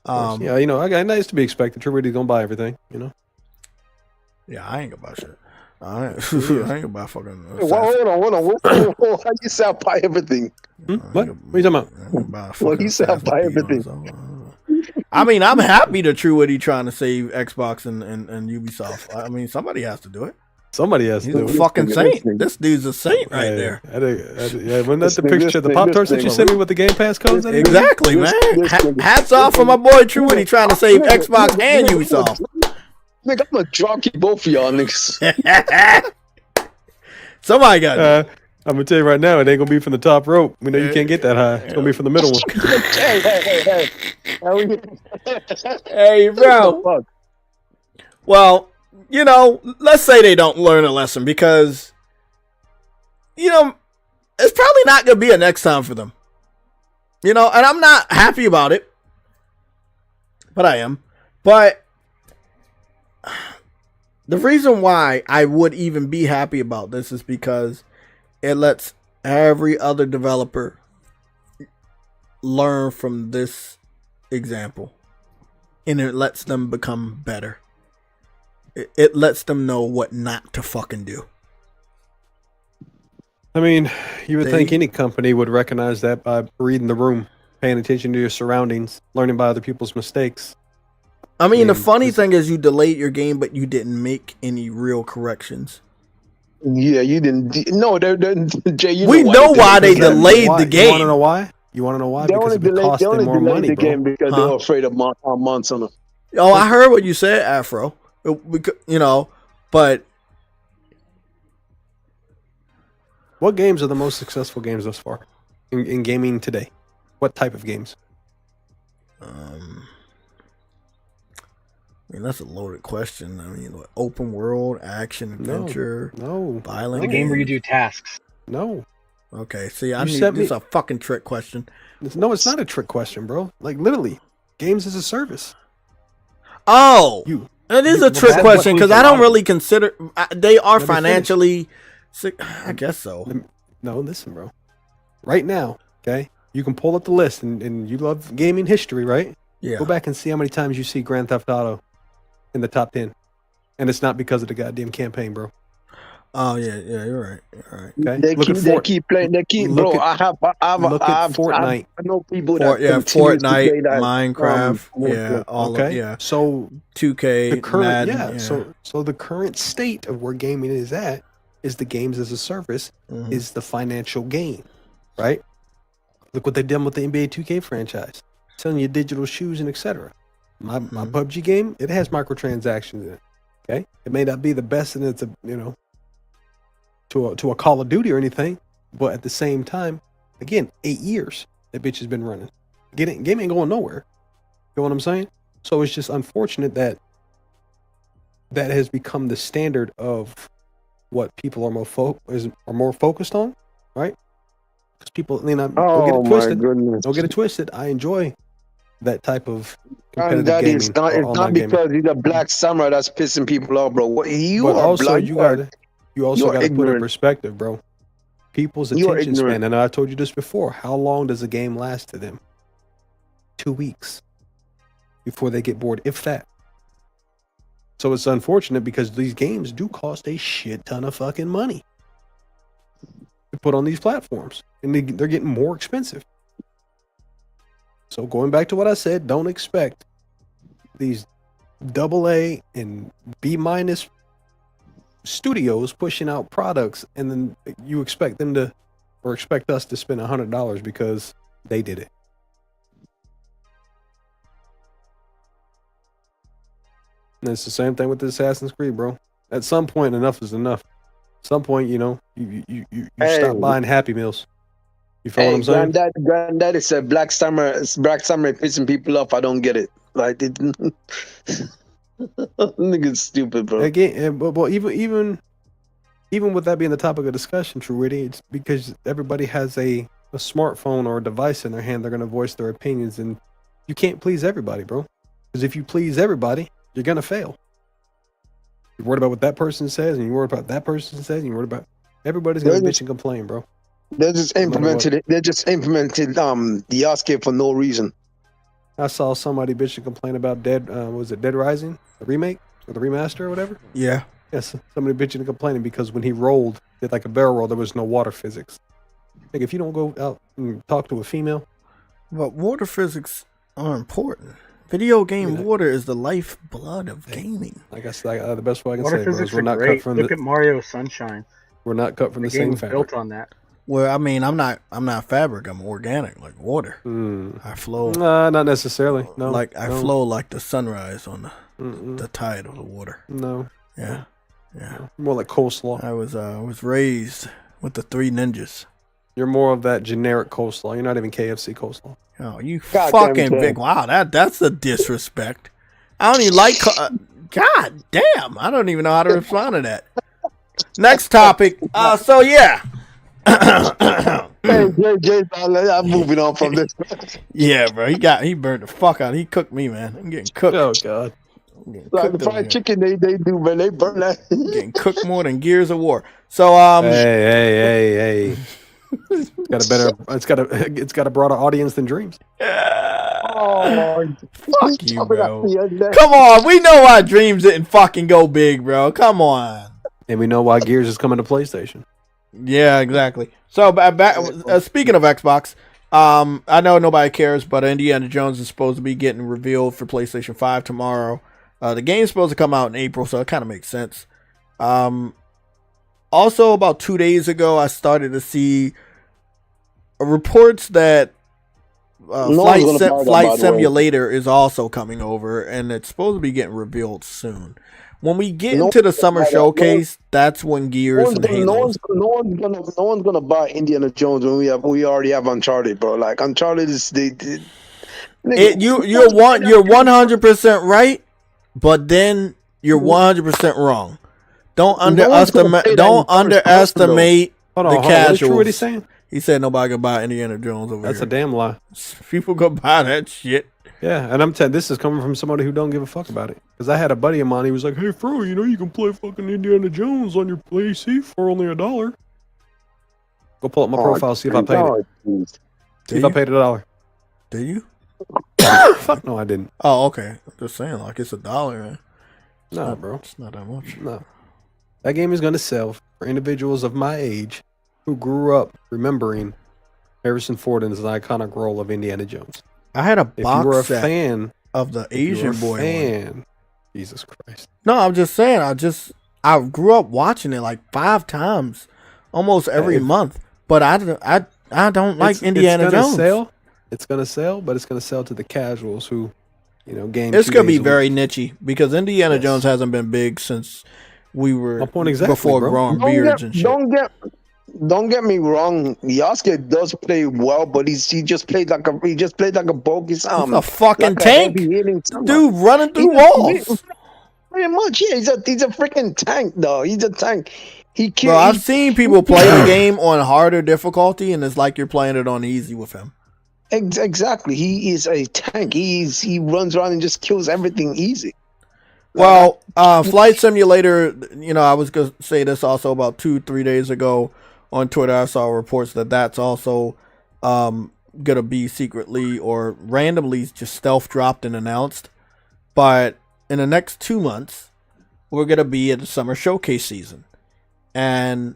Yeah, you know, I got nice to be expected. True Woody's gonna buy everything, you know. Yeah, I ain't gonna buy shit. I ain't gonna buy fucking. Hold on. How you say I buy everything? What? What are you talking about? Well, he said I buy everything. I mean, I'm happy that True Woody trying to save Xbox and Ubisoft. I mean, somebody has to do it. Somebody has to He's do a it. fucking saint. This dude's a saint right there. Yeah, wasn't that the picture of the Pop-Tarts that you sent me with the Game Pass codes? Exactly, man. Hats off for my boy True Woody trying to save Xbox and Ubisoft. Nigga, I'm gonna drop kick both of y'all niggas. Somebody got it. I'm gonna tell you right now, it ain't gonna be from the top rope. We know you can't get that high. It's gonna be from the middle one. Hey, bro. Well, you know, let's say they don't learn a lesson because, you know, it's probably not going to be a next time for them. You know, and I'm not happy about it, but I am. But the reason why I would even be happy about this is because it lets every other developer learn from this example, and it lets them become better. It lets them know what not to fucking do. I mean, you would think any company would recognize that by reading the room, paying attention to your surroundings, learning by other people's mistakes. I mean, the funny thing is you delayed your game, but you didn't make any real corrections. Yeah, you didn't. No, Jay, we know why they delayed the game. You want to know why? Because it cost them more money, the bro. game because they were afraid of months on them. Oh, I heard what you said, Afro. You know, but what games are the most successful games thus far in gaming today? What type of games? I mean, that's a loaded question. I mean, what, open world, action, adventure, no, violent. The game where you do tasks. No. Okay, see, this is a fucking trick question. No, it's not a trick question, bro. Like literally, games as a service. Oh, it is a trick question because I don't really consider they are financially. I guess so. No, listen, bro. Right now, okay, you can pull up the list, and you love gaming history, right? Yeah. Go back and see how many times you see Grand Theft Auto in the top 10, and it's not because of the goddamn campaign, bro. Oh yeah, you're right. Okay. They keep playing. They keep, bro. I have Fortnite. I know people that Fortnite, Minecraft, all okay. of So 2K, the current, Madden, So the current state of where gaming is at is the games as a service is the financial gain, right? Look what they did with the NBA 2K franchise, selling you digital shoes and etc. My PUBG game, it has microtransactions in it. Okay, it may not be the best, and it's to a Call of Duty or anything, but at the same time, again, 8 years that bitch has been running. Game ain't going nowhere. You know what I'm saying? So it's just unfortunate that has become the standard of what people are more focused on, right? Because people, don't get it twisted. Don't get it twisted. I enjoy that type of competitive gaming. It's not because he's a black samurai that's pissing people off, bro. You also got to put in perspective, bro. People's attention span, and I told you this before. How long does a game last to them? 2 weeks before they get bored, if that. So it's unfortunate because these games do cost a shit ton of fucking money to put on these platforms, and they're getting more expensive. So going back to what I said, don't expect these AA and B- studios pushing out products, and then you expect them to, or expect us to spend $100 because they did it. And it's the same thing with the Assassin's Creed, bro. At some point, enough is enough. At some point, you stop buying Happy Meals. You feel what I'm saying? Granddad is a black samurai pissing people off. I don't get it. Like, nigga's stupid, bro. Again, but even even with that being the topic of discussion, True Witty, it's because everybody has a smartphone or a device in their hand. They're going to voice their opinions, and you can't please everybody, bro. Because if you please everybody, you're going to fail. You're worried about what that person says, and you're worried about that person says, and you're worried about everybody's going to bitch and complain, bro. They just implemented it. They just implemented the Oscar for no reason. I saw somebody bitch and complain about Dead Rising, the remake or the remaster or whatever? Yeah. Yes, somebody bitching and complaining because when he rolled, did like a barrel roll, there was no water physics. Like if you don't go out and talk to a female. But water physics are important. Video game water is the lifeblood of gaming. Like I said, the best way I can Water say, physics bro, is we're are not great. cut from Look at Mario Sunshine. We're not cut from the same fabric. Built on that. Well, I mean, I'm not fabric. I'm organic, like water. I flow. Not necessarily. No. Like I flow like the sunrise on the tide of the water. No. Yeah. Yeah. More like coleslaw. I was raised with the three ninjas. You're more of that generic coleslaw. You're not even KFC coleslaw. Oh, you fucking big! Wow, that's a disrespect. I don't even like. God damn! I don't even know how to respond to that. Next topic. So yeah. Hey, Jay, I'm moving on from this. Yeah, bro. He burned the fuck out. He cooked me, man. I'm getting cooked. Oh God. Like the fried chicken they do, man. They burn that. Getting cooked more than Gears of War. So Hey. It's got a broader audience than Dreams. Oh, fuck you, bro. Come on, we know why Dreams didn't fucking go big, bro. Come on. And we know why Gears is coming to PlayStation. Yeah, exactly. So back speaking of Xbox, I know nobody cares, but Indiana Jones is supposed to be getting revealed for PlayStation 5 tomorrow. The game's supposed to come out in April, so it kind of makes sense. Also, about 2 days ago, I started to see reports that Flight Simulator is also coming over, and it's supposed to be getting revealed soon. When we get into the summer showcase, that's when Gears and Halo. No one's gonna buy Indiana Jones when we already have Uncharted, bro. Like Uncharted is you're 100% right, but then you're 100% wrong. Don't underestimate the casuals. What he's saying? He said nobody can buy Indiana Jones over That's here. a damn lie. People go buy that shit. Yeah, and I'm telling this is coming from somebody who don't give a fuck about it. Because I had a buddy of mine, he was like, hey, Fro, you can play fucking Indiana Jones on your PC for only $1. Go pull up my profile, see if I paid it. See if I paid $1. Did you? Fuck no, I didn't. Oh, okay. I'm just saying, like, it's $1, man. No, bro. It's not that much. No. That game is going to sell for individuals of my age who grew up remembering Harrison Ford and his iconic role of Indiana Jones. I had a box if you were a set fan of the Asian boy one. Jesus Christ. No, I'm just saying. I grew up watching it like 5 times, almost every month. But I don't like Indiana Jones. It's gonna sell, but it's gonna sell to the casuals who, game. It's gonna be very nichey because Indiana Jones hasn't been big since we were before growing beards and shit. Don't get me wrong. Yasuke does play well, but he just played like a bogus. He's a fucking like tank, dude, running through walls. Pretty much, yeah. He's a freaking tank, though. He's a tank. Bro, I've seen people play the game on harder difficulty, and it's like you're playing it on easy with him. Exactly. He is a tank. He runs around and just kills everything easy. Well, Flight Simulator, I was going to say this also about 2-3 days ago on Twitter. I saw reports that that's also going to be secretly or randomly just stealth dropped and announced. But in the next 2 months, we're going to be at the summer showcase season. And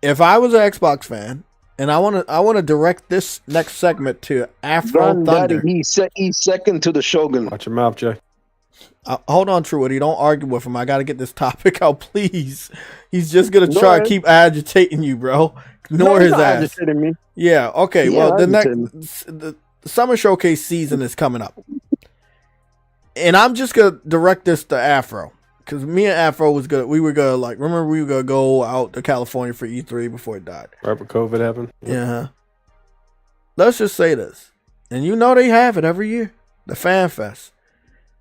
if I was an Xbox fan, and I want to direct this next segment to Afro Thunder. He's second to the Shogun. Watch your mouth, Jay. Hold on, True Woody. Don't argue with him. I got to get this topic out, please. He's just going to try to keep agitating you, bro. Ignore his ass. Agitating me. Yeah, okay. Yeah, well, the summer showcase season is coming up. And I'm just going to direct this to Afro. Because me and Afro we were going to go out to California for E3 before it died. Right when COVID happened? Yeah. Let's just say this. And they have it every year. The Fan Fest.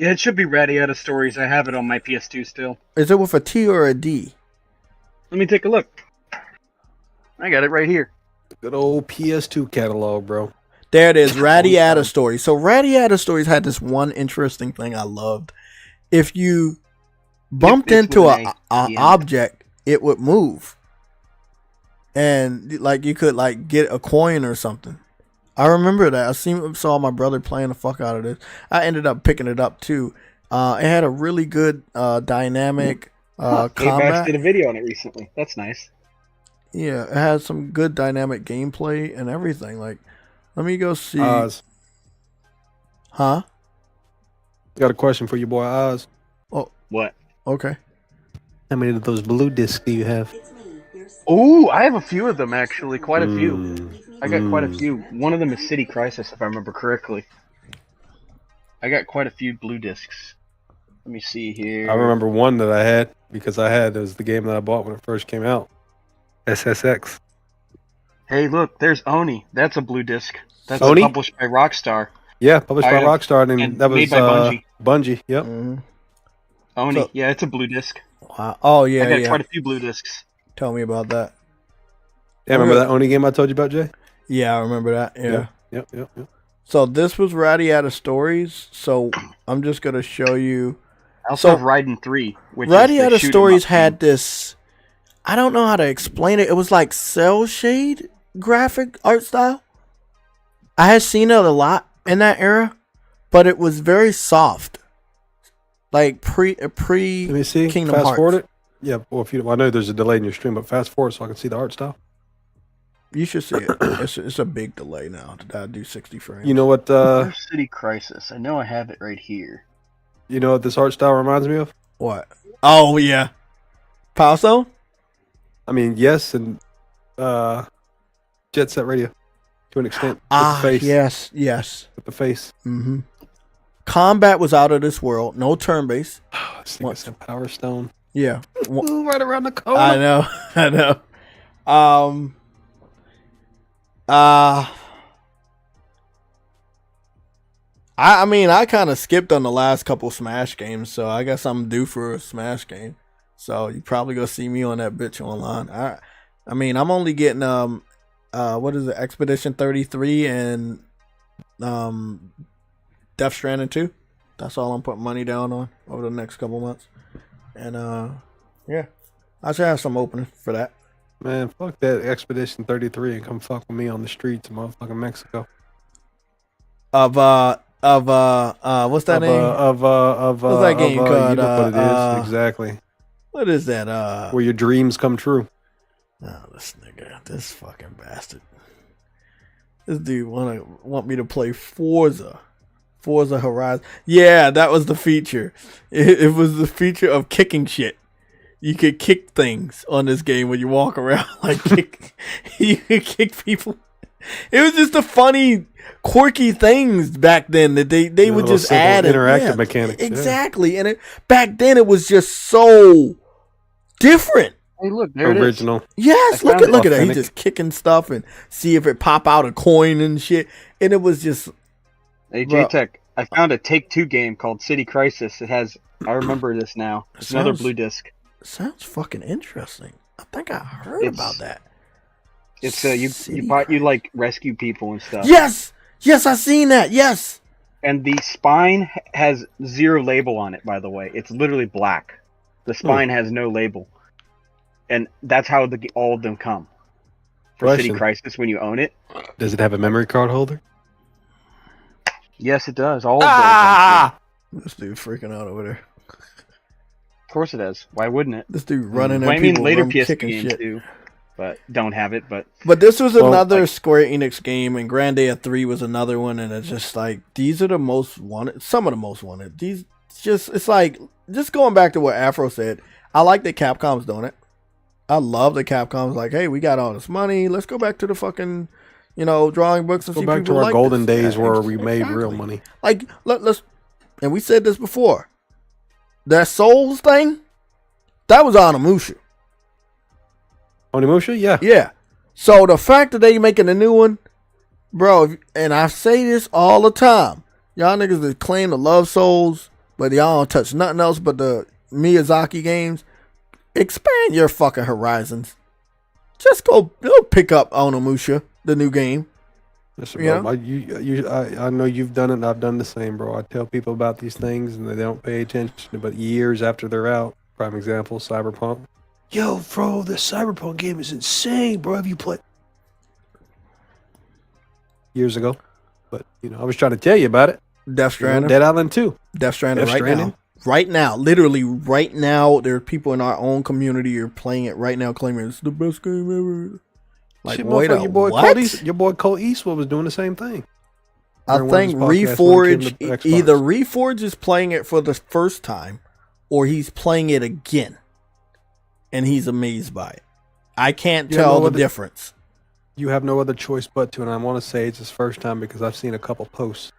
Yeah, it should be Radiata Stories. I have it on my PS2 still. Is it with a T or a D? Let me take a look. I got it right here. Good old PS2 catalog, bro. There it is, Radiata Stories. So Radiata Stories had this one interesting thing I loved. If you bumped into a object, it would move. And like you could like get a coin or something. I remember that. I saw my brother playing the fuck out of this. I ended up picking it up too. It had a really good dynamic combat. Max did a video on it recently. That's nice. Yeah, it had some good dynamic gameplay and everything. Like, let me go see. Oz. Huh? Got a question for you, boy, Oz. Oh, what? Okay. How many of those blue discs do you have? Oh, I have a few of them actually. Quite a few. I got quite a few. One of them is City Crisis, if I remember correctly. I got quite a few blue discs. Let me see here. I remember one that I had because it was the game that I bought when it first came out. SSX. Hey, look, there's Oni. That's a blue disc. That's Oni? Published by Rockstar. Yeah, published by Rockstar, and that was made by Bungie. Bungie, yep. Oni, yeah, it's a blue disc. Wow. Oh yeah, I got quite a few blue discs. Tell me about that. Yeah, remember that Oni game I told you about, Jay? Yeah, I remember that. Yeah. Yep. So this was Radiata Stories. So I'm just gonna show you. I also have Raiden 3, which Radiata is the Stories had this. I don't know how to explain it. It was like cell shade graphic art style. I had seen it a lot in that era, but it was very soft, like pre Let me see. Kingdom Fast Hearts. forward it. Yeah, well, I know there's a delay in your stream, but fast forward so I can see the art style. You should see it. It's a big delay now. I do 60 frames. You know what? City Crisis. I know I have it right here. You know what this art style reminds me of? What? Oh yeah, Power Stone. I mean, yes, and Jet Set Radio to an extent. With the face. Yes. With the face. Mm-hmm. Combat was out of this world. No turn based. This thing is a Power Stone. Yeah. Ooh, right around the corner. I know. I mean, I kind of skipped on the last couple Smash games, so I guess I'm due for a Smash game. So you probably gonna see me on that bitch online. I mean, I'm only getting what is it, Expedition 33 and Death Stranding 2. That's all I'm putting money down on over the next couple months. And yeah, I should have some opening for that. Man, fuck that Expedition 33 and come fuck with me on the streets of motherfucking Mexico. What's that name? What's that game called? You know what it is exactly. What is that? Where your dreams come true. Oh, this nigga, this fucking bastard. This dude want me to play Forza Horizon. Yeah, that was the feature. It was the feature of kicking shit. You could kick things on this game when you walk around. Like you could kick people. It was just the funny, quirky things back then that they would just add interactive mechanics. Exactly, and back then it was just so different. Hey, look, there original. It is. Yes, look at that. He's just kicking stuff and see if it pop out a coin and shit. And it was just. Hey, JayTech, I found a Take-Two game called City Crisis. It has. I remember this now. It's another blue disc. Sounds fucking interesting. I think I heard about that. It's you like rescue people and stuff. Yes, I seen that. Yes. And the spine has 0 label on it. By the way, it's literally black. The spine has no label, and that's how all of them come. For City Crisis, when you own it, does it have a memory card holder? Yes, it does. All of those. This dude freaking out over there. Of course it does. Why wouldn't it? This dude running. I mean, later PS games too, but don't have it. But this was another Square Enix game, and Grandia 3 was another one, and it's just like these are the most wanted. Some of the most wanted. It's like just going back to what Afro said. I like that Capcom's doing it. I love that Capcom's like, hey, we got all this money. Let's go back to the fucking, drawing books and go see back people to our like golden this. days where we made real money. Like let's, and we said this before. That Souls thing, that was Onimusha. Onimusha, yeah. Yeah. So the fact that they making a new one, bro, and I say this all the time, y'all niggas that claim to love Souls, but y'all don't touch nothing else but the Miyazaki games. Expand your fucking horizons. Just go pick up Onimusha, the new game. Listen, bro, I know you've done it, and I've done the same, bro. I tell people about these things, and they don't pay attention. But years after they're out, prime example, Cyberpunk. Yo, bro, the Cyberpunk game is insane, bro. Have you played? Years ago, but I was trying to tell you about it. Death Stranding, Dead Island 2. Death Stranding now. Right now, literally right now, there are people in our own community who are playing it right now, claiming it's the best game ever. Like, shit, wait your boy Cole Eastwood was doing the same thing. I think Reforge, either Reforge is playing it for the first time, or he's playing it again, and he's amazed by it. I can't tell the difference. You have no other choice but to, and I want to say it's his first time because I've seen a couple posts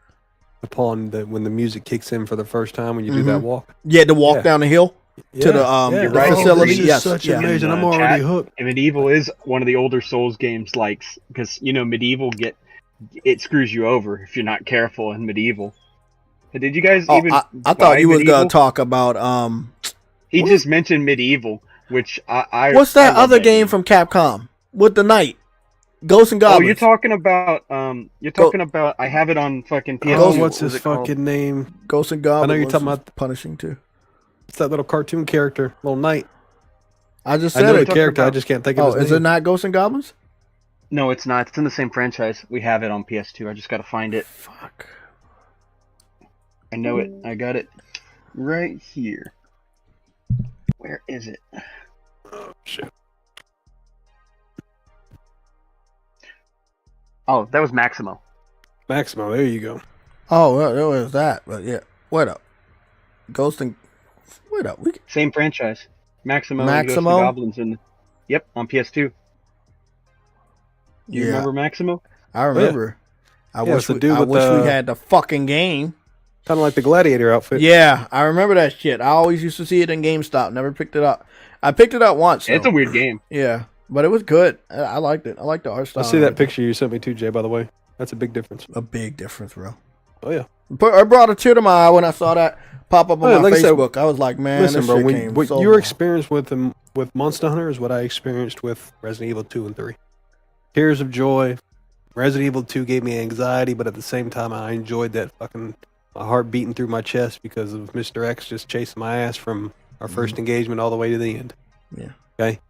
upon when the music kicks in for the first time when you do that walk. Yeah, the walk down the hill to the facility. Yes, such amazing. I'm already hooked. And Medieval is one of the older Souls games, because Medieval it screws you over if you're not careful in Medieval. Did you guys even? I thought you was gonna talk about He just mentioned Medieval, which I. What's that other game from Capcom with the knight? Ghosts and Goblins. Oh, you're talking about about. I have it on fucking PS. Oh, what's his fucking name? Ghosts and Goblins. I know you're talking about Punishing too. It's that little cartoon character, little knight. I just said the character. I just can't think of his name. Is it not Ghosts and Goblins? No, it's not. It's in the same franchise. We have it on PS2. I just got to find it. Fuck. I know it. I got it right here. Where is it? Oh shit. Oh, that was Maximo. Maximo, there you go. Oh, well, there was that. But yeah, wait up. Wait up. Same franchise. Maximo. And Ghosts and Goblins yep, on PS2. You remember Maximo? I remember. I wish we had the fucking game. Kind of like the Gladiator outfit. Yeah, I remember that shit. I always used to see it in GameStop. Never picked it up. I picked it up once. It's a weird game. Yeah. But it was good. I liked it. I liked the art style. I see that picture you sent me too, Jay, by the way. That's a big difference. A big difference, bro. Oh, yeah. I brought a tear to my eye when I saw that pop up on my Facebook. I was like, man, listen, this bro, shit came so your experience with Monster Hunter is what I experienced with Resident Evil 2 and 3. Tears of joy. Resident Evil 2 gave me anxiety, but at the same time, I enjoyed that fucking my heart beating through my chest because of Mr. X just chasing my ass from our first engagement all the way to the end. Yeah. Okay?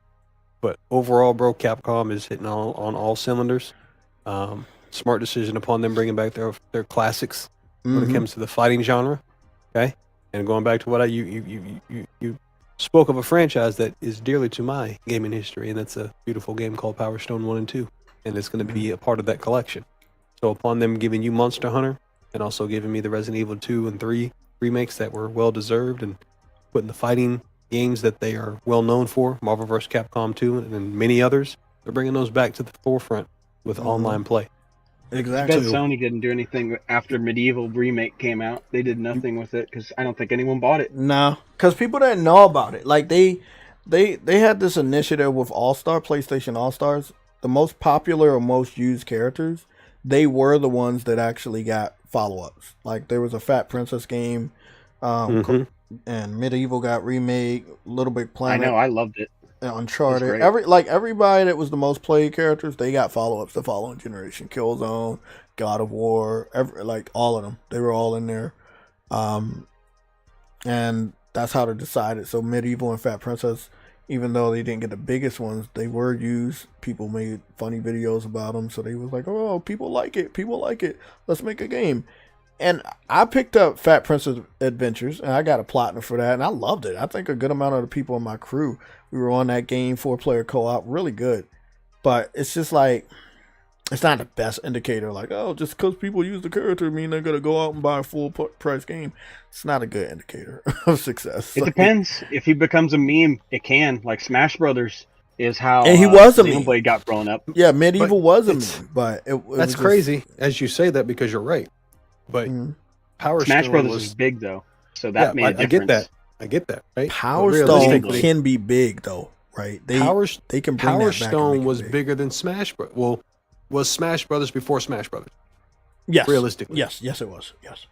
But overall, bro, Capcom is hitting on all cylinders. Smart decision upon them bringing back their classics when it comes to the fighting genre. Okay, and going back to what you spoke of a franchise that is dearly to my gaming history, and that's a beautiful game called Power Stone 1 and 2, and it's going to be a part of that collection. So upon them giving you Monster Hunter and also giving me the Resident Evil 2 and 3 remakes that were well deserved, and putting the fighting games that they are well known for, Marvel vs. Capcom 2 and many others, they're bringing those back to the forefront with online play. Exactly. I bet Sony didn't do anything after Medieval Remake came out. They did nothing with it because I don't think anyone bought it. No, because people didn't know about it. Like they had this initiative with All-Star, PlayStation All-Stars, the most popular or most used characters. They were the ones that actually got follow-ups. Like there was a Fat Princess game, and Medieval got remade. Little Big Planet. I know, I loved it. Uncharted. Everybody that was the most played characters, they got follow-ups the following generation. Killzone, God of War, all of them. They were all in there. And that's how they decided. So Medieval and Fat Princess, even though they didn't get the biggest ones, they were used. People made funny videos about them. So they was like, oh, people like it. Let's make a game. And I picked up Fat Princess Adventures, and I got a platinum for that, and I loved it. I think a good amount of the people in my crew, we were on that game, 4-player co-op, really good. But it's just like, it's not the best indicator. Like, oh, just because people use the character mean they're going to go out and buy a full-price game. It's not a good indicator of success. It depends. If he becomes a meme, it can. Like Smash Brothers is how and he was a meme. Xenoblade got blown up. Yeah, Medieval was a meme. But that's crazy, as you say that, because you're right. But Power Smash Stone Brothers is big though, so that made a difference. I get that. Right? Power Stone can be big though, right? They can bring Power that back Stone was bigger than Smash Brothers. Well, was Smash Brothers before Smash Brothers? Yes, realistically. Yes, it was. Yes,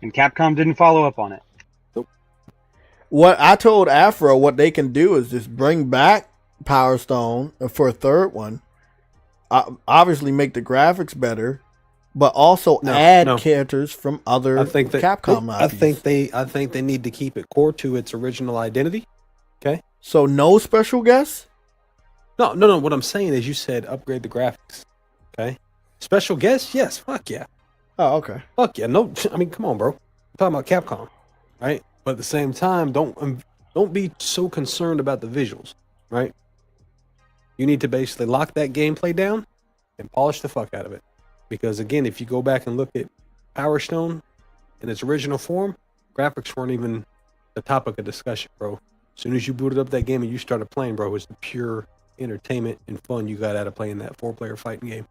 and Capcom didn't follow up on it. what I told Afro, what they can do is just bring back Power Stone for a third one. Obviously, make the graphics better, but also add characters from other Capcom IPs. I think they need to keep it core to its original identity. Okay. So no special guests? No. What I'm saying is, you said upgrade the graphics. Okay. Special guests? Yes. Fuck yeah. Oh, okay. Fuck yeah. No, I mean, come on, bro. I'm talking about Capcom, right? But at the same time, don't be so concerned about the visuals, right? You need to basically lock that gameplay down and polish the fuck out of it. Because again, if you go back and look at Power Stone in its original form, graphics weren't even the topic of discussion, bro. As soon as you booted up that game and you started playing, bro, it was the pure entertainment and fun you got out of playing that 4-player fighting game.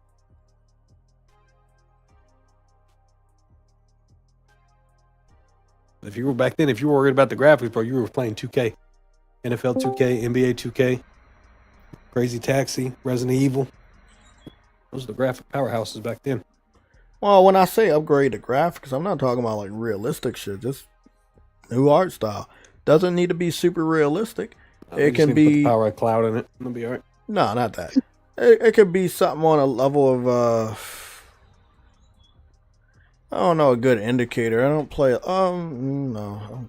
If you were back then, if you were worried about the graphics, bro, you were playing 2K, NFL 2K, NBA 2K, Crazy Taxi, Resident Evil. Those are the graphic powerhouses back then. Well, when I say upgrade the graphics, I'm not talking about like realistic shit. Just new art style. Doesn't need to be super realistic. It can be put the power of cloud in it. It'll be all right. No, not that. It could be something on a level of I don't know, a good indicator. I don't play no,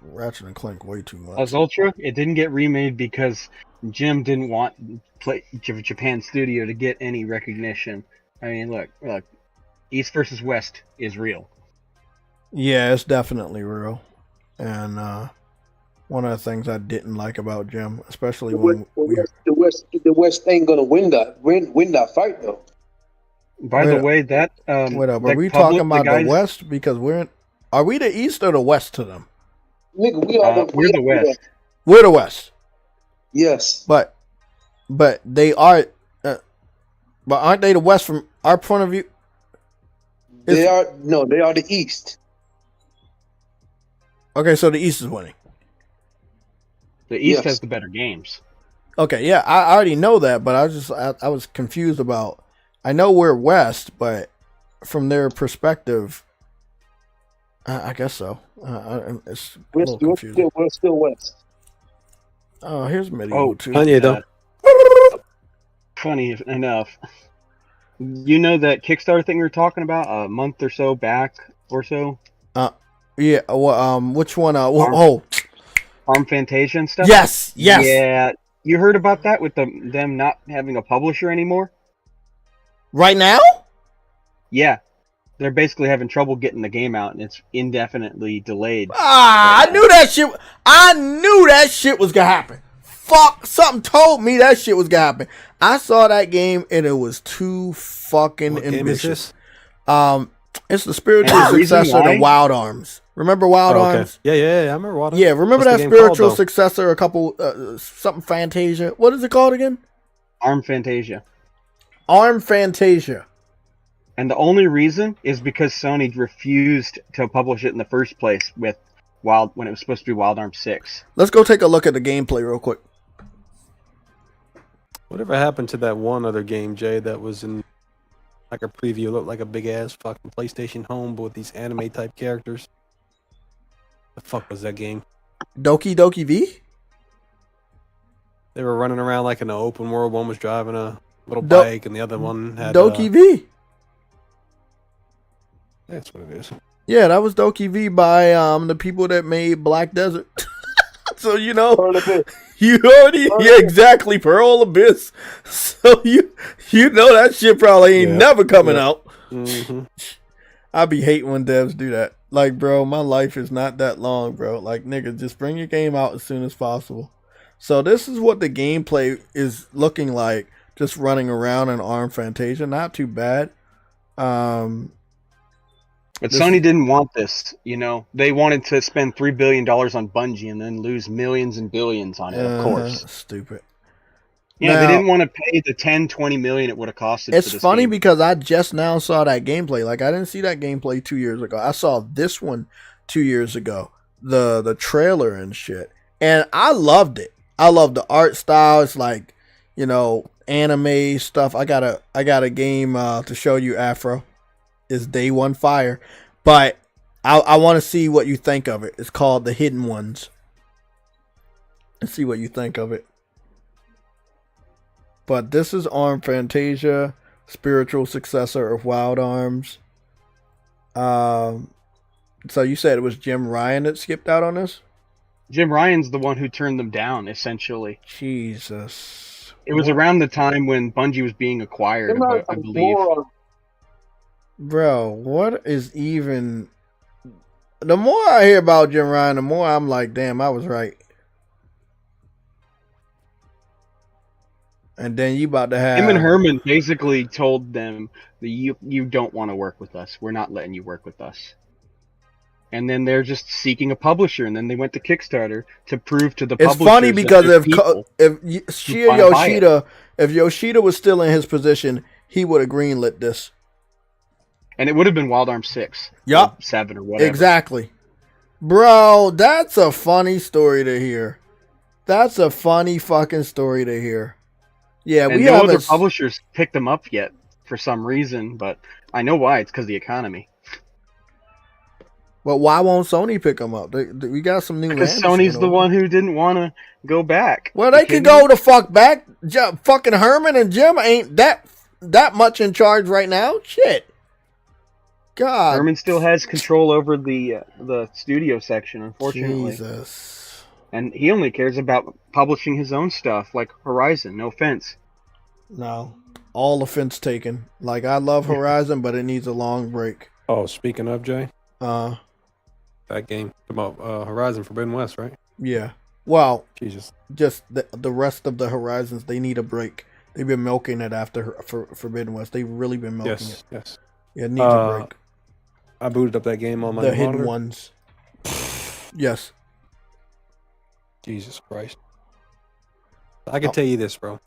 Ratchet and Clank way too much. As Ultra, it didn't get remade because Jim didn't want Japan Studio to get any recognition. I mean, look, East versus West is real. Yeah, it's definitely real. And one of the things I didn't like about Jim, especially the West ain't gonna win that fight though. By the way, that wait up, are we talking about the West? Because are we the East or the West to them? Nigga, we're the West. We're the West. Yes, but they are, but aren't they the West from our point of view? They are the East. Okay, so the East is winning. The East has the better games. Okay, yeah, I already know that, but I was confused about. I know we're West, but from their perspective, I guess so. It's we're still West. Oh, here's medieval too. Funny enough, you know that Kickstarter thing we were talking about a month or so back or so. Yeah. Well, which one? Arm Fantasia and stuff. Yes. Yeah, you heard about that with them not having a publisher anymore. Right now? Yeah. They're basically having trouble getting the game out, and it's indefinitely delayed. I knew that shit. I knew that shit was gonna happen. Fuck, something told me that shit was gonna happen. I saw that game, and it was too fucking ambitious. It's the spiritual successor to Wild Arms. Remember Wild Arms? Yeah, I remember Wild Arms. Yeah, remember that spiritual successor? A couple, something Fantasia. What is it called again? Arm Fantasia. Arm Fantasia. And the only reason is because Sony refused to publish it in the first place with when it was supposed to be Wild Arms 6. Let's go take a look at the gameplay real quick. Whatever happened to that one other game, Jay, that was in like a preview, looked like a big ass fucking PlayStation home, but with these anime type characters? The fuck was that game? Doki Doki V? They were running around like in an open world. One was driving a little bike, and the other one had Doki V. That's what it is. Yeah, that was Doki V by the people that made Black Desert. So you know, you already exactly Pearl Abyss. So you know that shit probably ain't never coming out. Mm-hmm. I be hating when devs do that. Like, bro, my life is not that long, bro. Like, nigga, just bring your game out as soon as possible. So this is what the gameplay is looking like. Just running around in Arm Fantasia, not too bad. But Sony didn't want this, you know. They wanted to spend $3 billion on Bungie and then lose millions and billions on it, of course. Stupid. Yeah, they didn't want to pay the $10-20 million it would have costed. It's funny because I just now saw that gameplay. Like, I didn't see that gameplay 2 years ago. I saw this one 2 years ago. The trailer and shit. And I loved it. I love the art style. It's like, you know, anime stuff. I got a game to show you, Afro. Is Day One Fire, but I want to see what you think of it. It's called The Hidden Ones. and see what you think of it. But this is Arm Fantasia, spiritual successor of Wild Arms. So you said it was Jim Ryan that skipped out on this? Jim Ryan's the one who turned them down, essentially. Jesus. It was around the time when Bungie was being acquired, I believe. Bro, what is even... The more I hear about Jim Ryan, the more I'm like, damn, I was right. And then you about to have... Him and Herman basically told them that you don't want to work with us. We're not letting you work with us. And then they're just seeking a publisher, and then they went to Kickstarter to prove to the publishers. It's funny because if Yoshida was still in his position, he would have greenlit this. And it would have been Wild Arms 6. Yup. 7 or whatever. Exactly. Bro, that's a funny story to hear. That's a funny fucking story to hear. Yeah, and no other publishers picked them up yet for some reason, but I know why. It's because of the economy. But why won't Sony pick them up? We got some new. Because Sony's the one who didn't want to go back. Well, they could go the fuck back. Fucking Herman and Jim ain't that much in charge right now. Shit. God. Herman still has control over the studio section, unfortunately. Jesus. And he only cares about publishing his own stuff, like Horizon. No offense. No. All offense taken. Like, I love Horizon, but it needs a long break. Oh, speaking of, Jay. That game about Horizon Forbidden West, right? Yeah. Well, Jesus. Just the rest of the Horizons, they need a break. They've been milking it after Forbidden West. They've really been milking it. Yes. Yeah, it needs a break. I booted up that game on my The monitor. hidden ones. Yes. Jesus Christ. I can tell you this, bro.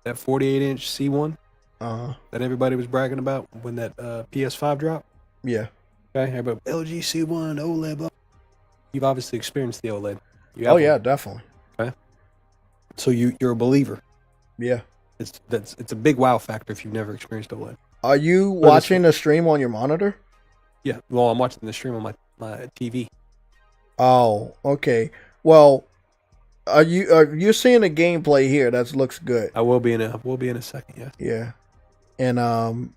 That 48-inch C1 that everybody was bragging about when that PS5 dropped. Yeah. Okay, everybody, LG C1, OLED. Blah. You've obviously experienced the OLED. Yeah, definitely. Okay. So you're a believer. Yeah. It's a big wow factor if you've never experienced OLED. Are you watching the stream on your monitor? Yeah. Well, I'm watching the stream on my TV. Oh, okay. Well, you're seeing the gameplay here? That looks good. I will be in a second. Yeah. Yeah. And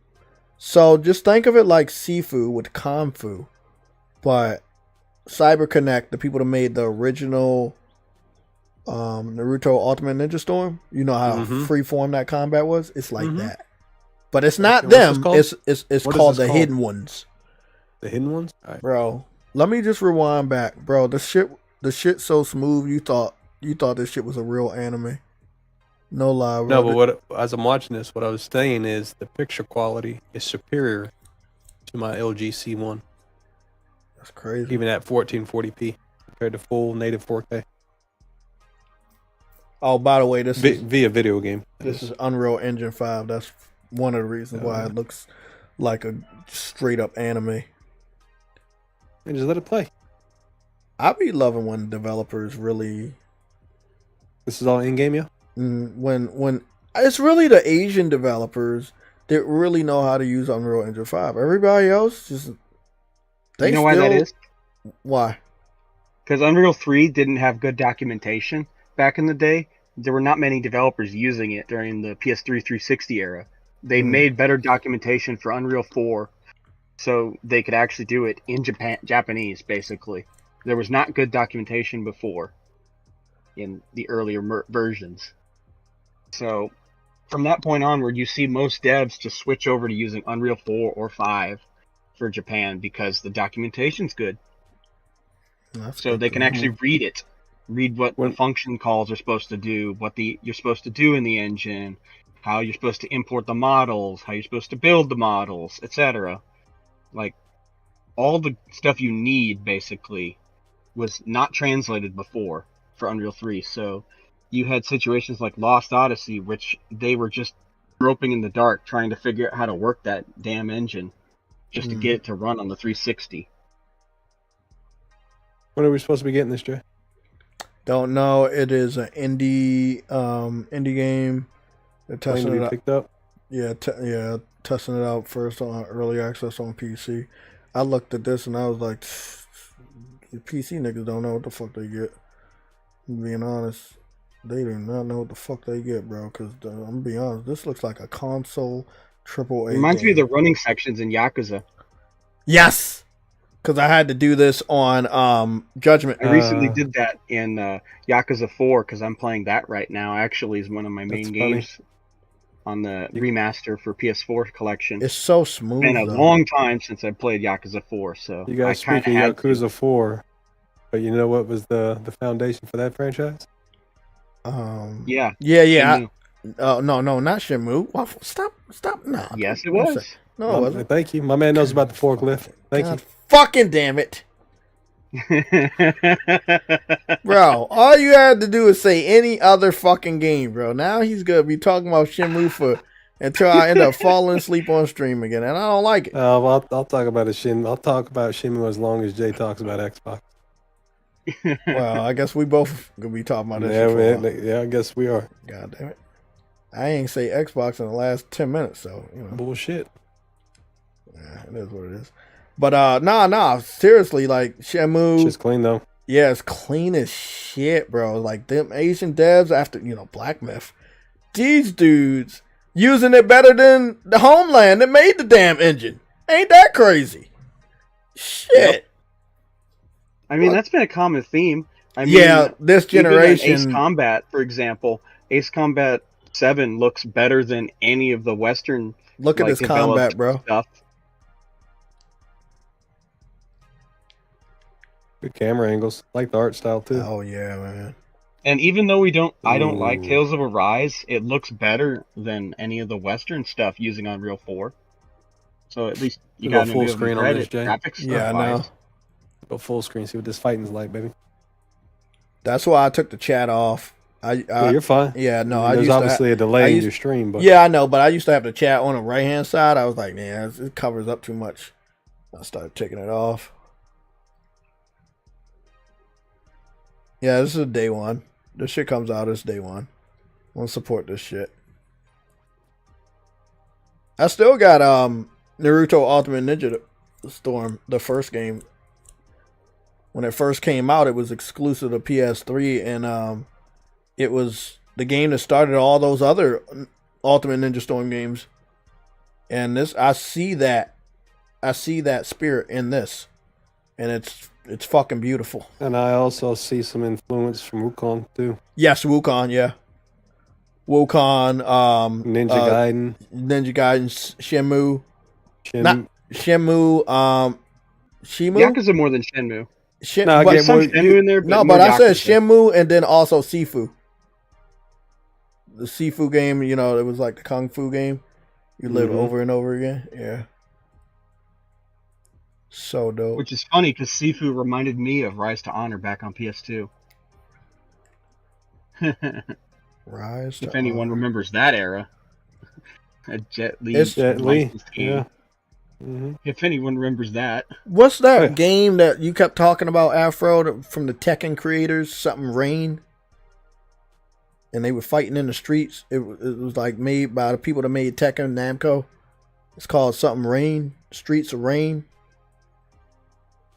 so just think of it like Sifu with Kung Fu, but CyberConnect, the people that made the original Naruto Ultimate Ninja Storm, you know how freeform that combat was? It's like that. But it's not them. It's called the Hidden Ones. The Hidden Ones? All right. Bro, let me just rewind back. Bro, the shit so smooth you thought this shit was a real anime. No lie, bro. No, but as I'm watching this, what I was saying is the picture quality is superior to my LG C1. That's crazy. Even at 1440p compared to full native 4K. Oh, by the way, this is via video game. This is Unreal Engine 5. That's one of the reasons why it looks like a straight up anime. And just let it play. I be loving when developers really. This is all in game, yeah. When it's really the Asian developers that really know how to use Unreal Engine 5. Everybody else just you know why that is? Why? Because Unreal 3 didn't have good documentation back in the day. There were not many developers using it during the PS3 360 era. They made better documentation for Unreal 4 so they could actually do it in Japanese, basically. There was not good documentation before in the earlier versions. So from that point onward, you see most devs just switch over to using Unreal 4 or 5 for Japan because the documentation's good. So they can actually read what the function calls are supposed to do, what you're supposed to do in the engine, how you're supposed to import the models, how you're supposed to build the models, etc. Like, all the stuff you need, basically, was not translated before for Unreal 3. So you had situations like Lost Odyssey, which they were just groping in the dark trying to figure out how to work that damn engine just to get it to run on the 360. When are we supposed to be getting this, Jay? Don't know. It is an indie game. They're testing it out. Picked up? Yeah, testing it out first on early access on PC. I looked at this and I was like, These PC niggas don't know what the fuck they get. I'm being honest. They do not know what the fuck they get, bro. Because I'm gonna be honest, this looks like a console AAA Reminds me game. of the running sections in Yakuza. Yes! Because I had to do this on Judgment. I recently did that in Yakuza 4 because I'm playing that right now. Actually, is one of my main games on the remaster for PS4 collection. It's so smooth. It's been a long time since I played Yakuza 4, so You guys speak of Yakuza 4, but you know what was the foundation for that franchise? Yeah. No, not Shenmue. Stop. No. Yes, it was. No, it wasn't. Thank you. My man knows about the forklift. Thank you. Fucking damn it. Bro, all you had to do is say any other fucking game, bro. Now he's gonna be talking about Shenmue until I end up falling asleep on stream again, and I don't like it. Well, I'll talk about I'll talk about Shenmue as long as Jay talks about Xbox. Well, I guess we both gonna be talking about this. Yeah, I guess we are. God damn it. I ain't say Xbox in the last 10 minutes, so you know. Bullshit. Yeah, it is what it is. But nah, seriously, like Shenmue. Shit's clean though. Yeah, it's clean as shit, bro. Like them Asian devs after Black Myth, these dudes using it better than the Homeland that made the damn engine. Ain't that crazy? Shit. Yep. I mean, that's been a common theme. I mean, this generation. Ace Combat, for example, Ace Combat 7 looks better than any of the Western. Look at this combat, bro. Stuff. Good camera angles. Like the art style too. Oh yeah, man. And even though I don't like Tales of Arise, it looks better than any of the Western stuff using Unreal 4. So at least you got full screen on this, Jay. Graphics. Yeah, I know. Go full screen. See what this fighting's like, baby. That's why I took the chat off. You're fine. Yeah, no. There's obviously a delay in your stream, but yeah, I know. But I used to have the chat on the right hand side. I was like, man, it covers up too much. I started taking it off. Yeah, this is day one. This shit comes out as day one. I want to support this shit. I still got Naruto Ultimate Ninja Storm, the first game. When it first came out, it was exclusive to PS3, and it was the game that started all those other Ultimate Ninja Storm games. And this, I see that spirit in this, and it's fucking beautiful. And I also see some influence from Wukong too. Yes, Wukong, yeah. Wukong, Ninja Gaiden, Shenmue. Not Shenmue, Shimu? Yakuza more than Shenmue. No, but some Shenmue in there, but I said Shenmue and then also Sifu. The Sifu game, it was like the Kung Fu game. You live over and over again. Yeah. So dope. Which is funny because Sifu reminded me of Rise to Honor back on PS2. Rise to If anyone remembers that era. Jet Li. It's Jet Li. Yeah. If anyone remembers that. What's that game that you kept talking about, Afro, from the Tekken creators? Something Rain? And they were fighting in the streets. It was like made by the people that made Tekken, Namco. It's called something Rain. Streets of Rain.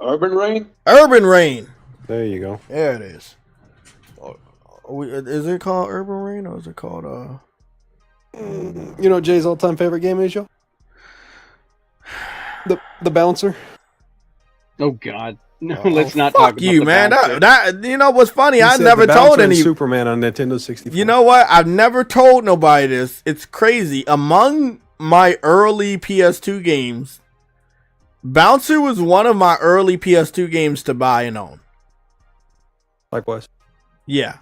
Urban Rain? Urban Rain. There you go. There it is. Is it called Urban Rain or is it called You know what Jay's all-time favorite game is, yo? The Bouncer. Oh God. No, let's not talk about you, man. That what's funny? I never told any Superman on Nintendo 64. You know what? I've never told nobody this. It's crazy. Among my early PS2 games, Bouncer was one of my early PS2 games to buy and own. Likewise. Yeah.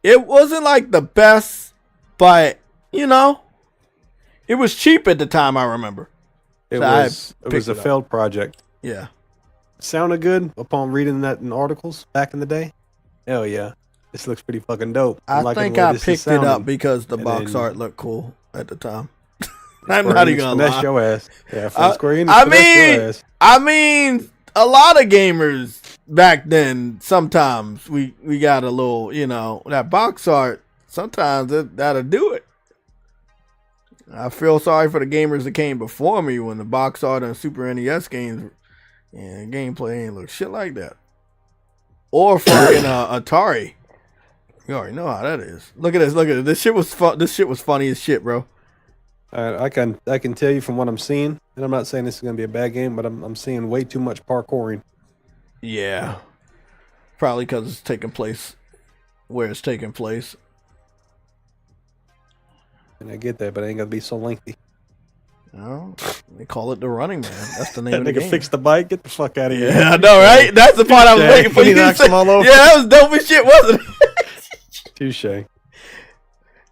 It wasn't like the best, but it was cheap at the time, I remember. It was a failed project. Yeah. Sounded good upon reading that in articles back in the day. Hell yeah. This looks pretty fucking dope. I think I picked it up because the box art looked cool at the time. I'm not even gonna lie. That's your ass. Yeah, from Square Enix. I mean, a lot of gamers back then, sometimes we got a little, that box art, sometimes that'll do it. I feel sorry for the gamers that came before me when the box art on Super NES games, Yeah, gameplay ain't look shit like that. Or fucking Atari. You already know how that is. Look at this. Look at it. This shit was funny as shit, bro. I can tell you from what I'm seeing, and I'm not saying this is gonna be a bad game, but I'm seeing way too much parkouring. Yeah, probably because it's taking place where it's taking place. And I get that, but it ain't gonna be so lengthy. No, they call it the Running Man. That's the name That of the nigga game. fixed the bike. Get the fuck out of here. Yeah, I know, right? That's the part I was waiting for you to say. All over. Yeah, that was dope as shit, wasn't it? Touche.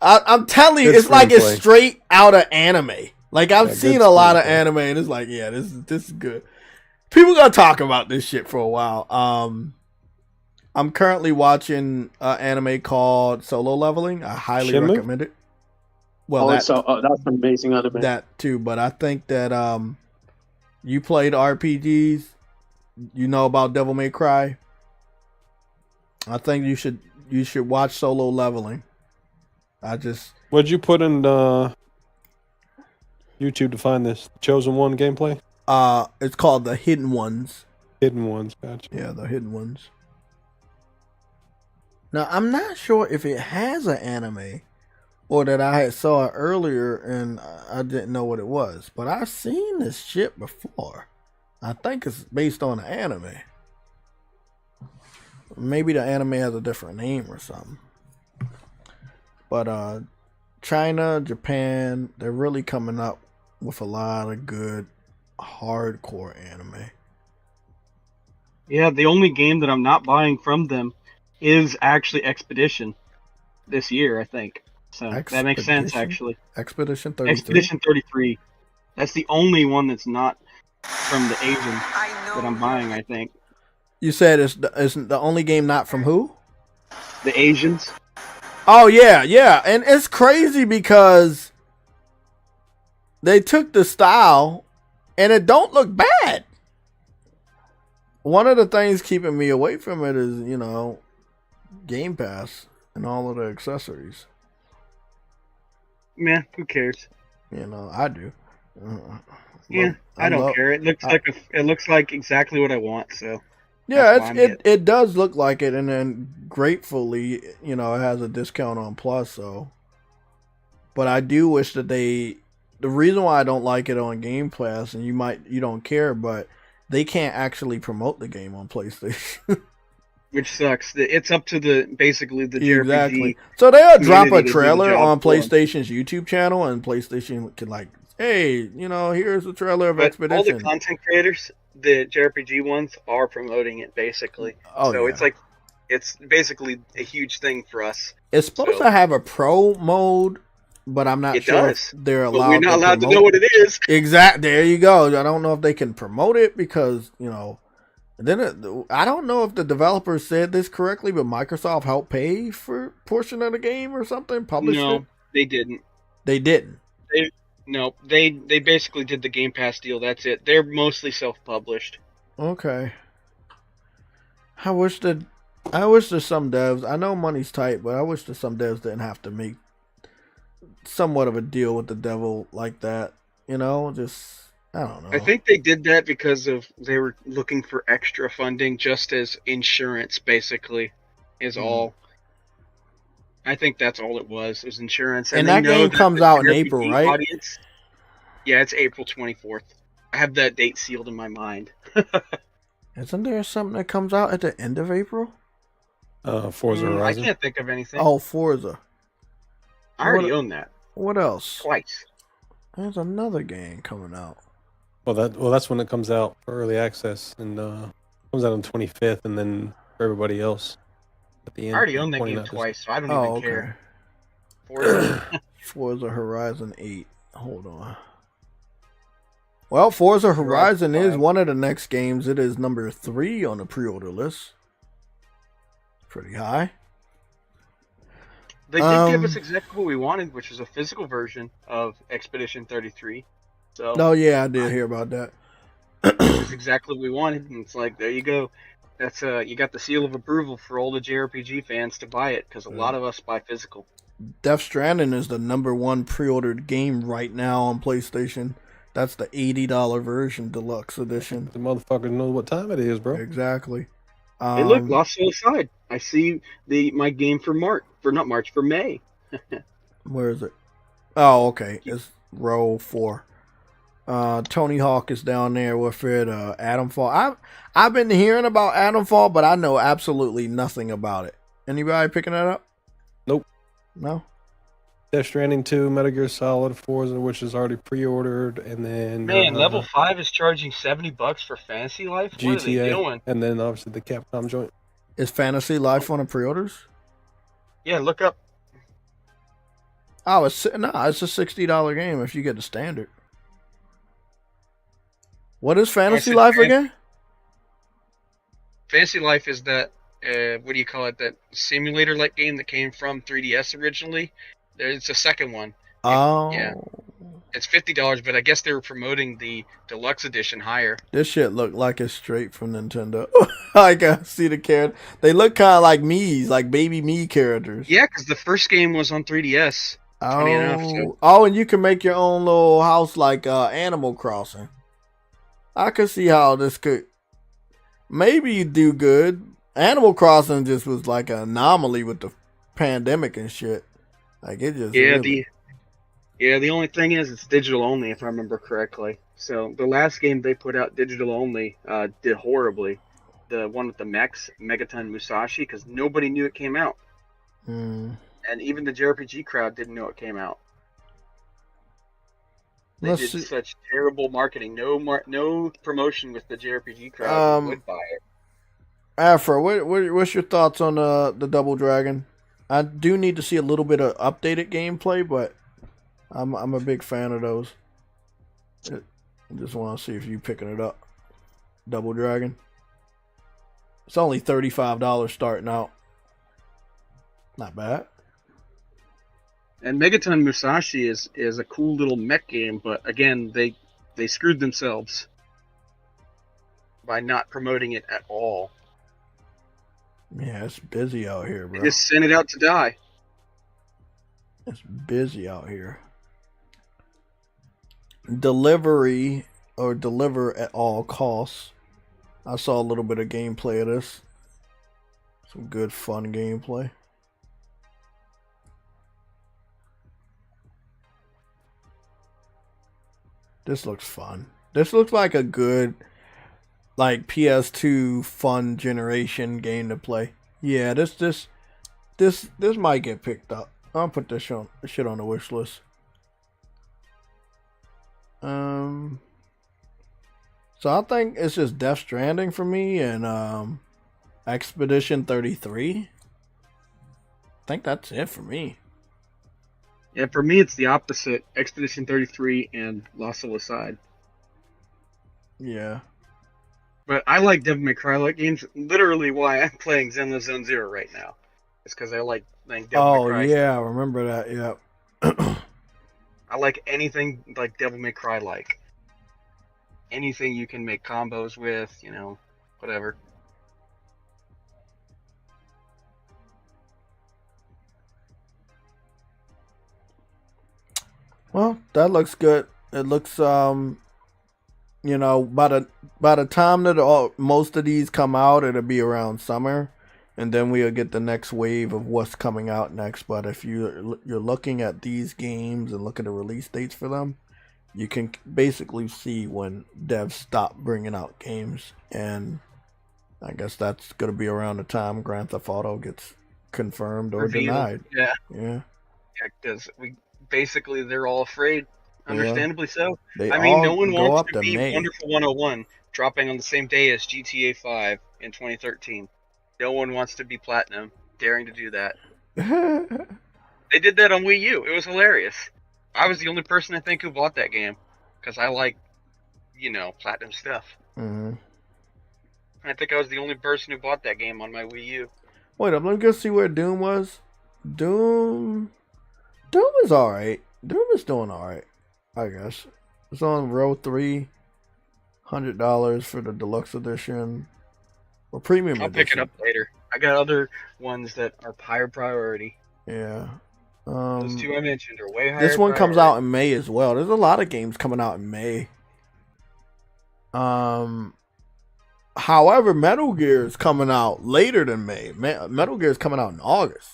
I'm telling you, Good it's like it's screenplay. straight out of anime. Like I've Yeah, seen good a lot of screenplay. anime, and it's like, yeah, this is good. People gonna talk about this shit for a while. I'm currently watching an anime called Solo Leveling. I highly Shenmue? recommend it. Well, that's an amazing anime. that too, but I think that you played RPGs, you know about Devil May Cry. I think you should watch Solo Leveling. What'd you put in YouTube to find this Chosen One gameplay? It's called The Hidden Ones. Hidden Ones, gotcha. Yeah, The Hidden Ones. Now I'm not sure if it has an anime or that I had saw it earlier and I didn't know what it was, but I've seen this shit before. I think it's based on an anime. Maybe the anime has a different name or something. But China, Japan, they're really coming up with a lot of good hardcore anime. Yeah, the only game that I'm not buying from them is actually Expedition this year, I think. So that makes sense, actually. Expedition 33. Expedition 33. That's the only one that's not from the Asian that I'm buying, I think. You said it's the only game not from who? The Asians. Oh, yeah. And it's crazy because they took the style and it don't look bad. One of the things keeping me away from it is, Game Pass and all of the accessories. Man, who cares? I do. Yeah, I don't care. It looks like exactly what I want, so. Yeah, it does look like it, and then gratefully, it has a discount on Plus, so. But I do wish that the reason why I don't like it on Game Pass, and you don't care, but they can't actually promote the game on PlayStation. Which sucks. It's up to basically the JRPG. Exactly. So they'll drop a community to do the trailer job on for 'em. PlayStation's YouTube channel, and PlayStation can hey, here's a trailer of But Expedition. all the content creators, the JRPG ones, are promoting it basically. Oh, so yeah. it's basically a huge thing for us. It's supposed to have a pro mode, but I'm not sure if they're allowed. But we're not allowed to promote know what it is. Exactly. There you go. I don't know if they can promote it because then I don't know if the developers said this correctly, but Microsoft helped pay for a portion of the game or something. Published it. No, they didn't. They didn't. They basically did the Game Pass deal. That's it. They're mostly self-published. Okay. I wish there's some devs. I know money's tight, but I wish that some devs didn't have to make somewhat of a deal with the devil like that. Just I don't know. I think they did that because they were looking for extra funding, just as insurance basically is all. I think that's all it was. It was insurance, and that game comes out in April, right? Audience, yeah, it's April 24th. I have that date sealed in my mind. Isn't there something that comes out at the end of April? Forza Horizon. I can't think of anything. Oh, Forza. I already own that. What else? Twice. There's another game coming out. Well, that's when it comes out for early access, and comes out on 25th, and then for everybody else at the end. I already own that game twice, so I don't even care. Forza Horizon 8. Hold on. Well, Forza Horizon is one of the next games. It is number 3 on the pre-order list. Pretty high. They did give us exactly what we wanted, which was a physical version of Expedition 33. So. Oh yeah, I did hear about that. It's exactly what we wanted, and it's like, there you go. That's you got the seal of approval for all the JRPG fans to buy it, because a lot of us buy physical. Death Stranding is the number 1 pre-ordered game right now on PlayStation. That's the $80 version, deluxe edition. The motherfucker knows what time it is, bro. Exactly. Hey, look, Lost Soul Aside. I see my game for May. Where is it? Oh, okay. It's row 4. Tony Hawk is down there with it. Atomfall. I've been hearing about Atomfall, but I know absolutely nothing about it. Anybody picking that up? Nope. No. Death Stranding 2, Metal Gear Solid, Forza, which is already pre-ordered, and then Man, level 5 is charging $70 for Fantasy Life. GTA, what are they doing? And then obviously the Capcom joint. Is Fantasy Life on the pre-orders? Yeah, look up. Oh, it's a $60 game if you get the standard. What is Fantasy Life again? Fantasy Life is that what do you call it? That simulator-like game that came from 3DS originally. It's a second one. Oh. Yeah. It's $50, but I guess they were promoting the deluxe edition higher. This shit look like it's straight from Nintendo. I can see the character. They look kind of like Mii's, like baby Mii characters. Yeah, because the first game was on 3DS. Funny enough, so. Oh, and you can make your own little house like Animal Crossing. I could see how this could maybe do good. Animal Crossing just was like an anomaly with the pandemic and shit. Like it just the only thing is it's digital only if I remember correctly. So the last game they put out digital only did horribly. The one with the mechs, Megaton Musashi, because nobody knew it came out. And even the JRPG crowd didn't know it came out. They did such terrible marketing. No promotion with the JRPG crowd would buy it. Afro, what's your thoughts on the Double Dragon? I do need to see a little bit of updated gameplay, but I'm a big fan of those. I just want to see if you picking it up. Double Dragon. It's only $35 starting out. Not bad. And Megaton Musashi is a cool little mech game, but again, they screwed themselves by not promoting it at all. Yeah, it's busy out here, bro. They just sent it out to die. It's busy out here. Delivery or deliver at all costs. I saw a little bit of gameplay of this. Some good fun gameplay. This looks fun. This looks like a good like PS2 fun generation game to play. Yeah, this might get picked up. I'll put this shit on the wish list. So I think it's just Death Stranding for me and Expedition 33. I think that's it for me. Yeah, for me it's the opposite. Expedition 33 and Lost Soul Aside. Yeah. But I like Devil May Cry like games. Literally why I'm playing Zenless Zone Zero right now. It's because I like playing Devil May Cry. Oh yeah, I remember that, yeah. I like anything like Devil May Cry like. Anything you can make combos with, whatever. Well, that looks good. It looks by the time that most of these come out, it'll be around summer, and then we'll get the next wave of what's coming out next. But if you're looking at these games and look at the release dates for them, you can basically see when devs stop bringing out games, and I guess that's gonna be around the time Grand Theft Auto gets confirmed or denied. Yeah. Yeah. Yeah, because basically they're all afraid. Understandably so. They I mean, all no one go wants up to to be May. Wonderful 101 dropping on the same day as GTA 5 in 2013. No one wants to be Platinum, daring to do that. They did that on Wii U. It was hilarious. I was the only person I think who bought that game because I like, Platinum stuff. Mm-hmm. I think I was the only person who bought that game on my Wii U. Wait up, let me go see where Doom was. Doom is alright. Doom is doing alright, I guess. It's on row 3. $100 for the deluxe edition. Or premium edition. I'll pick it up later. I got other ones that are higher priority. Yeah. Those two I mentioned are way higher. This one comes priority. out in May as well. There's a lot of games coming out in May. However, Metal Gear is coming out later than May. Metal Gear is coming out in August.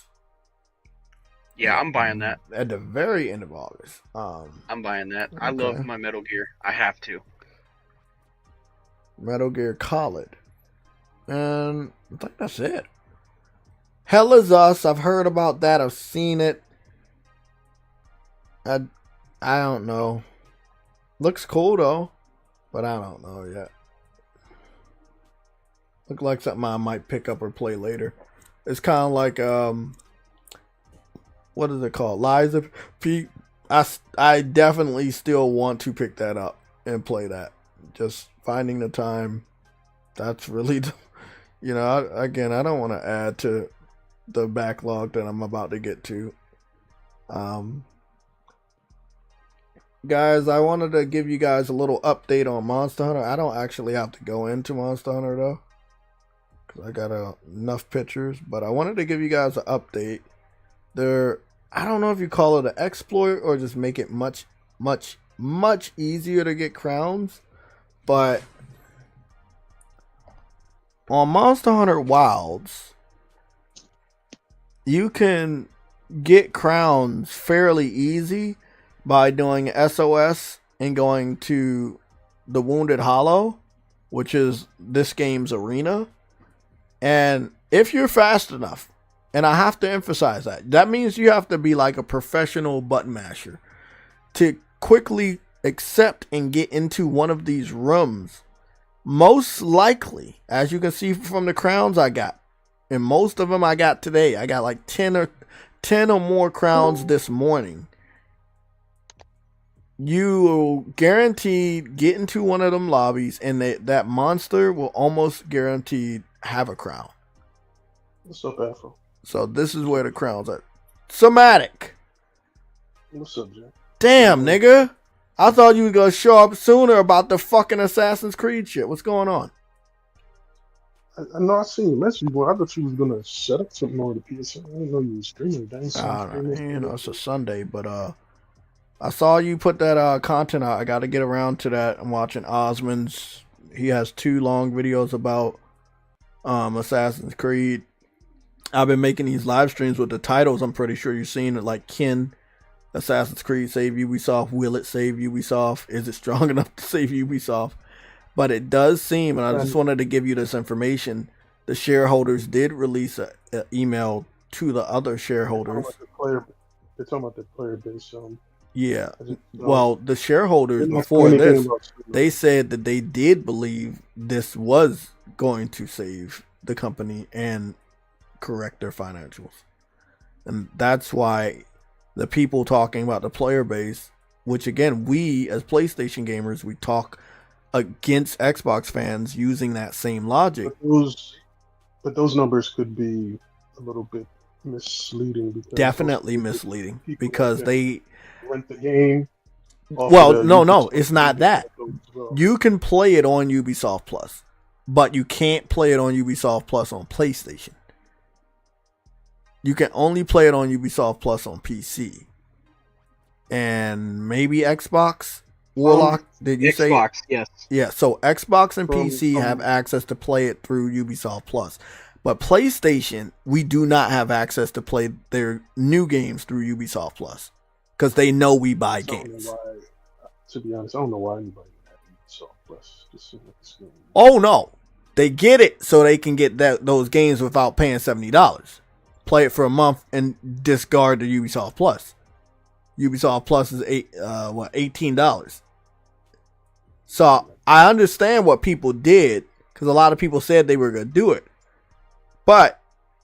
Yeah, I'm buying that. At the very end of August. I'm buying that. I Okay. love my Metal Gear. I have to. Metal Gear Solid. And I think that's it. Hell is Us. I've heard about that. I've seen it. I don't know. Looks cool though, but I don't know yet. Look like something I might pick up or play later. It's kind of like what is it called? Lies of P. I definitely still want to pick that up and play that. Just finding the time. That's really, you know. Again, I don't want to add to the backlog that I'm about to get to. Guys, I wanted to give you guys a little update on Monster Hunter. I don't actually have to go into Monster Hunter though, because I got enough pictures. But I wanted to give you guys an update. I don't know if you call it an exploit or just make it much easier to get crowns. But on Monster Hunter Wilds, you can get crowns fairly easy by doing SOS and going to the Wounded Hollow, which is this game's arena. And if you're fast enough, and I have to emphasize that means you have to be like a professional button masher to quickly accept and get into one of these rooms. Most likely, as you can see from the crowns I got, and most of them I got today, I got like 10 or more crowns this morning. You will guaranteed get into one of them lobbies, and that monster will almost guaranteed have a crown. What's up, Afro? So this is where the crowns are. Somatic. What's up, Jay? Damn, nigga. I thought you was gonna show up sooner about the fucking Assassin's Creed shit. What's going on? I know I seen your message, but I thought you was gonna set up something on the PSN. I didn't know you was streaming. You know, it's a Sunday, but I saw you put that content out. I got to get around to that. I'm watching Osmond's. He has 2 long videos about Assassin's Creed. I've been making these live streams with the titles. I'm pretty sure you've seen it, like Ken, Assassin's Creed save Ubisoft. Will it save Ubisoft? Is it strong enough to save Ubisoft? But it does seem, and I just wanted to give you this information, the shareholders did release an email to the other shareholders. They're talking about the player base. Yeah. Well, the shareholders before this, they said that they did believe this was going to save the company and correct their financials. And that's why the people talking about the player base, which again, we as PlayStation gamers, we talk against Xbox fans using that same logic. But those numbers could be a little bit misleading. Definitely misleading because they rent the game. Well, no, it's not that. You can play it on Ubisoft Plus, but you can't play it on Ubisoft Plus on PlayStation. You can only play it on Ubisoft Plus on PC. And maybe Xbox. Warlock, did you say? Xbox, yes. Yeah, so Xbox and PC have access to play it through Ubisoft Plus. But PlayStation, we do not have access to play their new games through Ubisoft Plus. Because they know we buy games. To be honest, I don't know why anybody would have Ubisoft Plus. Oh, no. They get it so they can get those games without paying $70. Play it for a month and discard the Ubisoft Plus. Ubisoft Plus is $18. So I understand what people did because a lot of people said they were going to do it. But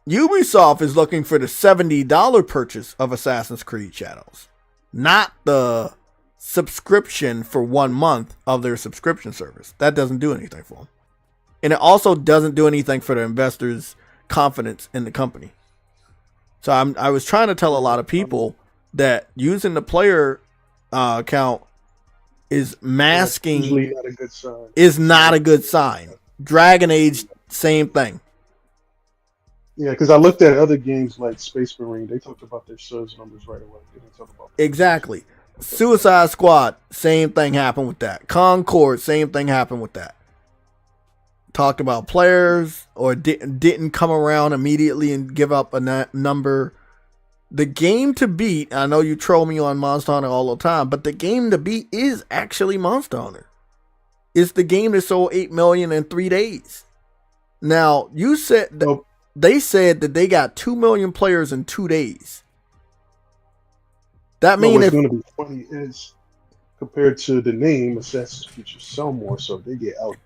Ubisoft is looking for the $70 purchase of Assassin's Creed Shadows, not the subscription for 1 month of their subscription service. That doesn't do anything for them. And it also doesn't do anything for the investors' confidence in the company. So I was trying to tell a lot of people that using the player account is masking is not a good sign. Dragon Age, same thing. Yeah, because I looked at other games like Space Marine. They talked about their surge numbers right away. They didn't talk about Exactly. Suicide Squad, same thing happened with that. Concord, same thing happened with that. Talked about players or didn't come around immediately and give up a number. The game to beat, I know you troll me on Monster Hunter all the time, but the game to beat is actually Monster Hunter. It's the game that sold 8 million in 3 days. Now, you said they said that they got 2 million players in 2 days. That means what's going to be funny is compared to the name, Assassin's Creed should sell more, so they get out.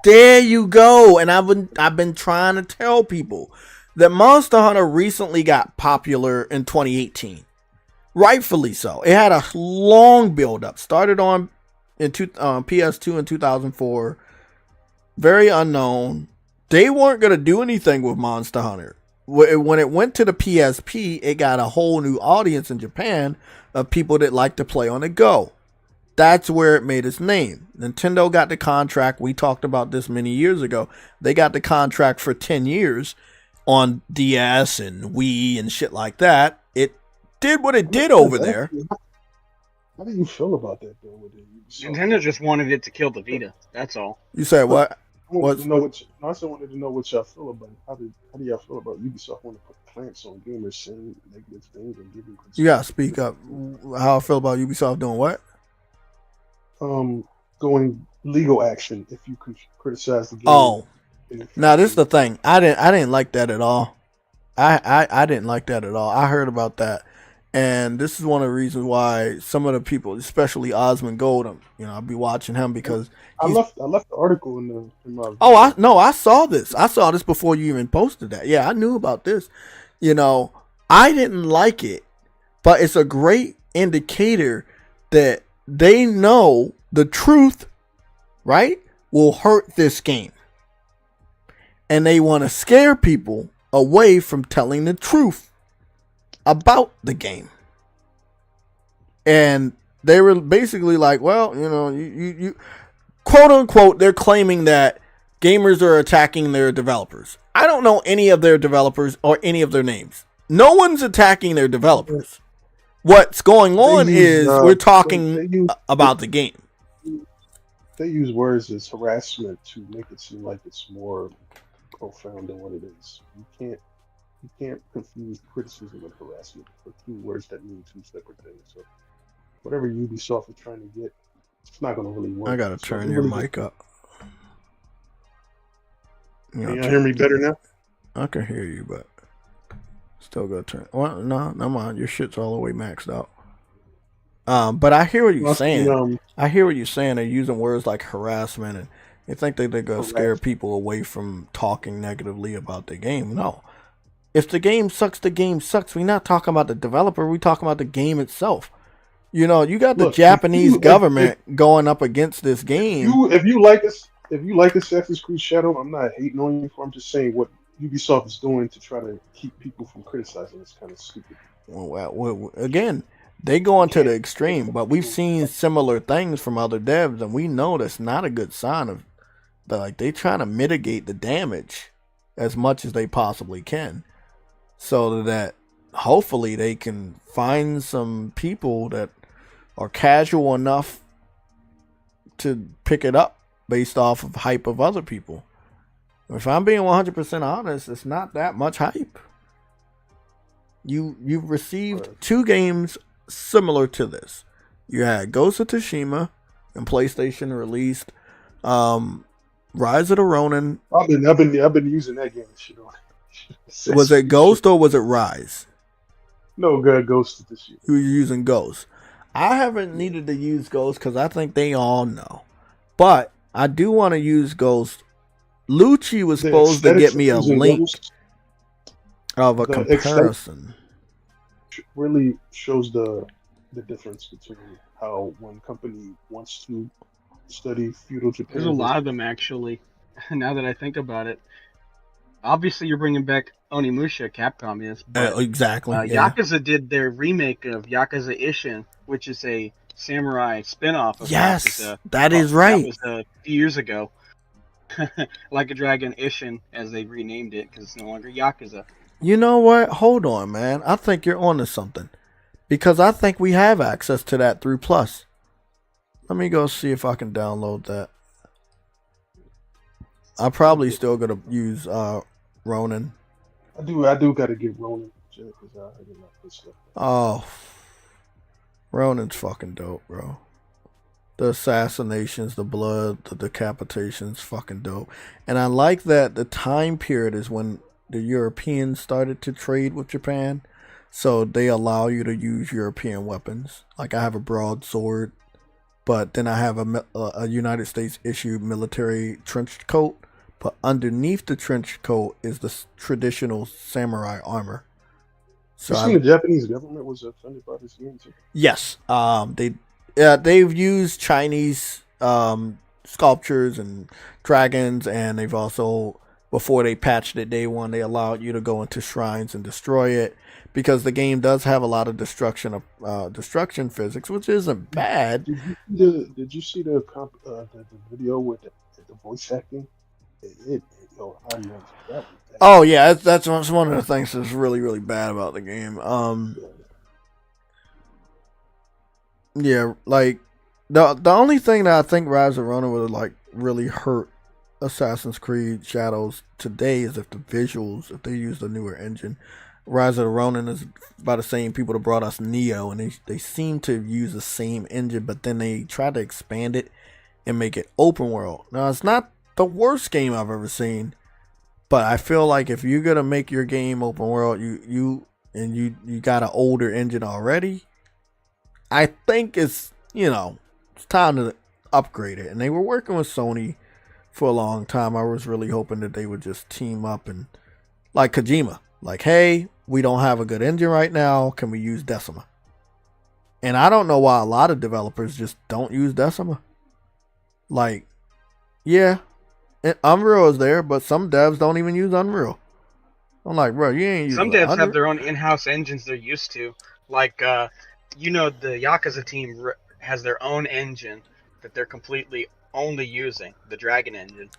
There you go. And I've been trying to tell people that Monster Hunter recently got popular in 2018. Rightfully so. It had a long build up. Started on PS2 in 2004. Very unknown. They weren't going to do anything with Monster Hunter. When it went to the PSP, it got a whole new audience in Japan of people that like to play on the go. That's where it made its name. Nintendo got the contract. We talked about this many years ago. They got the contract for 10 years on DS and Wii and shit like that. It did what it did over there. How do you feel about that, though? Nintendo just wanted it to kill the Vita. That's all. You said what? I wanted to know what y'all feel about it. How do y'all feel about Ubisoft wanting to put clamps on gamers saying negative things and giving criticism? You gotta speak up. How I feel about Ubisoft doing what? Going legal action if you criticize the game. Oh, now this is the thing. I didn't like that at all. I didn't like that at all. I heard about that, and this is one of the reasons why some of the people, especially Osmond Gold, I'll be watching him because I left the article in my. Oh, I saw this. I saw this before you even posted that. Yeah, I knew about this. I didn't like it, but it's a great indicator that they know the truth, right, will hurt this game. And they want to scare people away from telling the truth about the game. And they were basically like, well, you quote unquote, they're claiming that gamers are attacking their developers. I don't know any of their developers or any of their names. No one's attacking their developers. What's going on is we're talking about the game. They use words as harassment to make it seem like it's more profound than what it is. You can't confuse criticism and harassment for two words that mean two separate things. So whatever Ubisoft is trying to get, it's not going to really work. I gotta turn your mic up. Can you hear me better now? I can hear you, but still gotta turn. Well, no, never mind. Your shit's all the way maxed out. But I hear what you're saying. I hear what you're saying. They're using words like harassment, and they think that they're gonna scare people away from talking negatively about the game. No. If the game sucks, the game sucks. We're not talking about the developer. We're talking about the game itself. You got the Japanese government going up against this game. If you like Assassin's Creed Shadow, I'm not hating on you. I'm just saying what Ubisoft is doing to try to keep people from criticizing is kind of stupid. Well, again, they go into the extreme, but we've seen similar things from other devs, and we know that's not a good sign of they trying to mitigate the damage as much as they possibly can, so that hopefully they can find some people that are casual enough to pick it up based off of hype of other people. If I'm being 100% honest, it's not that much hype. You've received 2 games similar to this. You had Ghost of Tsushima and PlayStation released Rise of the Ronin. I've been using that game. Was it Ghost or was it Rise? No, Ghost of Tsushima. You were using Ghost. I haven't needed to use Ghost because I think they all know. But I do want to use Ghost. Lucci was supposed to get me a link of a comparison. Really shows the difference between how one company wants to study feudal Japan. There's a lot of them, actually, now that I think about it. Obviously, you're bringing back Onimusha, Capcom is. But, exactly. Yeah. Yakuza did their remake of Yakuza Ishin, which is a samurai spin-off of yes, Yakuza. That is right. That was a few years ago. Like a Dragon Ishin, as they renamed it, because it's no longer Yakuza. You know what? Hold on, man. I think you're onto something. Because I think we have access to that through Plus. Let me go see if I can download that. I'm probably still gonna use Ronin. I do gotta give Ronin because I heard a lot of good stuff. Oh, Ronin's fucking dope, bro. The assassinations, the blood, the decapitations, fucking dope. And I like that the time period is when the Europeans started to trade with Japan. So they allow you to use European weapons. Like I have a broadsword, but then I have a United States issued military trench coat. But underneath the trench coat is the traditional samurai armor. So you seen the Japanese government was offended by this game too? Yes, they've used Chinese sculptures and dragons, and they've also, before they patched it day one, they allowed you to go into shrines and destroy it, because the game does have a lot of destruction physics, which isn't bad. Did you see the video with the voice acting? Oh yeah, that's one of the things that's really, really bad about the game. Yeah, like the only thing that I think Rise of Ronin would like really hurt Assassin's Creed Shadows today is if the visuals, if they use the newer engine. Rise of the Ronin is by the same people that brought us Neo, and they seem to use the same engine, but then they try to expand it and make it open world. Now it's not the worst game I've ever seen, but I feel like if you're gonna make your game open world, you got an older engine already, I think it's time to upgrade it. And they were working with Sony for a long time. I was really hoping that they would just team up and, like Kojima, like, hey, we don't have a good engine right now, can we use Decima? And I don't know why a lot of developers just don't use Decima. Like, yeah, Unreal is there, but some devs don't even use Unreal. I'm like, bro, you ain't using Some devs Unreal. have their own in-house engines they're used to. Like, the Yakuza team has their own engine that they're completely only using, the Dragon engine.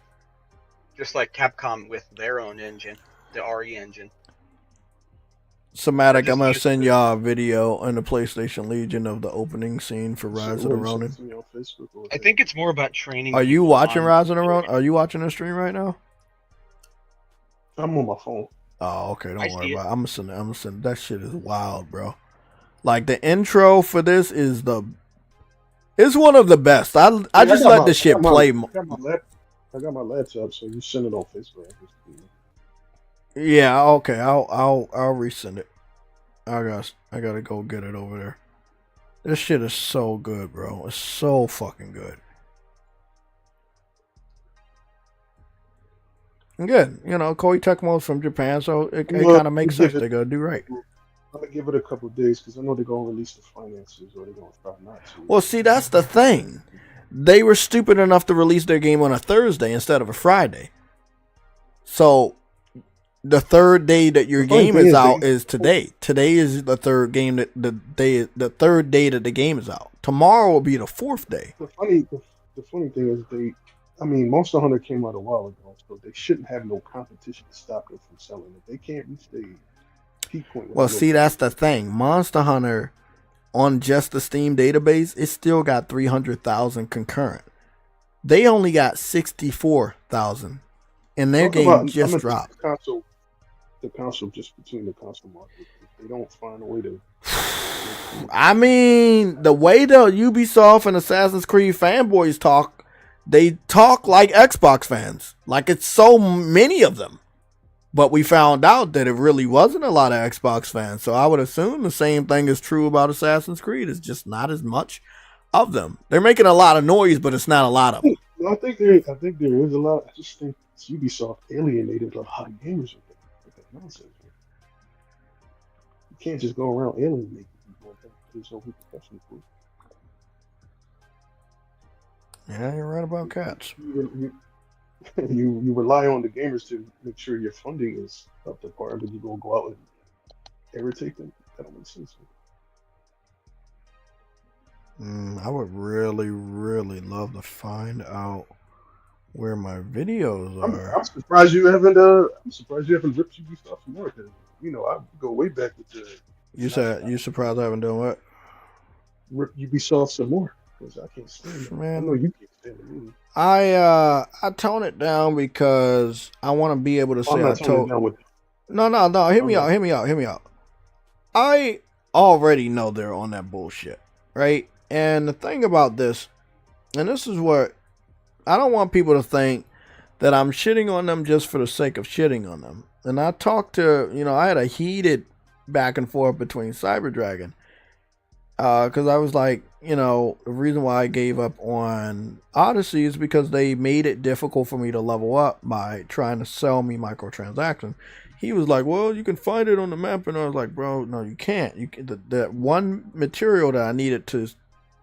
Just like Capcom with their own engine, the RE engine. Somatic, I'm going to send y'all a video on the PlayStation Legion of the opening scene for Rise of the Ronin. I think it's more about training. Are you watching Rise of the Ronin? Are you watching the stream right now? I'm on my phone. Oh, okay. Don't worry about it. I'm gonna send. That shit is wild, bro. Like the intro for this is it's one of the best. I just let the shit play. I got my laptop, so you send it on Facebook. Yeah, okay. I'll resend it. I gotta go get it over there. This shit is so good, bro. It's so fucking good. Good. Koei Tecmo's from Japan, so it kind of makes sense. They're gonna do right. I'm gonna give it a couple of days because I know they're gonna release the finances, or they're gonna try not to. Well, see, that's the thing. They were stupid enough to release their game on a Thursday instead of a Friday. So the third day that your game is out is today. Today is the third game the third day that the game is out. Tomorrow will be the fourth day. The funny thing is Monster Hunter came out a while ago, so they shouldn't have no competition to stop them from selling it. They can't reach the peak point. Well, see, that's the thing. Monster Hunter on just the Steam database, it still got 300,000 concurrent. They only got 64,000, and their game just dropped. The console, just between the console market, they don't find a way to. I mean, the way the Ubisoft and Assassin's Creed fanboys talk, they talk like Xbox fans, like it's so many of them. But we found out that it really wasn't a lot of Xbox fans. So I would assume the same thing is true about Assassin's Creed. It's just not as much of them. They're making a lot of noise, but it's not a lot of them. I think there is a lot. I just think Ubisoft alienated a lot of gamers with that nonsense. You can't just go around alienating people. There's no repercussions for it. Yeah, you're right about cats. You rely on the gamers to make sure your funding is up to par, but you gonna go out and irritate them. That don't make sense. I would really, really love to find out where my videos are. I'm surprised you haven't. I'm surprised you haven't ripped Ubisoft some more. Because I go way back with the. You said you surprised I haven't done what? Rip Ubisoft some more because I can't stand it. Man, I know you can't stand the movie. I tone it down because I want to be able to say I'm not I told. down with. No. Hear me out. I already know they're on that bullshit, right? And the thing about this, and this is what I don't want people to think that I'm shitting on them just for the sake of shitting on them. And I talked to, I had a heated back and forth between Cyber Dragon. Because I was like, the reason why I gave up on Odyssey is because they made it difficult for me to level up by trying to sell me microtransactions. He was like, well, you can find it on the map. And I was like, bro, no, you can't. That one material that I needed to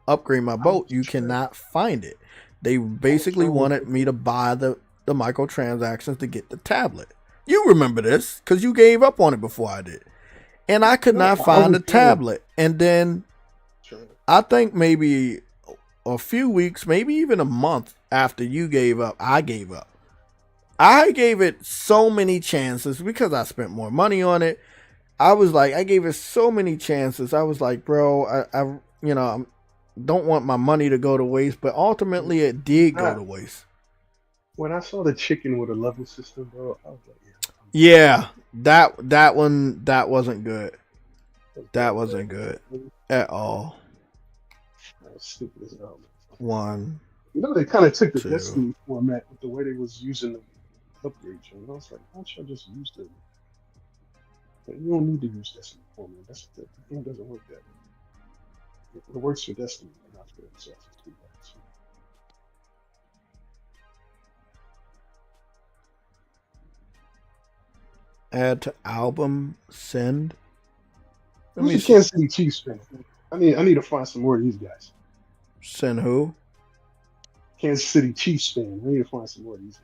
upgrade my boat, you cannot find it. They basically wanted me to buy the microtransactions to get the tablet. You remember this because you gave up on it before I did. And I could not find the tablet. And then I think maybe a few weeks, maybe even a month after you gave up, I gave up. I gave it so many chances because I spent more money on it. I was like, I gave it so many chances. I was like, bro, I don't want my money to go to waste, but ultimately it did go to waste. When I saw the chicken with a level system, bro, I was like, yeah, that one, that wasn't good. That wasn't good at all. That was stupid as hell. One. They kind of took the Destiny format with the way they was using the upgrades. And I was like, why don't y'all just use the? You don't need to use Destiny format. The game doesn't work that way. It works for Destiny, but not for Assassin's Creed. Add to album, send. Who's the Kansas City Chiefs fan? I need to find some more of these guys. Send who? Kansas City Chiefs fan. I need to find some more of these guys.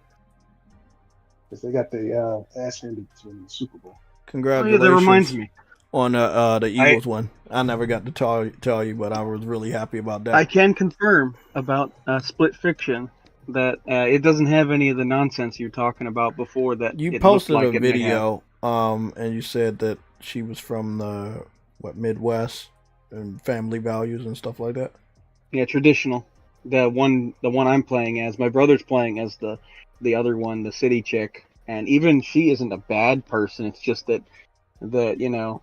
Because they got the ass handed to them in the Super Bowl. Congratulations. Oh, yeah, that reminds me. On the Eagles one. I never got to tell you, but I was really happy about that. I can confirm about Split Fiction that it doesn't have any of the nonsense you were talking about before. That you it posted like a video, and you said that she was from the Midwest and family values and stuff like that. Yeah, traditional. The one I'm playing as, my brother's playing as the other one, the city chick, and even she isn't a bad person. It's just that the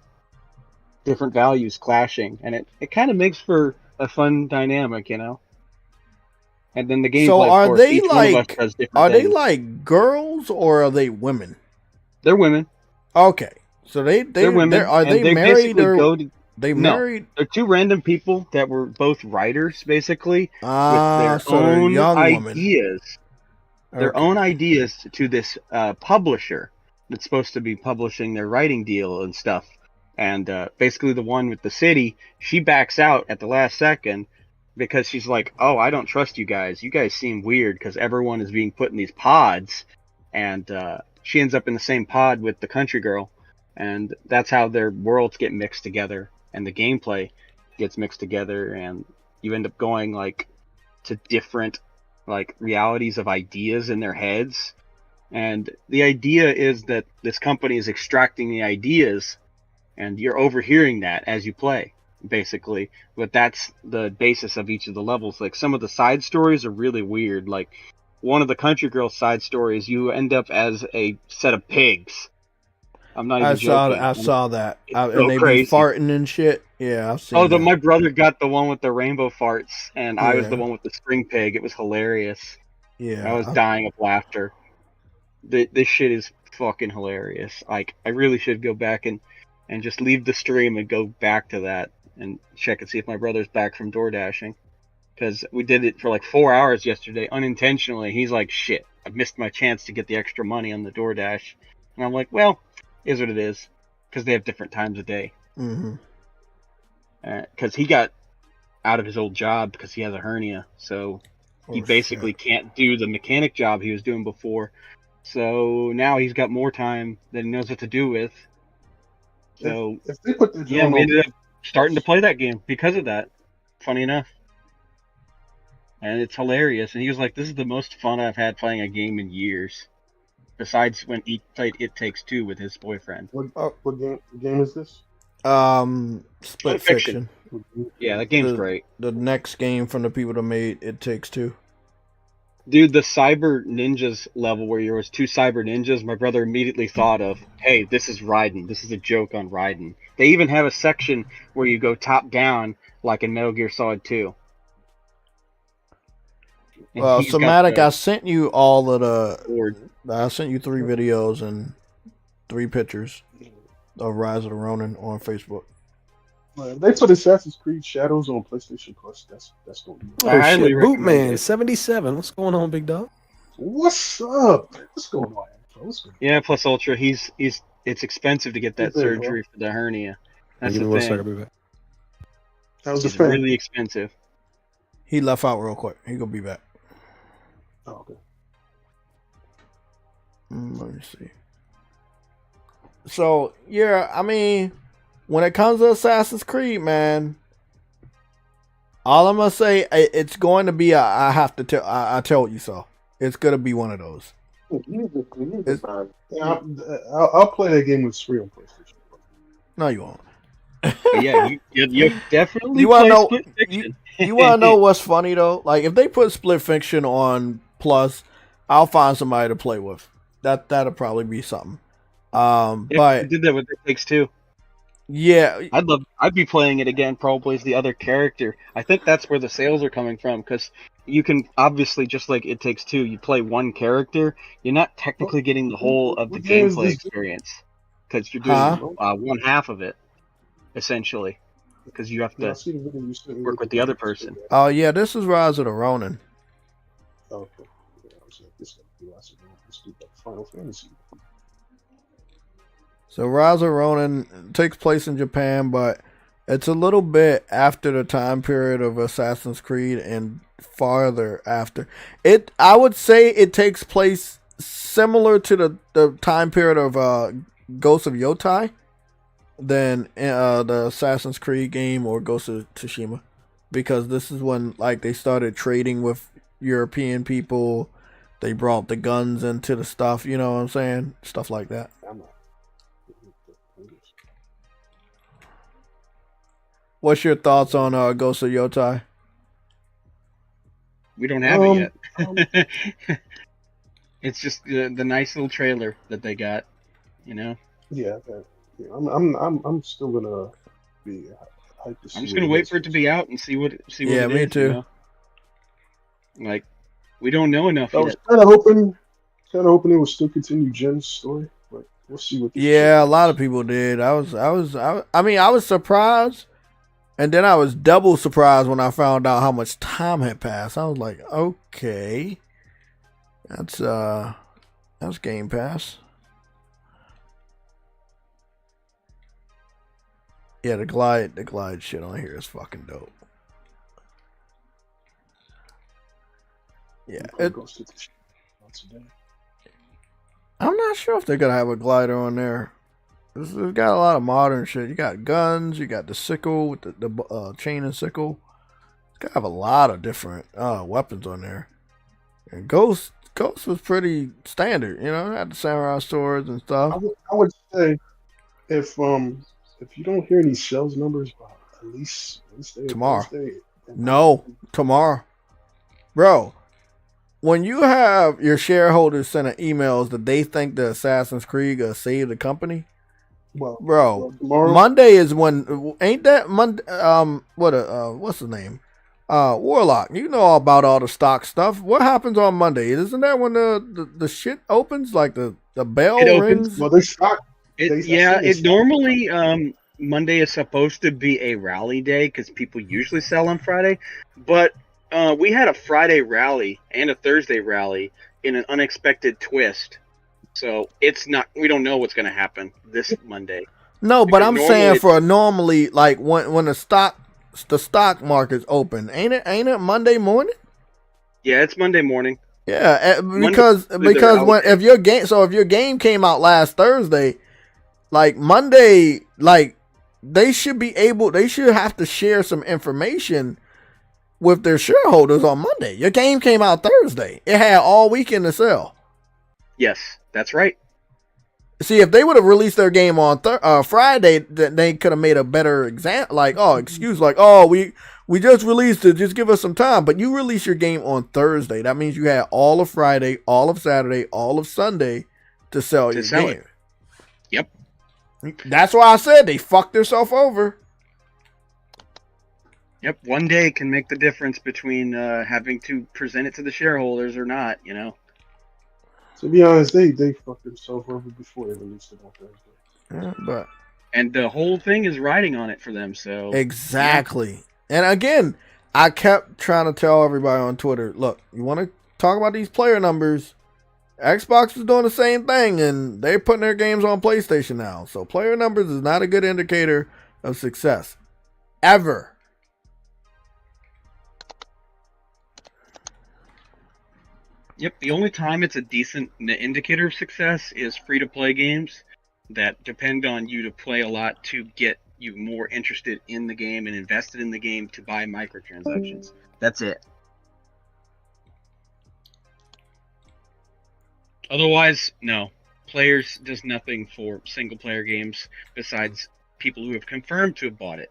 different values clashing, and it kind of makes for a fun dynamic, And then the gameplay. So are of course, they each one of us does different they things. like girls or are they women? They're women. Okay, so they're women. Are they married or they married? They're two random people that were both writers, basically, with their so own young ideas. Their Okay. own ideas to this publisher that's supposed to be publishing their writing deal and stuff. And basically the one with the city, she backs out at the last second because she's like, oh, I don't trust you guys. You guys seem weird because everyone is being put in these pods. And she ends up in the same pod with the country girl. And that's how their worlds get mixed together. And the gameplay gets mixed together. And you end up going to different realities of ideas in their heads. And the idea is that this company is extracting the ideas, and you're overhearing that as you play, basically. But that's the basis of each of the levels. Some of the side stories are really weird. One of the country girl side stories, you end up as a set of pigs. I'm not even joking. I saw that. So And they crazy. be farting and shit. Yeah, I've seen that. My brother got the one with the rainbow farts, and I was the one with the spring pig. It was hilarious. Yeah, I was dying of laughter. This shit is fucking hilarious. I really should go back and just leave the stream and go back to that and check and see if my brother's back from door dashing. Because we did it for 4 hours yesterday unintentionally. He's like, shit, I've missed my chance to get the extra money on the DoorDash. And I'm like, well, is what it is. Because they have different times of day. Mm-hmm. Because he got out of his old job because he has a hernia. So he basically can't do the mechanic job he was doing before. So now he's got more time than he knows what to do with. So if they put the we ended up starting to play that game because of that. Funny enough. and it's hilarious. And he was like, "This is the most fun I've had playing a game in years." Besides when he played It Takes Two with his boyfriend. What game is this? Split Fiction. Yeah, that game's great. The next game from the people that made It Takes Two. Dude, the Cyber Ninjas level where there was 2 Cyber Ninjas, my brother immediately thought of, hey, this is Raiden. This is a joke on Raiden. They even have a section where you go top down, like in Metal Gear Solid 2. Well, Somatic, I sent you all of the... I sent you 3 videos and 3 pictures of Rise of the Ronin on Facebook. They put Assassin's Creed Shadows on PlayStation Plus. That's going to be. Oh shit, Bootman 77. What's going on, big dog? What's up? What's going on? Yeah, plus Ultra. It's expensive to get that surgery for the hernia. That's the thing. It's really expensive. He left out real quick. He gonna be back. Oh, okay. Let me see. So yeah, I mean, when it comes to Assassin's Creed, man, all I'm gonna say, it's going to be I have to tell. I told you so. It's gonna be one of those. I'll play that game with free on PlayStation. No, you won't. Yeah, you definitely. You want to know? You want to know what's funny though? Like if they put Split Fiction on Plus, I'll find somebody to play with. That'll probably be something. But I did that with It Takes Two. Yeah, I'd be playing it again probably as the other character. I think that's where the sales are coming from, because you can obviously, just like It Takes Two, you play one character, you're not technically getting the whole of the gameplay experience, because you're doing one half of it, essentially, because you have to work with the other person. Oh yeah, this is Rise of the Ronin. Okay. Yeah, I was like, this is Rise of the Ronin. Let's do that Final Fantasy. So Rise of Ronin takes place in Japan, but it's a little bit after the time period of Assassin's Creed and farther after. I would say it takes place similar to the time period of Ghost of Yotai than the Assassin's Creed game or Ghost of Tsushima, because this is when like they started trading with European people. They brought the guns into the stuff, you know what I'm saying? Stuff like that. What's your thoughts on Ghost of Yotai? We don't have it yet. It's just the nice little trailer that they got, you know. Yeah, I'm still gonna be hyped to see. I'm just gonna wait for it to be out and see what it is. Yeah, me too. You know? Like, we don't know enough I yet. was kind of hoping it would still continue Jen's story, but we'll see what. Yeah, a lot of people did. I was surprised. And then I was double surprised when I found out how much time had passed. I was like, okay. That's Game Pass. Yeah, the glide shit on here is fucking dope. Yeah. I'm not sure if they're gonna have a glider on there. It's got a lot of modern shit. You got guns. You got the sickle with the chain and sickle. It's got to have a lot of different weapons on there. And Ghost was pretty standard. You know, it had the samurai swords and stuff. I would say if you don't hear any sales numbers, at least Wednesday. Tomorrow. No, tomorrow, bro. When you have your shareholders sending emails that they think the Assassin's Creed gonna save the company. Bro, Monday is when, ain't that Monday? What's his name? Warlock. You know all about all the stock stuff. What happens on Monday? Isn't that when the shit opens? Like the bell rings? Well, they're stock. Normally Monday is supposed to be a rally day because people usually sell on Friday, but we had a Friday rally and a Thursday rally in an unexpected twist. So it's not. We don't know what's going to happen this Monday. No, but I'm saying for normally, like when the stock market's open, ain't it Monday morning? Yeah, it's Monday morning. Yeah, because if your game came out last Thursday, like Monday, like they should have to share some information with their shareholders on Monday. Your game came out Thursday. It had all weekend to sell. Yes, that's right. See, if they would have released their game on Friday, they could have made a better example. Like, we just released it. Just give us some time. But you release your game on Thursday. That means you had all of Friday, all of Saturday, all of Sunday to sell your game. Yep. That's why I said they fucked themselves over. Yep. One day can make the difference between having to present it to the shareholders or not. You know. To be honest, they fucked themselves over before they released it on Thursday. And the whole thing is riding on it for them. So exactly. Yeah. And again, I kept trying to tell everybody on Twitter, look, you want to talk about these player numbers? Xbox is doing the same thing, and they're putting their games on PlayStation now. So player numbers is not a good indicator of success. Ever. Yep, the only time it's a decent indicator of success is free-to-play games that depend on you to play a lot to get you more interested in the game and invested in the game to buy microtransactions. That's it. Otherwise, no. Players does nothing for single-player games besides people who have confirmed to have bought it.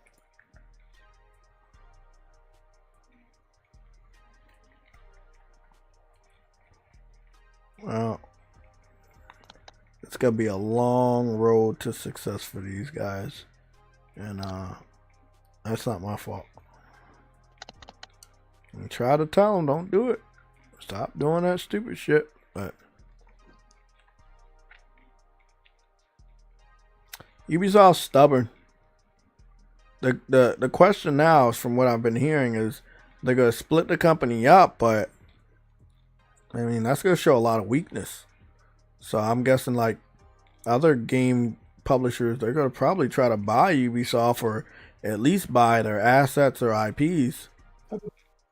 Well, it's gonna be a long road to success for these guys, and that's not my fault. I try to tell them, don't do it. Stop doing that stupid shit. But Ubisoft's stubborn. The question now, from what I've been hearing, is they're gonna split the company up, but I mean, that's going to show a lot of weakness. So I'm guessing like other game publishers, they're going to probably try to buy Ubisoft or at least buy their assets or IPs.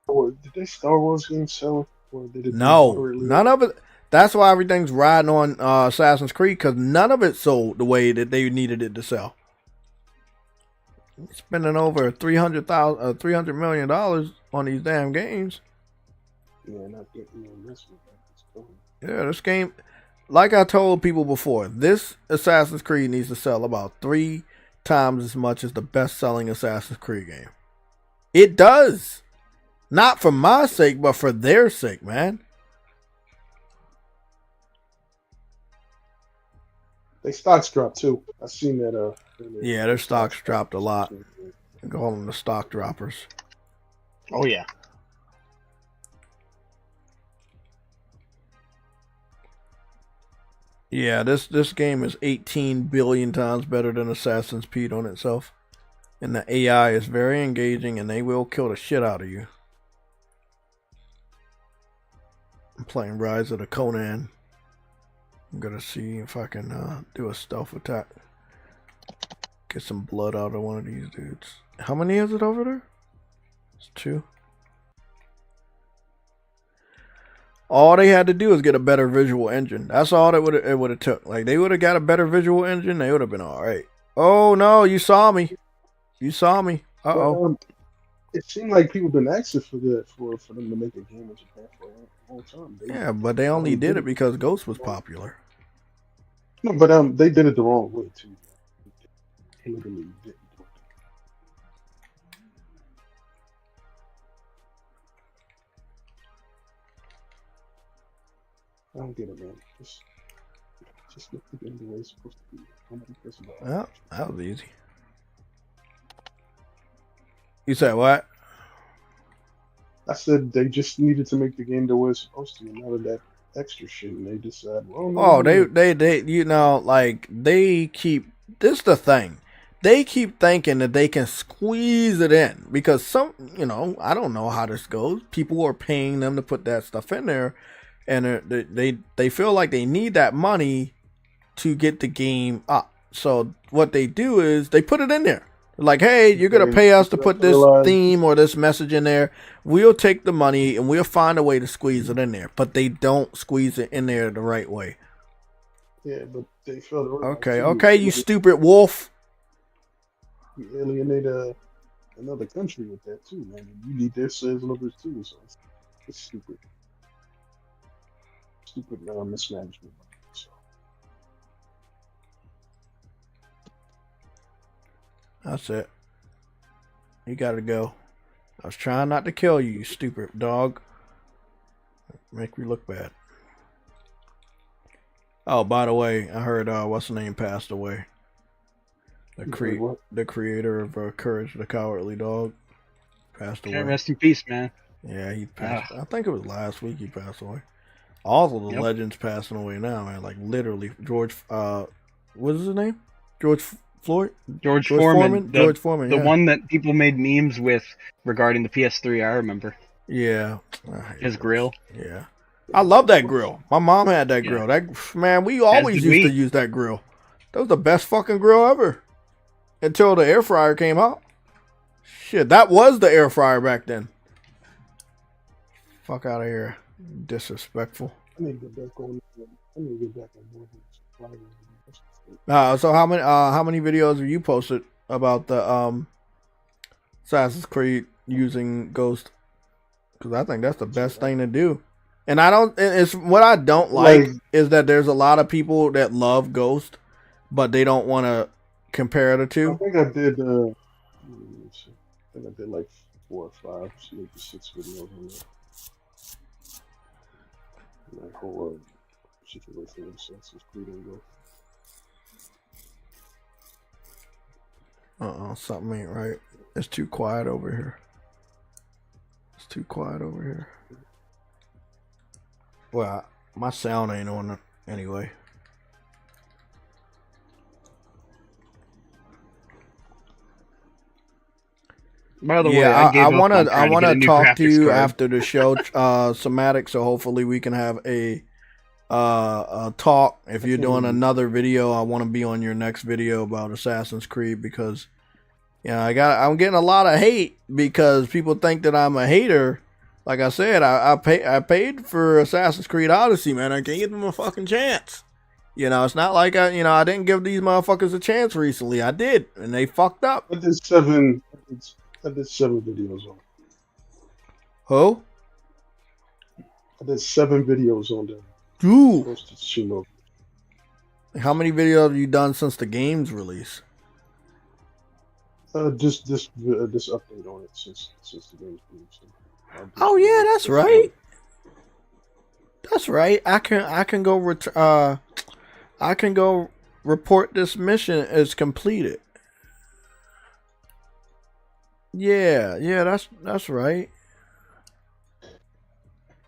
Or did they Star Wars games sell? Or did it no, none of it. That's why everything's riding on Assassin's Creed, because none of it sold the way that they needed it to sell. Spending over $300 million on these damn games. Yeah, not getting no investment. Yeah, this game, like I told people before, this Assassin's Creed needs to sell about 3 times as much as the best-selling Assassin's Creed game. It does. Not for my sake, but for their sake, man. They stocks dropped too. I seen that. Yeah, their stocks dropped a lot. They call them the stock droppers. Oh yeah. Yeah, this game is 18 billion times better than Assassin's Creed on itself. And the AI is very engaging, and they will kill the shit out of you. I'm playing Rise of the Conan. I'm gonna see if I can do a stealth attack. Get some blood out of one of these dudes. How many is it over there? It's 2. All they had to do is get a better visual engine. That's all it would have took. Like, they would have got a better visual engine, they would have been all right. Oh no, you saw me. You saw me. Uh-oh. It seemed like people been asking for them to make a game in Japan for a long time. Yeah, but they only did it because Ghost was popular. No, but they did it the wrong way too. They literally didn't do it. I don't get it, man. Just look at the end the way it's supposed to be. Nobody cares about it. Well, that was easy. You said what? I said they just needed to make the game the way it's supposed to, and none of that extra shit. And they decided, well, no, oh, they, you know, like they keep. This is the thing. They keep thinking that they can squeeze it in because some, you know, I don't know how this goes. People are paying them to put that stuff in there. And they feel like they need that money to get the game up. So what they do is they put it in there. Like, hey, you're going to pay us to put this theme or this message in there. We'll take the money and we'll find a way to squeeze it in there. But they don't squeeze it in there the right way. Yeah, but they feel okay, you stupid wolf. You alienate another country with that too, man. And you need their sales numbers too, so it's stupid. Stupid mismanagement. So. That's it. You gotta go. I was trying not to kill you, you stupid dog. Make me look bad. Oh, by the way, I heard what's the name passed away. The creator of Courage the Cowardly Dog passed away. Rest in peace, man. Yeah, he passed. I think it was last week he passed away. All of the legends passing away now, man. Like literally, George. What is his name? George Floyd. George Foreman. George Foreman. The one that people made memes with regarding the PS3. I remember. Yeah. His grill. Yeah. I love that grill. My mom had that grill. That man, we always used to use that grill. That was the best fucking grill ever. Until the air fryer came out. Shit, that was the air fryer back then. Fuck out of here. Disrespectful. I need to get back on. So how many videos have you posted about the Assassin's Creed using Ghost? Because I think that's the best thing to do. And it's what I don't like is that there's a lot of people that love Ghost, but they don't want to compare the two. I think I did. I think I did like 4 or 5, maybe 6 videos on that. That whole situation with Assassin's Creed and Ghost. Something ain't right. It's too quiet over here. It's too quiet over here. Well, my sound ain't on it anyway. By the way, I want to talk to you after the show, Somatic. So hopefully we can have a talk. If you're doing another video, I want to be on your next video about Assassin's Creed because, I'm getting a lot of hate because people think that I'm a hater. Like I said, I paid for Assassin's Creed Odyssey, man. I can't give them a fucking chance. It's not like I didn't give these motherfuckers a chance recently. I did, and they fucked up. I did 7 videos on. Who? I did 7 videos on them. Dude. How many videos have you done since the game's release? Just this update on it since the game's release. Oh yeah, that's right. That's right. I can go report this mission as completed. Yeah, that's right.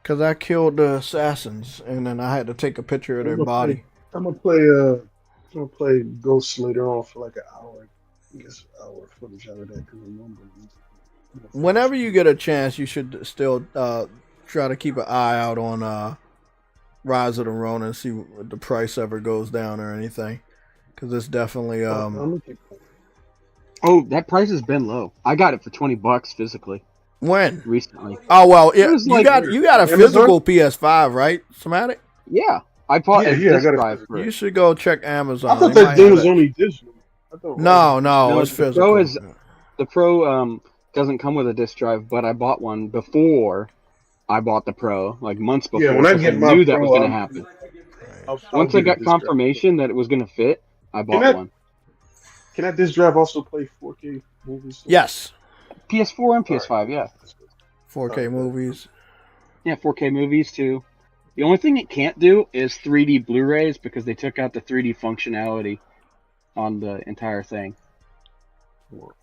Cause I killed the assassins and then I had to take a picture of their body. I'm gonna play Ghost later on for like an hour. I guess an hour footage out of that because whenever you get a chance, you should still try to keep an eye out on Rise of the Ronin and see if the price ever goes down or anything. Because it's definitely Oh, that price has been low. I got it for $20 physically. When? Recently. Oh well, you got a physical PS5, right, Somatic? Yeah, I bought a disc drive for it. You should go check Amazon. I thought that thing was only digital. No, it's physical. The Pro doesn't come with a disc drive, but I bought one before I bought the Pro, like months before. Yeah, when I knew that was going to happen. Once I got confirmation that it was going to fit, I bought one. Can that disc drive also play 4K movies? Yes. PS4 and PS5, yeah. 4K movies. Yeah, 4K movies too. The only thing it can't do is 3D Blu-rays because they took out the 3D functionality on the entire thing.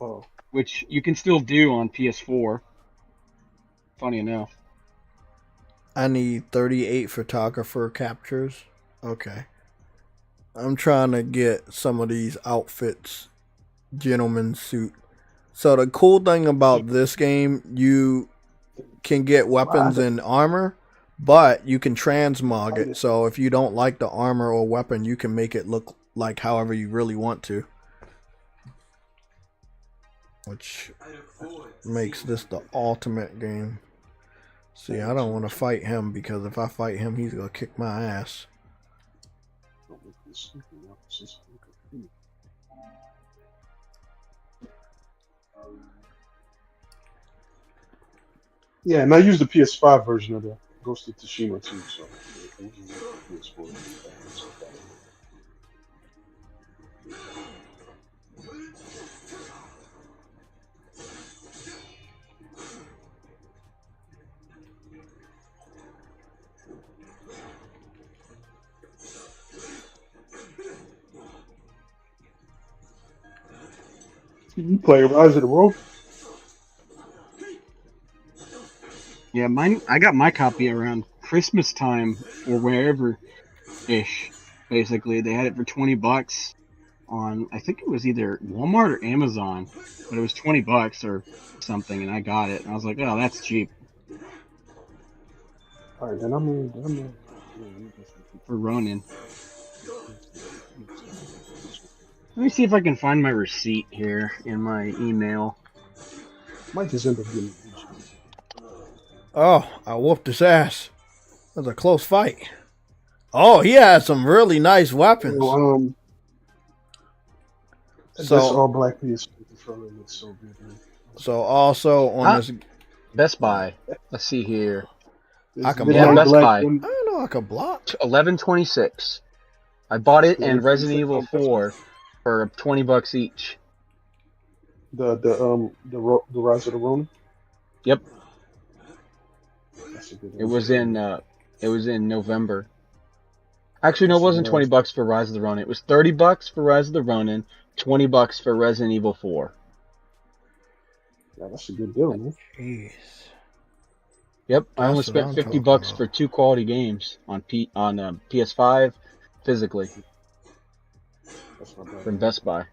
Oh. Which you can still do on PS4. Funny enough. I need 38 photographer captures. Okay. I'm trying to get some of these outfits. Gentleman suit. So the cool thing about this game, you can get weapons and armor, but you can transmog it. So if you don't like the armor or weapon, you can make it look like however you really want to. Which makes this the ultimate game. See, I don't want to fight him because if I fight him, he's going to kick my ass. Yeah, and I used the PS5 version of the Ghost of Tsushima too, so it wasn't like the PS4 compatible. You play Rise of the World? Yeah, mine. I got my copy around Christmas time or wherever ish. Basically, they had it for $20 on. I think it was either Walmart or Amazon, but it was $20 or something, and I got it. And I was like, oh, that's cheap All right, then I'm gonna for Ronin. Let me see if I can find my receipt here in my email. might just end up getting. Oh, I whooped his ass. That was a close fight. Oh, he had some really nice weapons. So, So- this all black PS controller looks so good, man. So also on this, Best Buy. Let's see here. I can Midnight Best Black Buy. one. I don't know, I could block. 11.26. I bought it and 11.26 Resident Evil on Best Buy. 4 for $20 each. The Rise of the Ronin. Yep. That's a good one. It was in November. Actually, no, it wasn't $20 for Rise of the Ronin. It was $30 for Rise of the Ronin, $20 for Resident Evil 4. Yeah, that's a good deal, man. Jeez. Yep, I only That's what I'm spent $50 talking for 2 quality games on PS5 physically That's not bad. from Best Buy.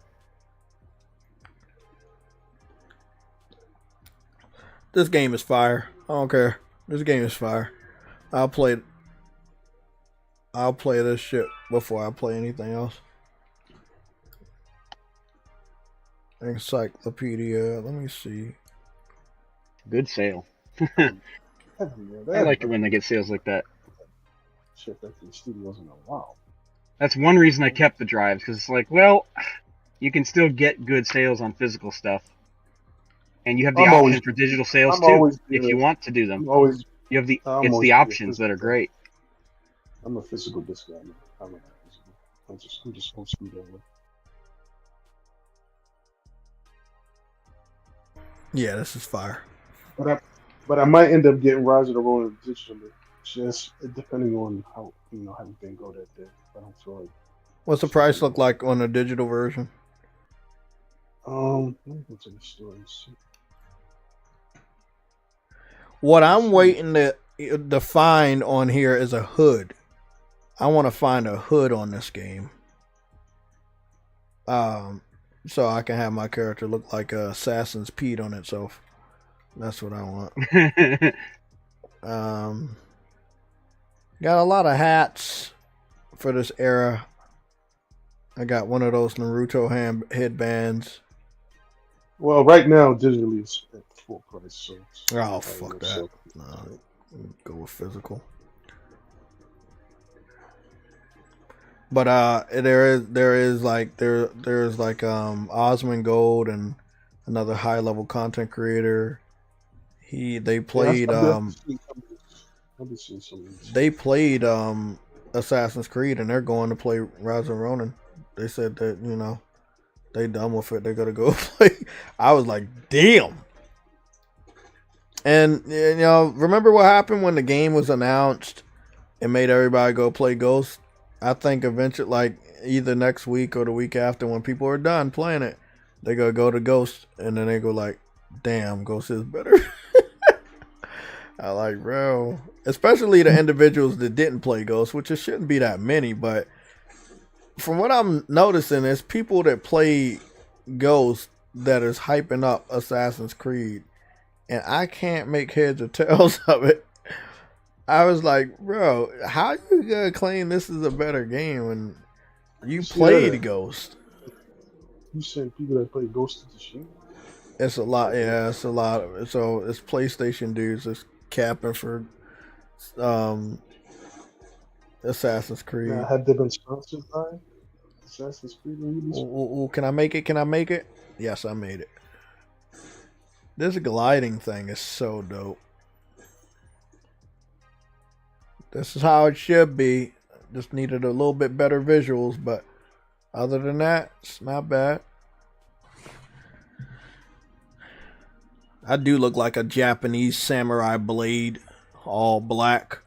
This game is fire. I don't care. This game is fire. I'll play this shit before I play anything else. Encyclopedia. Let me see. Good sale. I I like it when they get sales like that. Shit back to the studios in a while. That's one reason I kept the drives, because it's like, well, you can still get good sales on physical stuff. And you have the I'm option always- for digital sales I'm too, always if good. you want to do them. I'm always You have I'm it's always the good options that are physical. great. I'm a physical disc guy, man. I like physical. I'm just old school that way. Yeah, this is fire. But I might end up getting Rise of the Ronin digitally, just depending on how how everything go that day. I don't feel like. What's the price look like on the digital version? Let me go to the store and see. What I'm waiting to find on here is a hood. I want to find a hood on this game. So I can have my character look like Assassin's Pete on itself. That's what I want. Got a lot of hats for this era. I got one of those Naruto headbands. Well, right now digitally it's at full price, so. Oh, fuck that. No, go with physical. But there's like Osmond Gold and another high level content creator. They played they played Assassin's Creed, and they're going to play Rise of Ronin. They said that they done with it. They're gonna go play. I was like, damn. And remember what happened when the game was announced and made everybody go play Ghost? I think eventually, like either next week or the week after, when people are done playing it, they go to Ghost, and then they go like, damn, Ghost is better. I like, bro, especially the individuals that didn't play Ghost, which it shouldn't be that many, but from what I'm noticing, it's people that play Ghost that is hyping up Assassin's Creed, and I can't make heads or tails of it. I was like, bro, how you gonna claim this is a better game when you played Ghost? You said people that play Ghost of Tsushima? It's a lot, yeah, it's a lot. So it's PlayStation dudes that's capping for Assassin's Creed. Now, have they been sponsored by Assassin's Creed and Ubisoft? Ooh, can I make it? Can I make it? Yes, I made it. This gliding thing is so dope. This is how it should be. Just needed a little bit better visuals, but other than that, it's not bad. I do look like a Japanese samurai blade, all black.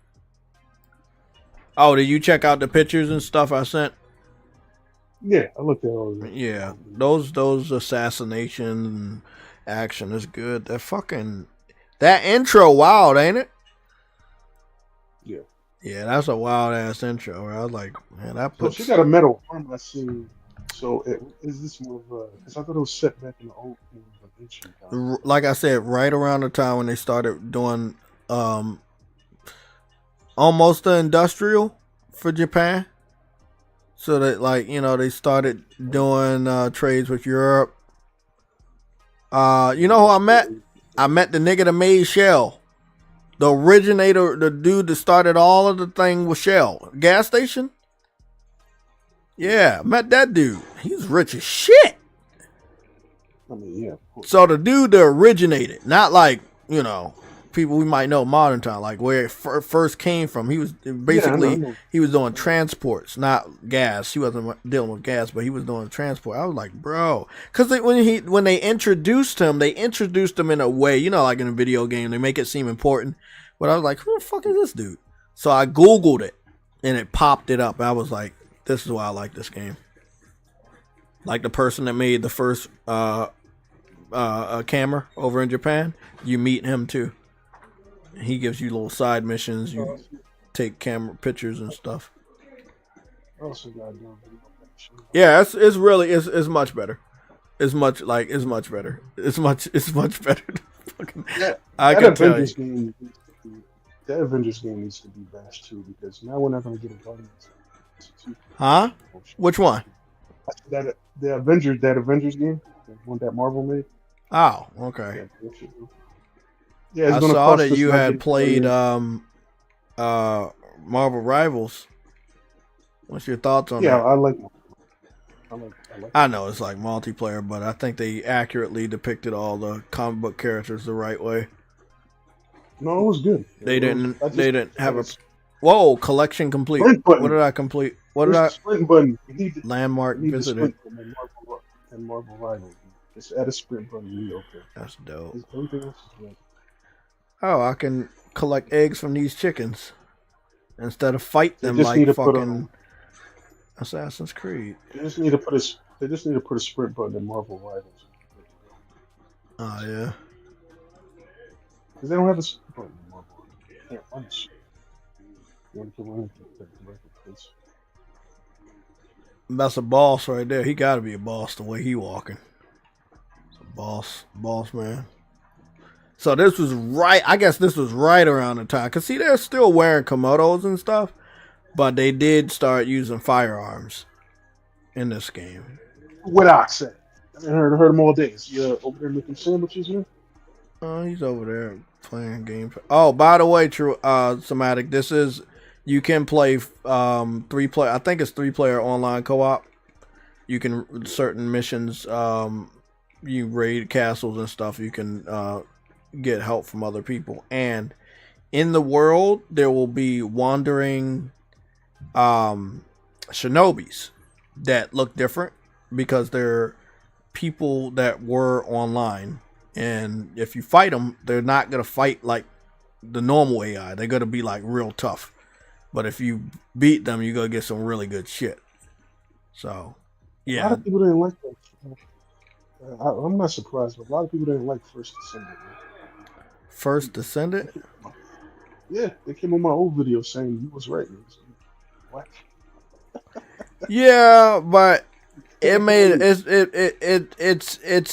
Oh, did you check out the pictures and stuff I sent? Yeah, I looked at all of that. Yeah, those assassination and action is good. That intro wild, ain't it? Yeah. Yeah, that's a wild ass intro. I was like, man, that puts. So she got a metal arm. I see. So is this more of a? Because I thought it was set back in the old ancient time. Like I said, right around the time when they started doing almost the industrial for Japan. So that, like, you know, they started doing trades with Europe. You know who I met? I met the nigga that made Shell. The originator, the dude that started all of the thing with Shell. Gas station? Yeah, met that dude. He's rich as shit. I mean, yeah. So the dude that originated, not like, you know, people we might know modern time, like where it first came from. He was basically, he was doing transports, not gas. He wasn't dealing with gas, but he was doing transport. I was like, bro, because when they introduced him in a way, you know, like in a video game, they make it seem important. But I was like, who the fuck is this dude? So I Googled it, and it popped it up. I was like, this is why I like this game. Like the person that made the first camera over in Japan, you meet him too. He gives you little side missions. You take camera pictures and stuff. Yeah, it's really much better. It's much better. It's much better. I can tell you. That Avengers game needs to be bashed too, because now we're not going to get a Guardians. Huh? Which one? The Avengers game, the one that Marvel made. Oh, okay. Yeah, I saw that you had played Marvel Rivals. What's your thoughts on that? Yeah, I like. I know it's like multiplayer, but I think they accurately depicted all the comic book characters the right way. No, it was good. They didn't have a. Whoa! Collection complete. What did I complete? What did I? Sprint button. Landmark visited. And Marvel Rivals. Just add a sprint button. Okay. That's dope. Everything else is good. Oh, I can collect eggs from these chickens instead of fight them like fucking Assassin's Creed. They just need to put a sprint button in Marvel Rivals. Oh yeah. Because they don't have a sprint button in Marvel. Can't run shit. You want to run it? That's a boss right there. He got to be a boss the way he walking. It's a boss man. So this was right. I guess this was right around the time. Cause see, they're still wearing Komodos and stuff, but they did start using firearms in this game. What I said. I heard him all day. Is he over there making sandwiches here? He's over there playing game. Oh, by the way, Somatic, this is you can play 3-player. I think it's 3-player online co-op. You can certain missions. You raid castles and stuff. You can get help from other people, and in the world there will be wandering shinobis that look different because they're people that were online, and if you fight them, they're not going to fight like the normal AI. They're going to be like real tough, but if you beat them, you're going to get some really good shit. So yeah, a lot of people didn't like that. I'm not surprised, but a lot of people didn't like First Descendant. First Descendant? Yeah, they came on my old video saying you was right. What? Yeah, but it's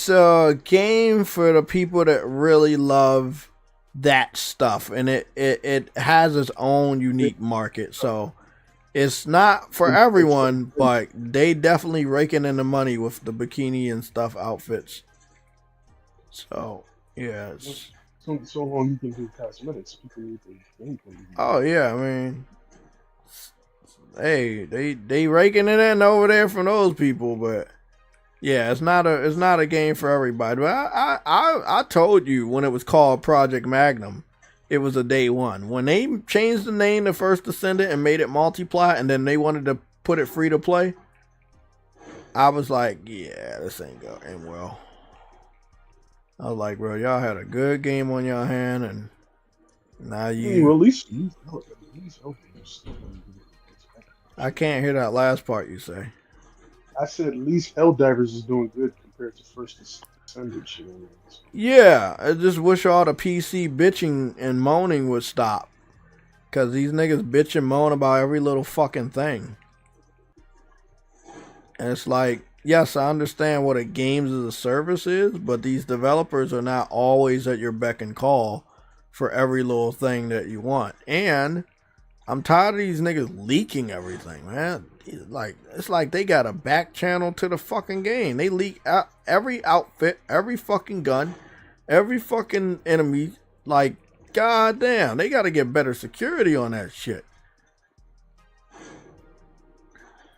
a game for the people that really love that stuff, and it has its own unique market. So it's not for everyone, but they definitely raking in the money with the bikini and stuff outfits. So yeah, it's. So long you can do cosmetics, people need the gameplay. Oh yeah, I mean, hey, they raking it in over there from those people, but yeah, it's not a game for everybody. But I told you when it was called Project Magnum, it was a day one. When they changed the name to First Descendant and made it multiply, and then they wanted to put it free to play, I was like, yeah, this ain't going well. I was like, bro, y'all had a good game on your hand, and now you. Well, at least I can't hear that last part you say. I said at least Helldivers is doing good compared to First Descendant shit. Yeah, I just wish all the PC bitching and moaning would stop. Because these niggas bitch and moan about every little fucking thing. And it's like, yes, I understand what a games as a service is, but these developers are not always at your beck and call for every little thing that you want. And I'm tired of these niggas leaking everything, man. It's like they got a back channel to the fucking game. They leak out every outfit, every fucking gun, every fucking enemy. Like, goddamn, they got to get better security on that shit.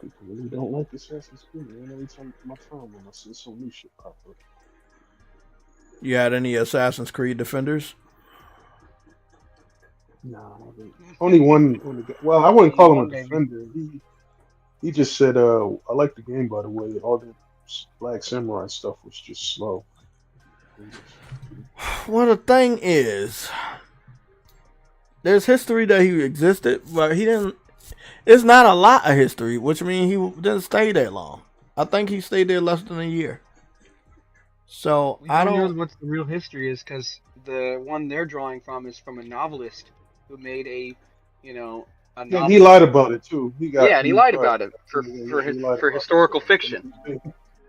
People really don't like Assassin's Creed, man. Every time my phone when I see some new shit pop up. You had any Assassin's Creed defenders? Nah, only one. Well, I wouldn't call him a defender. He just said, I like the game, by the way. All the Black Samurai stuff was just slow. Well, the thing is, there's history that he existed, but he didn't. It's not a lot of history, which means he didn't stay that long. I think he stayed there less than a year. So We I don't don't. know what the real history is because the one they're drawing from is from a novelist who made a novel. He lied about it too. And he lied about it for historical fiction.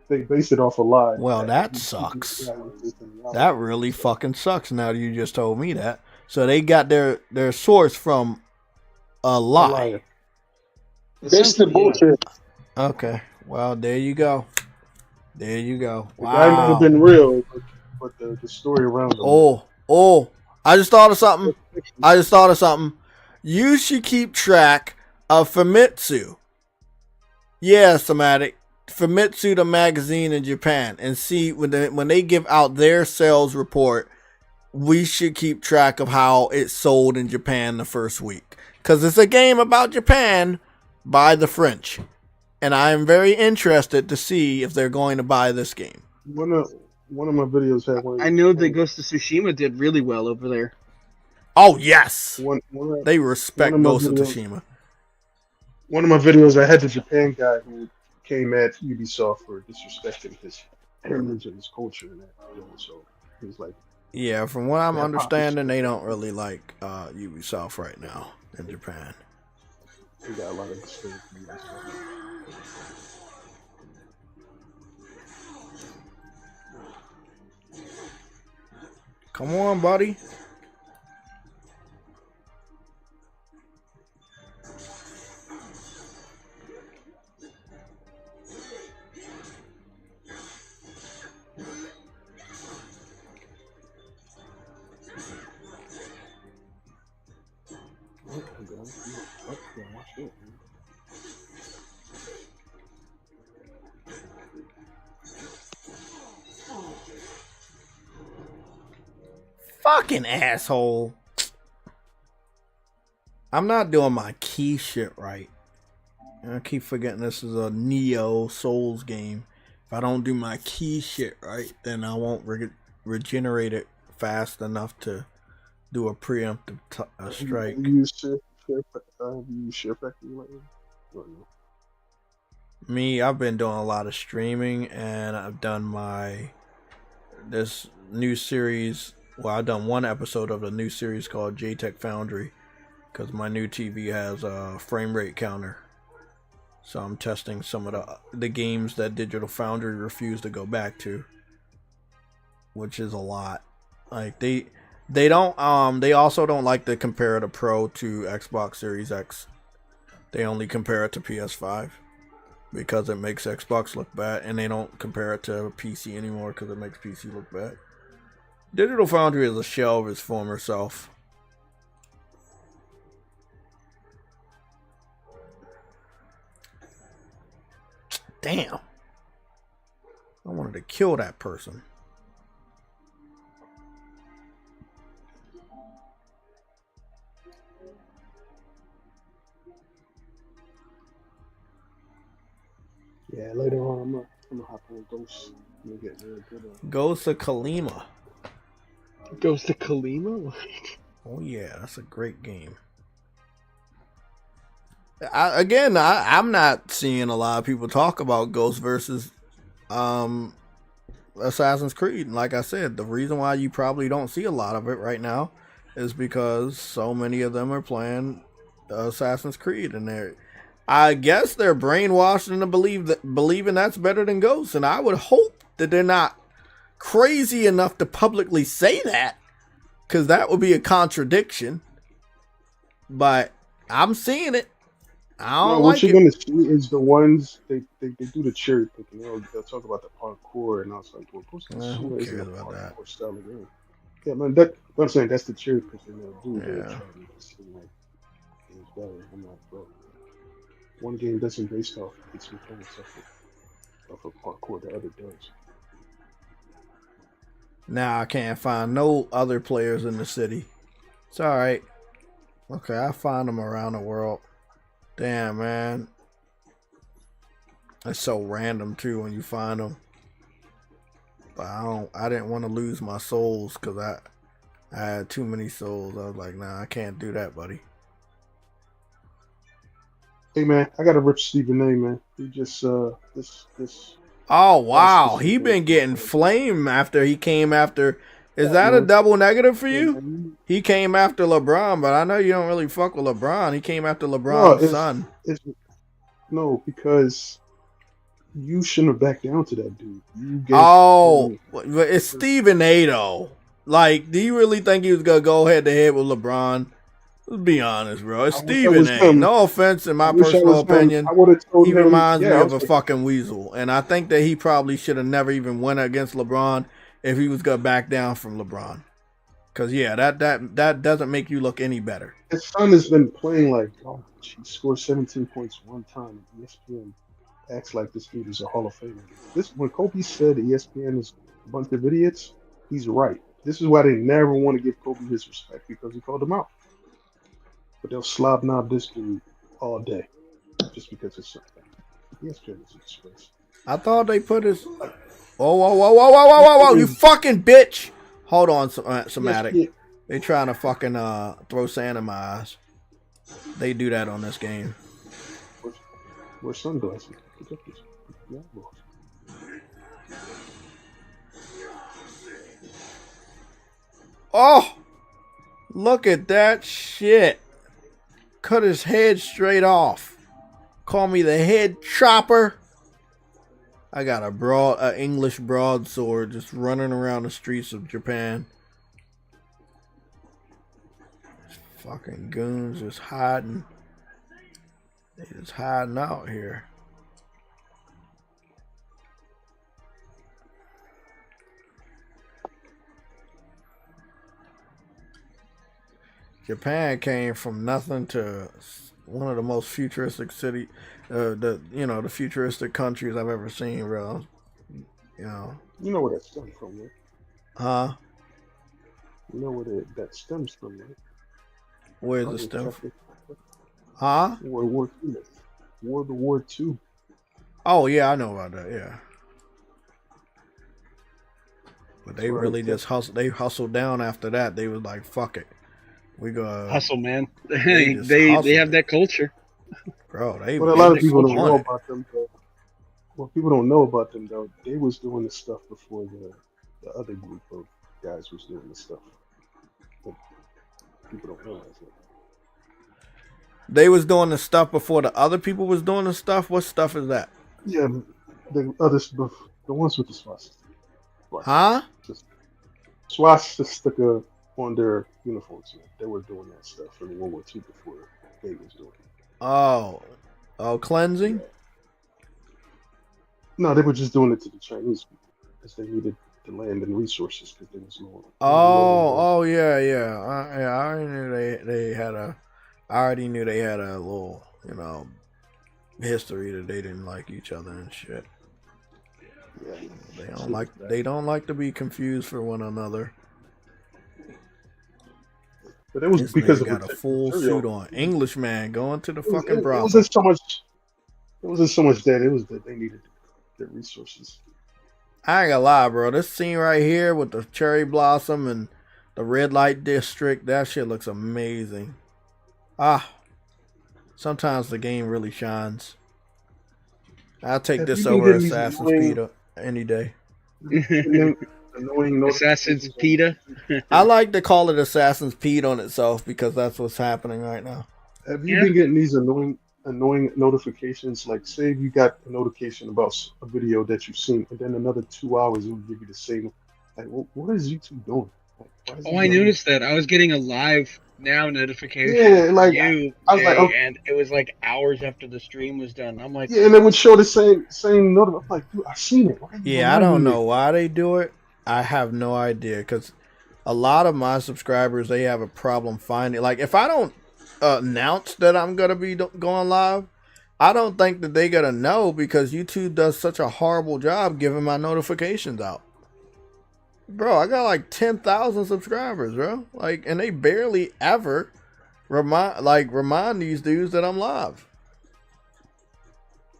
They based it off a lie. Well, that sucks. That really fucking sucks. Now that you just told me that. So they got their source from a lie. It's the bullshit. Okay. Well, there you go. There you go. The guy might have been real, but the story around him. Oh! I just thought of something. You should keep track of Famitsu. Yeah, Somatic. Famitsu, the magazine in Japan, and see when they give out their sales report, we should keep track of how it sold in Japan the first week. Because it's a game about Japan by the French. And I am very interested to see if they're going to buy this game. One of my videos had one. I know that Ghost of Tsushima did really well over there. Oh, yes. One they respect Ghost of Tsushima. One of my videos, I had the Japan guy who came at Ubisoft for disrespecting his heritage and his culture. And that, so he was like... Yeah, from what I'm understanding, they don't really like Ubisoft right now in Japan. They got a lot of disdain for Ubisoft. Come on, buddy. Fucking asshole. I'm not doing my key shit right. I keep forgetting this is a Neo Souls game. If I don't do my key shit right, then I won't regenerate it fast enough to do a preemptive strike. Me, I've been doing a lot of streaming, and I've done this new series. Well, I've done one episode of a new series called JTech Foundry because my new TV has a frame rate counter. So I'm testing some of the games that Digital Foundry refused to go back to, which is a lot. Like they also don't like to compare the Pro to Xbox Series X. They only compare it to PS5 because it makes Xbox look bad, and they don't compare it to PC anymore because it makes PC look bad. Digital Foundry is a shell of its former self. Damn. I wanted to kill that person. Yeah, later on, I'm gonna hop on Ghost. I'm gonna get real good on. Ghost of Kalima. Goes to Kalima. Oh yeah, that's a great game. I'm not seeing a lot of people talk about Ghost versus Assassin's Creed. Like I said, the reason why you probably don't see a lot of it right now is because so many of them are playing Assassin's Creed, and I guess they're brainwashed into believing that's better than Ghost. And I would hope that they're not crazy enough to publicly say that, because that would be a contradiction. But I'm seeing it. I don't No, like what you're it. gonna see is the ones they do the cherry picking. They'll talk about the parkour, and I was like, well, Ghost of Who Tsushima isn't a cares about that? parkour style of game. Yeah, man. What I'm saying, that's the cherry picking they'll do. They'll Yeah. try to make it seem like it's better. I'm like, bro, one game doesn't based off its mechanics of a parkour, the other does. Now I can't find no other players in the city. It's alright. Okay, I find them around the world. Damn, man. It's so random too when you find them. But I didn't want to lose my souls because I had too many souls. I was like, nah, I can't do that, buddy. Hey man, I gotta rip Stephen A, man. He just this Oh wow, he been getting flame after he came after. Is that a double negative for you? He came after LeBron, but I know you don't really fuck with LeBron. He came after LeBron's son. No, because you shouldn't have backed down to that dude. But it's Stephen A though. Like, do you really think he was gonna go head to head with LeBron? Let's be honest, bro. It's Stephen A. No offense, in my personal opinion, he reminds me of a fucking weasel, and I think that he probably should have never even went against LeBron if he was gonna back down from LeBron. Cause yeah, that doesn't make you look any better. His son has been playing like, oh, he scored 17 points one time. ESPN acts like this dude is a Hall of Famer. When Kobe said ESPN is a bunch of idiots, he's right. This is why they never want to give Kobe his respect, because he called him out. But they'll slob knob this dude all day just because it's something. ESPN is a disgrace. I thought they put his. Whoa! You fucking bitch! Hold on, Somatic. They trying to fucking throw sand in my eyes. They do that on this game. Wear sunglasses. Yeah, oh! Look at that shit. Cut his head straight off. Call me the head chopper. I got a English broadsword just running around the streets of Japan. Fucking goons just hiding. They just hiding out here. Japan came from nothing to one of the most futuristic the futuristic countries I've ever seen, bro. You know where that stems from, right? Huh? You know where that stems from, right? Where's it stem from? Huh? World War II. World War II. Oh yeah, I know about that. Yeah. But they really just hustled. They hustled down after that. They was like, "Fuck it, we go hustle, man." They have that culture, bro. But a lot of people don't know about them. Though. What people don't know about them though, they was doing this stuff before the other group of guys was doing this stuff. But people don't realize it. They was doing the stuff before the other people was doing the stuff. What stuff is that? Yeah, the ones with the swastika. Huh? Swastika on their uniforms. Man. They were doing that stuff in World War II before they was doing it. Oh, cleansing? Yeah. No, they were just doing it to the Chinese people because they needed the land and resources because there was no. Yeah. I already knew they had a. I already knew they had a little, history that they didn't like each other and shit. Yeah, they don't like to be confused for one another. But it was this because got a full suit on. Englishman going to the fucking brothel. It It wasn't so much that, it was that they needed their resources. I ain't gonna lie, bro. This scene right here with the cherry blossom and the red light district, that shit looks amazing. Sometimes the game really shines. I'll take Have this you been over getting these Assassin's annoying- Creed any day. Annoying Assassin's notifications? PETA. I like to call it Assassin's Creed on itself because that's what's happening right now. Have you been getting these annoying notifications? Like, say you got a notification about a video that you've seen, and then another 2 hours it will give you the same. Like, what is YouTube doing? Like, why is Oh, it I doing noticed that. I was getting a live now notification. Yeah, like, you, I was like, Jay, okay. and it was like hours after the stream was done. I'm like, Yeah, and it would show the same note. I'm like, dude, I seen it. Why are you Yeah, I don't reminding me? know why they do it. I have no idea because a lot of my subscribers, they have a problem finding. Like, if I don't announce that I'm gonna be going live, I don't think that they gotta know because YouTube does such a horrible job giving my notifications out. Bro, I got like 10,000 subscribers, bro. Like, and they barely ever remind these dudes that I'm live.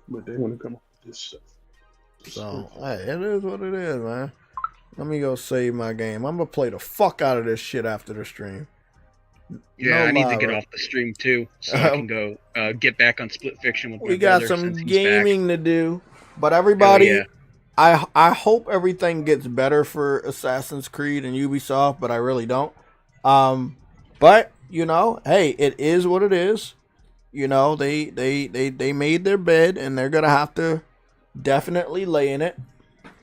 But they want to come up with this stuff. So, hey, it is what it is, man. Let me go save my game. I'm gonna play the fuck out of this shit after the stream. yeah, No I need lie, to get bro. off the stream too, so I can go get back on Split Fiction with my We got brother some since he's gaming to do, but everybody, yeah. I hope everything gets better for Assassin's Creed and Ubisoft, but I really don't. But you know, hey, it is what it is. You know, they made their bed and they're gonna have to definitely lay in it.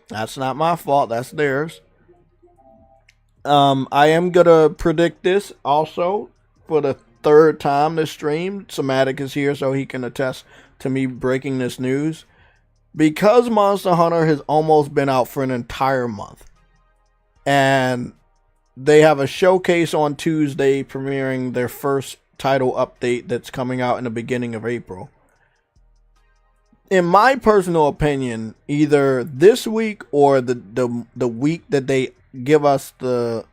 That's not my fault. That's theirs. I am gonna predict this also for the third time this stream. Somatic is here so he can attest to me breaking this news. Because Monster Hunter has almost been out for an entire month. And they have a showcase on Tuesday premiering their first title update that's coming out in the beginning of April. In my personal opinion, either this week or the week that they give us the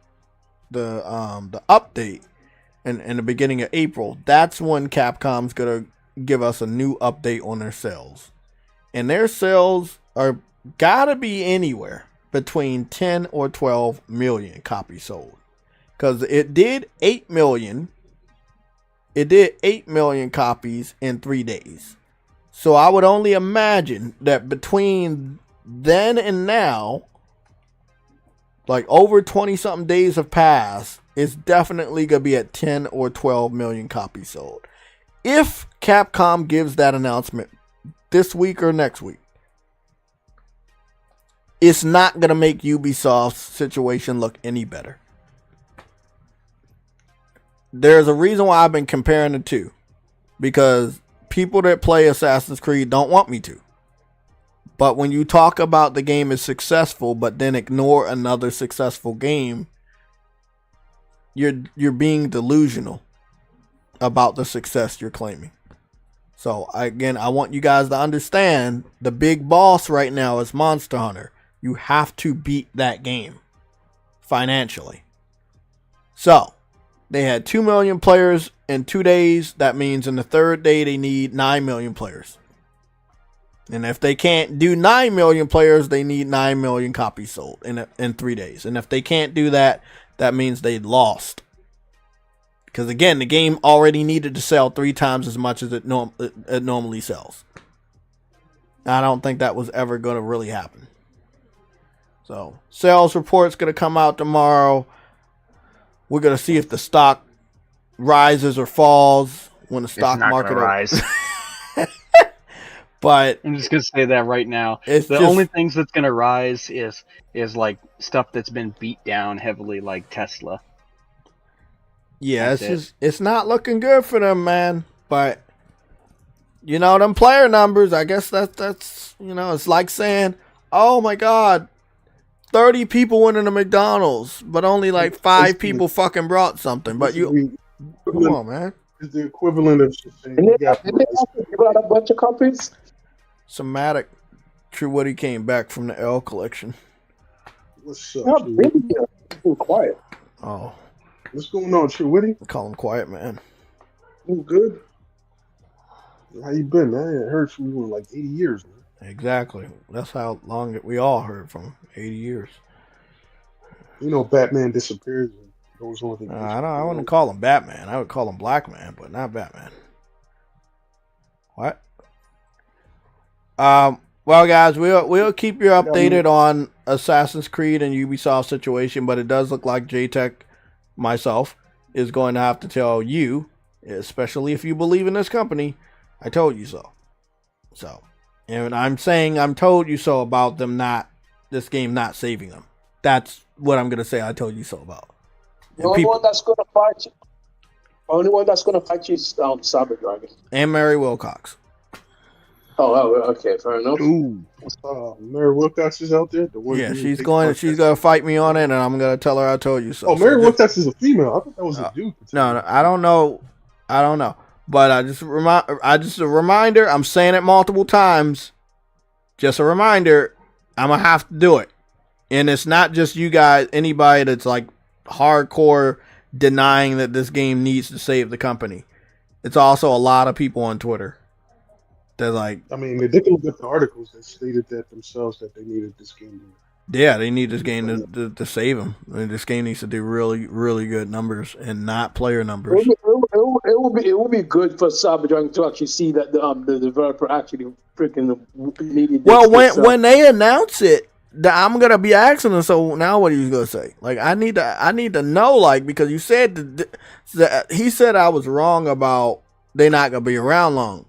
update in the beginning of April, that's when Capcom's gonna give us a new update on their sales. And their sales are gotta be anywhere between 10 or 12 million copies sold. Because it did 8 million. It did 8 million copies in 3 days. So I would only imagine that between then and now, like over 20 something days have passed, it's definitely going to be at 10 or 12 million copies sold. If Capcom gives that announcement this week or next week, it's not going to make Ubisoft's situation look any better. There's a reason why I've been comparing the two. Because people that play Assassin's Creed don't want me to. But when you talk about the game is successful, but then ignore another successful game, you're being delusional about the success you're claiming. So again, I want you guys to understand the big boss right now is Monster Hunter. You have to beat that game financially. So they had 2 million players in 2 days. That means in the third day, they need 9 million players. And if they can't do 9 million players, they need 9 million copies sold in 3 days. And if they can't do that, that means they lost. Because again, the game already needed to sell 3 times as much as it normally sells. I don't think that was ever going to really happen. So, sales report's going to come out tomorrow. We're going to see if the stock rises or falls when the stock market rise. But I'm just gonna say that right now. The only things that's gonna rise is like stuff that's been beat down heavily, like Tesla. Yeah, it's not looking good for them, man. But you know, them player numbers, I guess that's you know, it's like saying, oh my God, 30 people went into McDonald's, but only like 5 people fucking brought something. But you, come on, man. It's the equivalent of saying you got a bunch of copies. Somatic, True Woody came back from the L collection. What's up? Not really. Too quiet. Oh, what's going on, True Woody? Call him quiet, man. You good? How you been, man? I ain't heard from you in like 80 years, man. Exactly. That's how long we all heard from. 80 years. You know, Batman disappears and goes on. I wouldn't call him Batman. I would call him Black Man, but not Batman. What? Well, guys, we'll keep you updated on Assassin's Creed and Ubisoft situation, but it does look like JayTech, myself, is going to have to tell you, especially if you believe in this company, I told you so. So, and I'm saying I'm told you so about them this game not saving them. That's what I'm gonna say. I told you so about. The only one that's gonna fight you is Cyber Dragon. And Mary Wilcox. Oh, okay, fair enough. Ooh, Mary Wilcox is out there. She's gonna fight me on it, and I'm gonna tell her I told you so. Oh, Mary Wilcox is a female. I thought that was a dude. No, I don't know. But a reminder. I'm saying it multiple times. Just a reminder. I'm gonna have to do it, and it's not just you guys. Anybody that's like hardcore denying that this game needs to save the company. It's also a lot of people on Twitter. They're like, I mean, they can look at the articles that stated that themselves that they needed this game. Yeah, they need this game to save them. I mean, this game needs to do really, really good numbers and not player numbers. It will be good for Cyberdragon to actually see that the developer actually freaking needed. Well, when they announce it, I'm gonna be asking them. So now, what are you gonna say? Like, I need to know, like, because you said he said I was wrong about they not gonna be around long.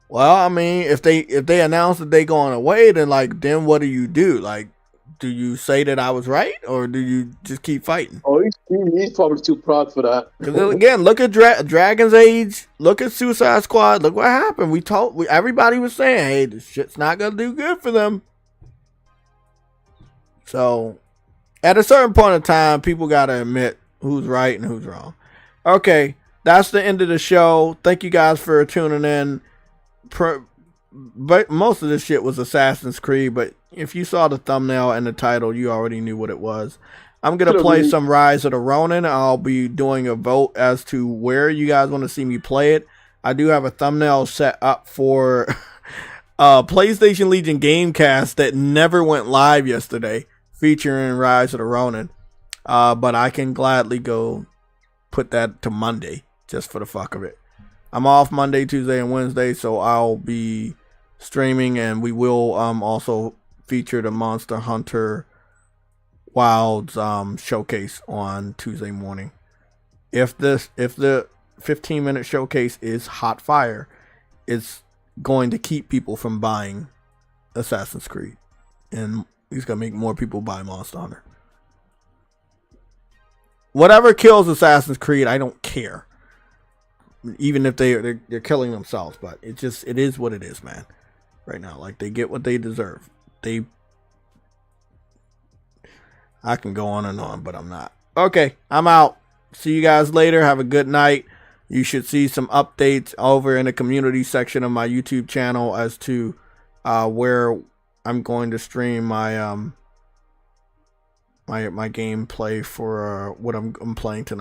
Well, I mean, if they announce that they going away, then what do you do? Like, do you say that I was right, or do you just keep fighting? Oh, he's probably too proud for that. Because again, look at Dragon's Age, look at Suicide Squad, look what happened. Everybody was saying, hey, this shit's not gonna do good for them. So, at a certain point in time, people gotta admit who's right and who's wrong. Okay, that's the end of the show. Thank you guys for tuning in. But most of this shit was Assassin's Creed, but if you saw the thumbnail and the title, you already knew what it was. I'm going to play some Rise of the Ronin. I'll be doing a vote as to where you guys want to see me play it. I do have a thumbnail set up for PlayStation Legion Gamecast that never went live yesterday, featuring Rise of the Ronin. But I can gladly go put that to Monday, just for the fuck of it. I'm off Monday, Tuesday, and Wednesday, so I'll be streaming, and we will also feature the Monster Hunter Wilds showcase on Tuesday morning. If the 15-minute showcase is hot fire, it's going to keep people from buying Assassin's Creed, and it's going to make more people buy Monster Hunter. Whatever kills Assassin's Creed, I don't care. Even if they're killing themselves, but it is what it is, man. Right now, like, they get what they deserve. I can go on and on, but I'm not. Okay, I'm out. See you guys later. Have a good night. You should see some updates over in the community section of my YouTube channel as to where I'm going to stream my my gameplay for what I'm playing tonight.